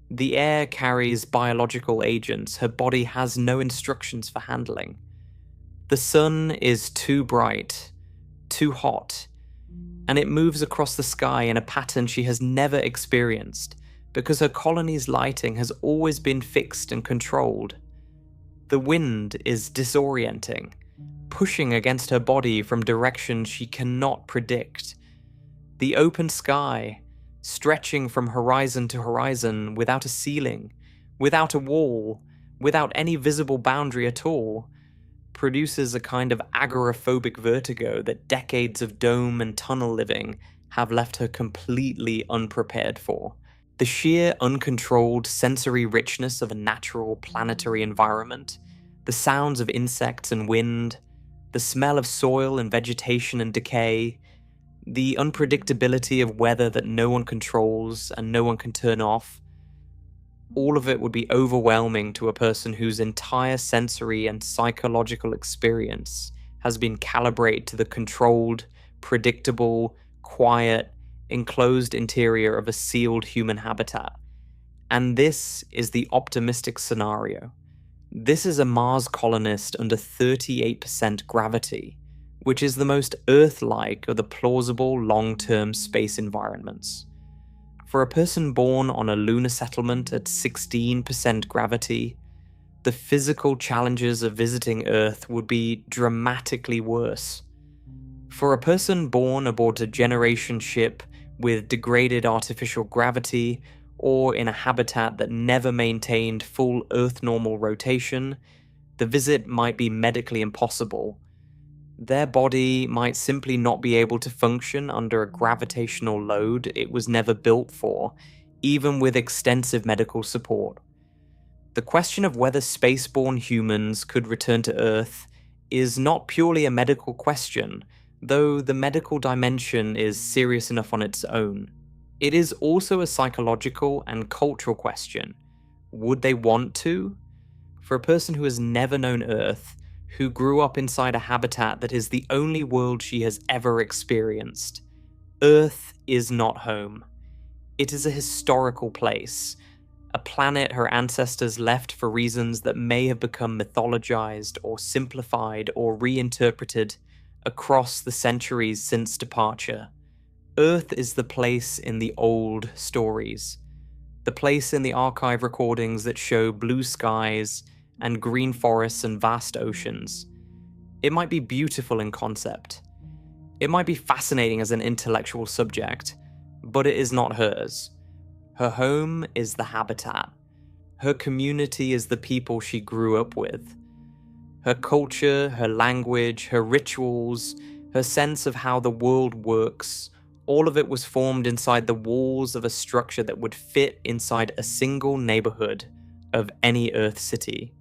The air carries biological agents her body has no instructions for handling. The sun is too bright, too hot, and it moves across the sky in a pattern she has never experienced, because her colony's lighting has always been fixed and controlled. The wind is disorienting, pushing against her body from directions she cannot predict. The open sky, stretching from horizon to horizon without a ceiling, without a wall, without any visible boundary at all, produces a kind of agoraphobic vertigo that decades of dome and tunnel living have left her completely unprepared for. The sheer uncontrolled sensory richness of a natural planetary environment, the sounds of insects and wind, the smell of soil and vegetation and decay, the unpredictability of weather that no one controls and no one can turn off, all of it would be overwhelming to a person whose entire sensory and psychological experience has been calibrated to the controlled, predictable, quiet, enclosed interior of a sealed human habitat. And this is the optimistic scenario. This is a Mars colonist under 38% gravity, which is the most Earth-like of the plausible long-term space environments. For a person born on a lunar settlement at 16% gravity, the physical challenges of visiting Earth would be dramatically worse. For a person born aboard a generation ship with degraded artificial gravity, or in a habitat that never maintained full Earth-normal rotation, the visit might be medically impossible. Their body might simply not be able to function under a gravitational load it was never built for, even with extensive medical support. The question of whether spaceborne humans could return to Earth is not purely a medical question, though the medical dimension is serious enough on its own. It is also a psychological and cultural question. Would they want to? For a person who has never known Earth, who grew up inside a habitat that is the only world she has ever experienced, Earth is not home. It is a historical place, a planet her ancestors left for reasons that may have become mythologized or simplified or reinterpreted across the centuries since departure. Earth is the place in the old stories, the place in the archive recordings that show blue skies and green forests and vast oceans. It might be beautiful in concept. It might be fascinating as an intellectual subject, but it is not hers. Her home is the habitat. Her community is the people she grew up with. Her culture, her language, her rituals, her sense of how the world works, all of it was formed inside the walls of a structure that would fit inside a single neighborhood of any Earth city.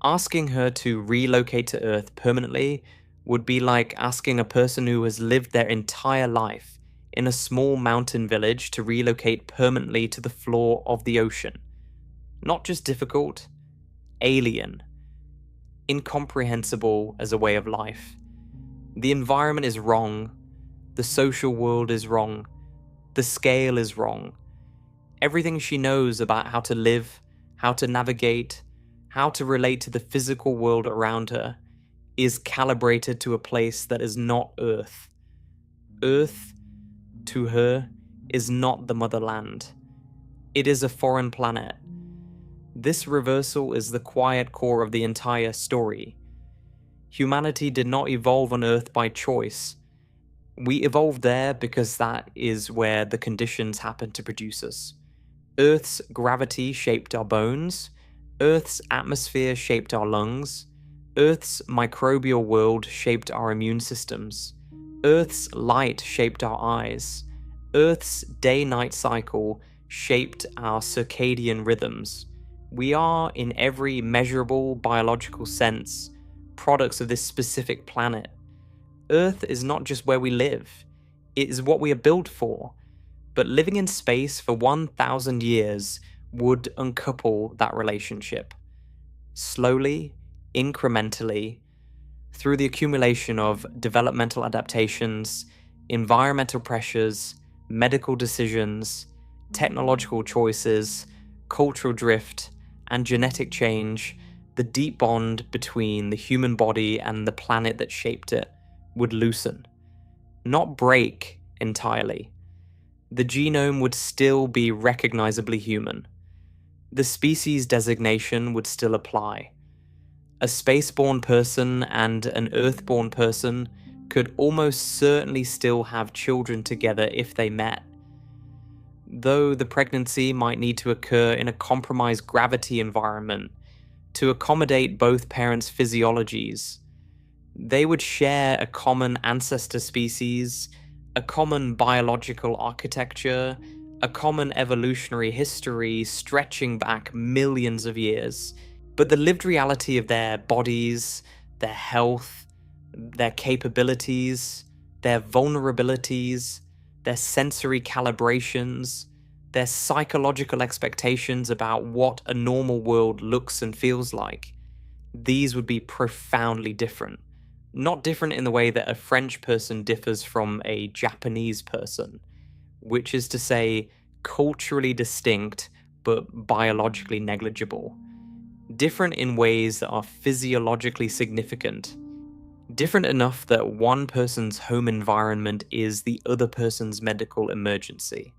Asking her to relocate to Earth permanently would be like asking a person who has lived their entire life in a small mountain village to relocate permanently to the floor of the ocean. Not just difficult, alien, incomprehensible as a way of life. The environment is wrong, the social world is wrong, the scale is wrong. Everything she knows about how to live, how to navigate, how to relate to the physical world around her is calibrated to a place that is not Earth. Earth, to her, is not the motherland. It is a foreign planet. This reversal is the quiet core of the entire story. Humanity did not evolve on Earth by choice. We evolved there because that is where the conditions happened to produce us. Earth's gravity shaped our bones. Earth's atmosphere shaped our lungs. Earth's microbial world shaped our immune systems. Earth's light shaped our eyes. Earth's day-night cycle shaped our circadian rhythms. We are, in every measurable biological sense, products of this specific planet. Earth is not just where we live, it is what we are built for. But living in space for 1,000 years would uncouple that relationship. Slowly, incrementally, through the accumulation of developmental adaptations, environmental pressures, medical decisions, technological choices, cultural drift, and genetic change, the deep bond between the human body and the planet that shaped it would loosen. not break entirely. The genome would still be recognizably human. The species designation would still apply. A spaceborne person and an Earthborn person could almost certainly still have children together if they met. Though the pregnancy might need to occur in a compromised gravity environment to accommodate both parents' physiologies, they would share a common ancestor species, a common biological architecture, a common evolutionary history stretching back millions of years. But the lived reality of their bodies, their health, their capabilities, their vulnerabilities, their sensory calibrations, their psychological expectations about what a normal world looks and feels like, these would be profoundly different. Not different in the way that a French person differs from a Japanese person, which is to say, culturally distinct but biologically negligible. Different in ways that are physiologically significant. Different enough that one person's home environment is the other person's medical emergency.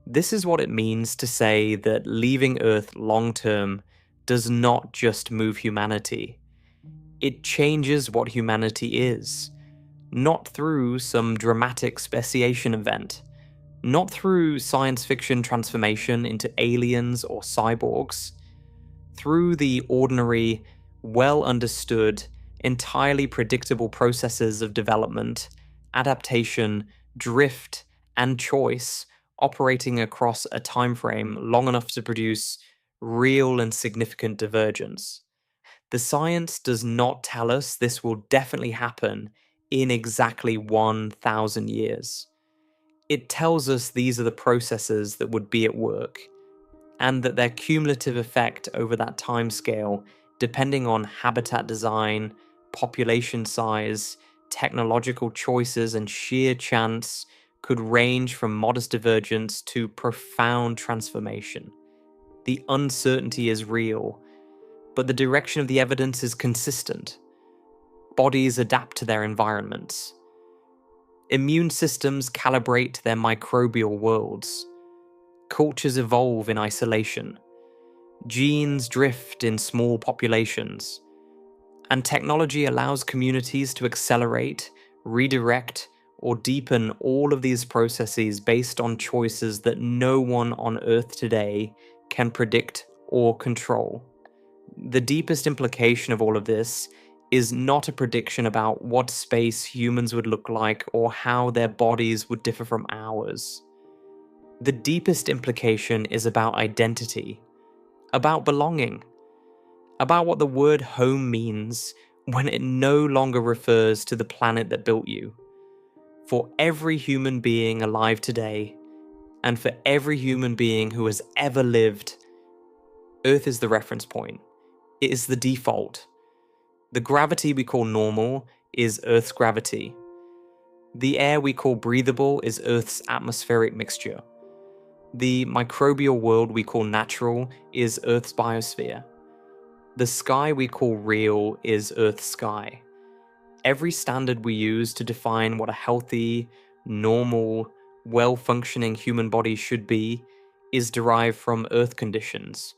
This is what it means to say that leaving Earth long term does not just move humanity. It changes what humanity is, not through some dramatic speciation event, not through science fiction transformation into aliens or cyborgs, through the ordinary, well understood, entirely predictable processes of development, adaptation, drift, and choice operating across a time frame long enough to produce real and significant divergence. The science does not tell us this will definitely happen in exactly 1,000 years. It tells us these are the processes that would be at work, and that their cumulative effect over that timescale, depending on habitat design, population size, technological choices, and sheer chance, could range from modest divergence to profound transformation. The uncertainty is real, but the direction of the evidence is consistent. Bodies adapt to their environments. Immune systems calibrate their microbial worlds. Cultures evolve in isolation. Genes drift in small populations. And technology allows communities to accelerate, redirect, or deepen all of these processes based on choices that no one on Earth today can predict or control. The deepest implication of all of this is not a prediction about what space humans would look like or how their bodies would differ from ours. The deepest implication is about identity, about belonging, about what the word home means when it no longer refers to the planet that built you. For every human being alive today, and for every human being who has ever lived, Earth is the reference point. It is the default. The gravity we call normal is Earth's gravity. The air we call breathable is Earth's atmospheric mixture. The microbial world we call natural is Earth's biosphere. The sky we call real is Earth's sky. Every standard we use to define what a healthy, normal, well-functioning human body should be is derived from Earth conditions.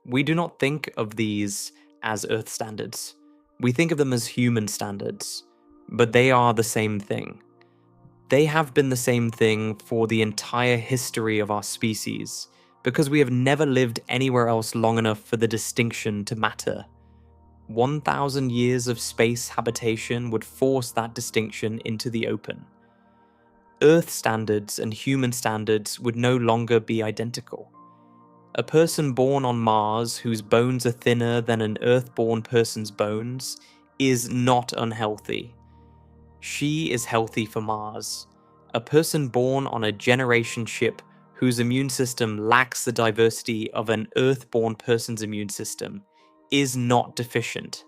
We do not think of these as Earth standards. We think of them as human standards, but they are the same thing. They have been the same thing for the entire history of our species, because we have never lived anywhere else long enough for the distinction to matter. 1,000 years of space habitation would force that distinction into the open. Earth standards and human standards would no longer be identical. A person born on Mars whose bones are thinner than an Earth-born person's bones is not unhealthy. She is healthy for Mars. A person born on a generation ship whose immune system lacks the diversity of an Earth-born person's immune system is not deficient.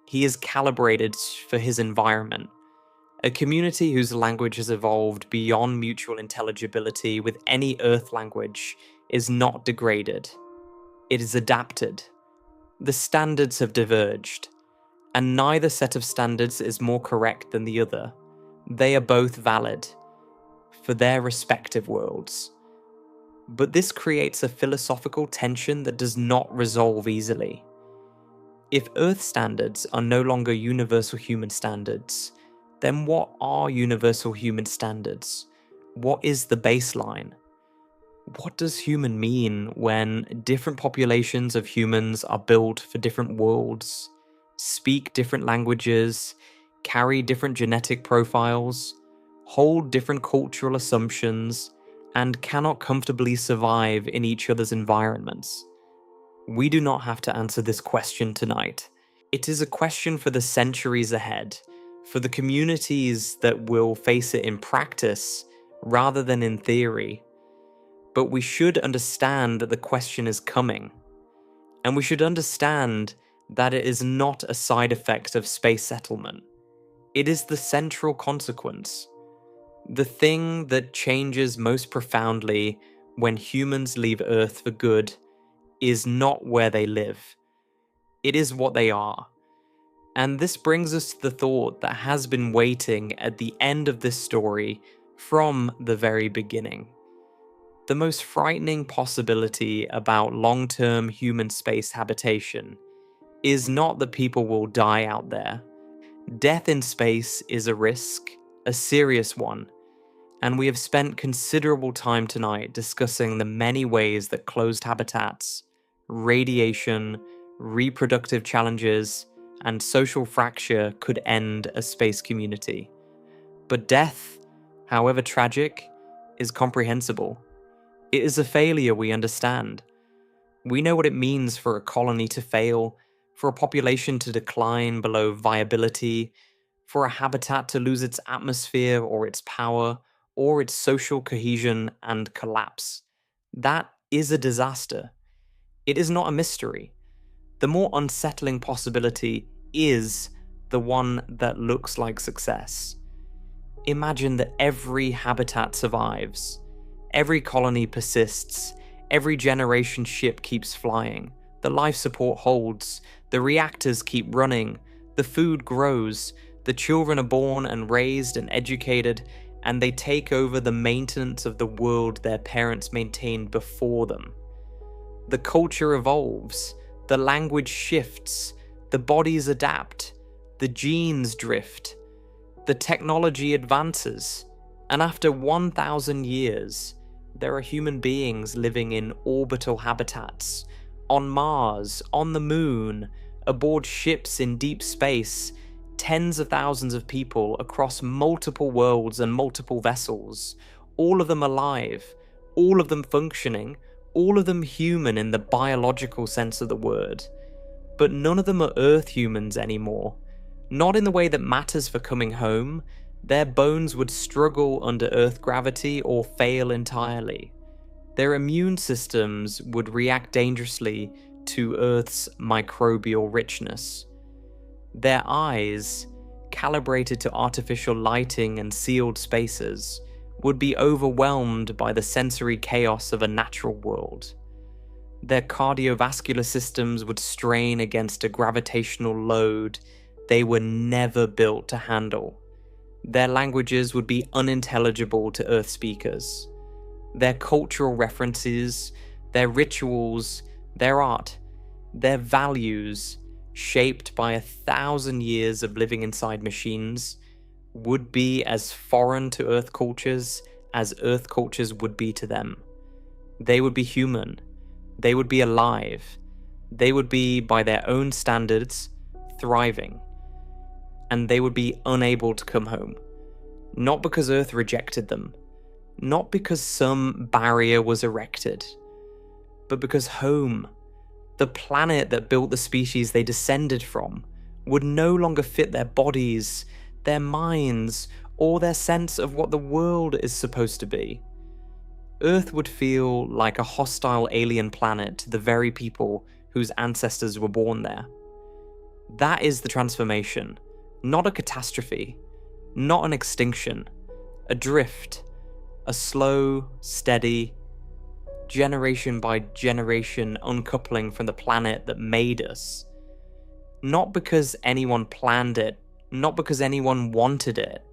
He is calibrated for his environment. A community whose language has evolved beyond mutual intelligibility with any Earth language is not degraded. It is adapted. The standards have diverged, and neither set of standards is more correct than the other. They are both valid for their respective worlds. But this creates a philosophical tension that does not resolve easily. If Earth standards are no longer universal human standards, then what are universal human standards? What is the baseline? What does human mean when different populations of humans are built for different worlds, speak different languages, carry different genetic profiles, hold different cultural assumptions, and cannot comfortably survive in each other's environments? We do not have to answer this question tonight. It is a question for the centuries ahead, for the communities that will face it in practice rather than in theory. But we should understand that the question is coming. And we should understand that it is not a side effect of space settlement. It is the central consequence. The thing that changes most profoundly when humans leave Earth for good is not where they live. It is what they are. And this brings us to the thought that has been waiting at the end of this story from the very beginning. The most frightening possibility about long-term human space habitation is not that people will die out there. Death in space is a risk, a serious one, and we have spent considerable time tonight discussing the many ways that closed habitats, radiation, reproductive challenges, and social fracture could end a space community. But death, however tragic, is comprehensible. It is a failure we understand. We know what it means for a colony to fail, for a population to decline below viability, for a habitat to lose its atmosphere or its power, or its social cohesion and collapse. That is a disaster. It is not a mystery. The more unsettling possibility is the one that looks like success. Imagine that every habitat survives. Every colony persists, every generation ship keeps flying, the life support holds, the reactors keep running, the food grows, the children are born and raised and educated, and they take over the maintenance of the world their parents maintained before them. The culture evolves, the language shifts, the bodies adapt, the genes drift, the technology advances, and after 1,000 years, there are human beings living in orbital habitats, on Mars, on the moon, aboard ships in deep space, tens of thousands of people across multiple worlds and multiple vessels, all of them alive, all of them functioning, all of them human in the biological sense of the word. But none of them are Earth humans anymore. Not in the way that matters for coming home. Their bones would struggle under Earth gravity or fail entirely. Their immune systems would react dangerously to Earth's microbial richness. Their eyes, calibrated to artificial lighting and sealed spaces, would be overwhelmed by the sensory chaos of a natural world. Their cardiovascular systems would strain against a gravitational load they were never built to handle. Their languages would be unintelligible to Earth speakers. Their cultural references, their rituals, their art, their values, shaped by 1,000 years of living inside machines, would be as foreign to Earth cultures as Earth cultures would be to them. They would be human. They would be alive. They would be, by their own standards, thriving. And they would be unable to come home. Not because Earth rejected them, not because some barrier was erected, but because home, the planet that built the species they descended from, would no longer fit their bodies, their minds, or their sense of what the world is supposed to be. Earth would feel like a hostile alien planet to the very people whose ancestors were born there. That is the transformation, not a catastrophe, not an extinction, a drift, a slow, steady, generation by generation uncoupling from the planet that made us. Not because anyone planned it, not because anyone wanted it,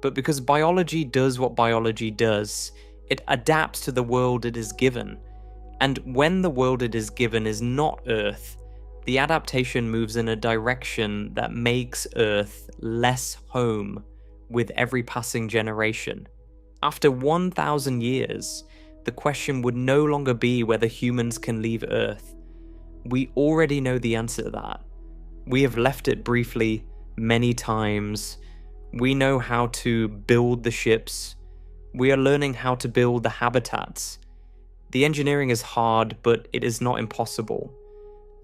But because biology does what biology does, it adapts to the world it is given. And when the world it is given is not Earth, the adaptation moves in a direction that makes Earth less home with every passing generation. After 1,000 years, the question would no longer be whether humans can leave Earth. We already know the answer to that. We have left it briefly many times. We know how to build the ships. We are learning how to build the habitats. The engineering is hard, but it is not impossible.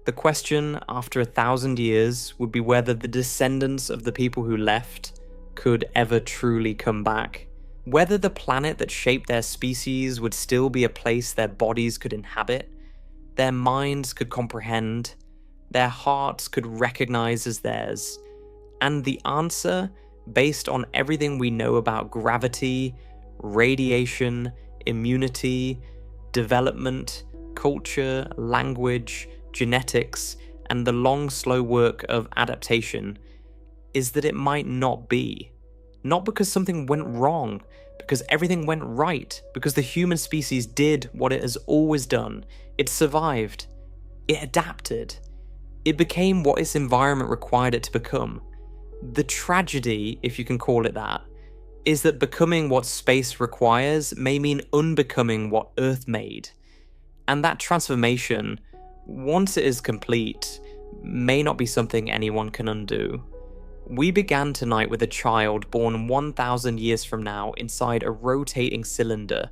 The question, after 1,000 years, would be whether the descendants of the people who left could ever truly come back. Whether the planet that shaped their species would still be a place their bodies could inhabit, their minds could comprehend, their hearts could recognize as theirs. And the answer, based on everything we know about gravity, radiation, immunity, development, culture, language, genetics, and the long, slow work of adaptation, is that it might not be. Not because something went wrong, because everything went right, because the human species did what it has always done. It survived. It adapted. It became what its environment required it to become. The tragedy, if you can call it that, is that becoming what space requires may mean unbecoming what Earth made. And that transformation, once it is complete, may not be something anyone can undo. We began tonight with a child born 1,000 years from now inside a rotating cylinder,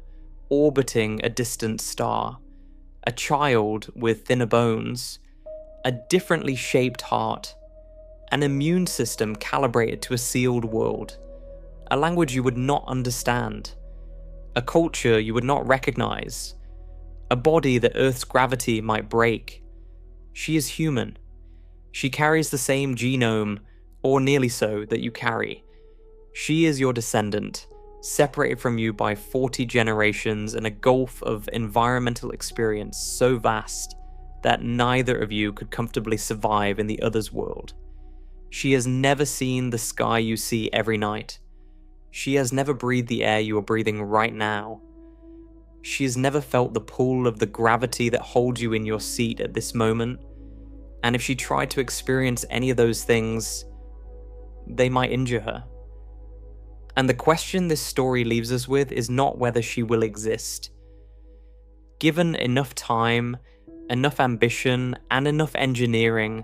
orbiting a distant star. A child with thinner bones, a differently shaped heart, an immune system calibrated to a sealed world, a language you would not understand, a culture you would not recognize, a body that Earth's gravity might break. She is human. She carries the same genome, or nearly so, that you carry. She is your descendant, separated from you by 40 generations and a gulf of environmental experience so vast that neither of you could comfortably survive in the other's world. She has never seen the sky you see every night. She has never breathed the air you are breathing right now. She has never felt the pull of the gravity that holds you in your seat at this moment. And if she tried to experience any of those things, they might injure her. And the question this story leaves us with is not whether she will exist. Given enough time, enough ambition, and enough engineering,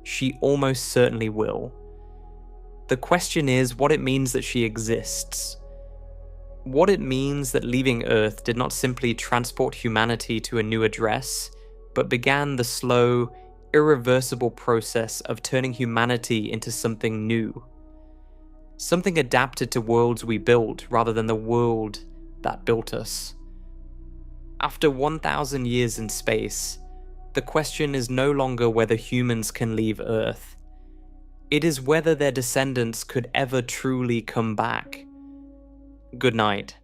she almost certainly will. The question is what it means that she exists. What it means that leaving Earth did not simply transport humanity to a new address, but began the slow, irreversible process of turning humanity into something new. Something adapted to worlds we built rather than the world that built us. After 1,000 years in space, the question is no longer whether humans can leave Earth. It is whether their descendants could ever truly come back. Good night.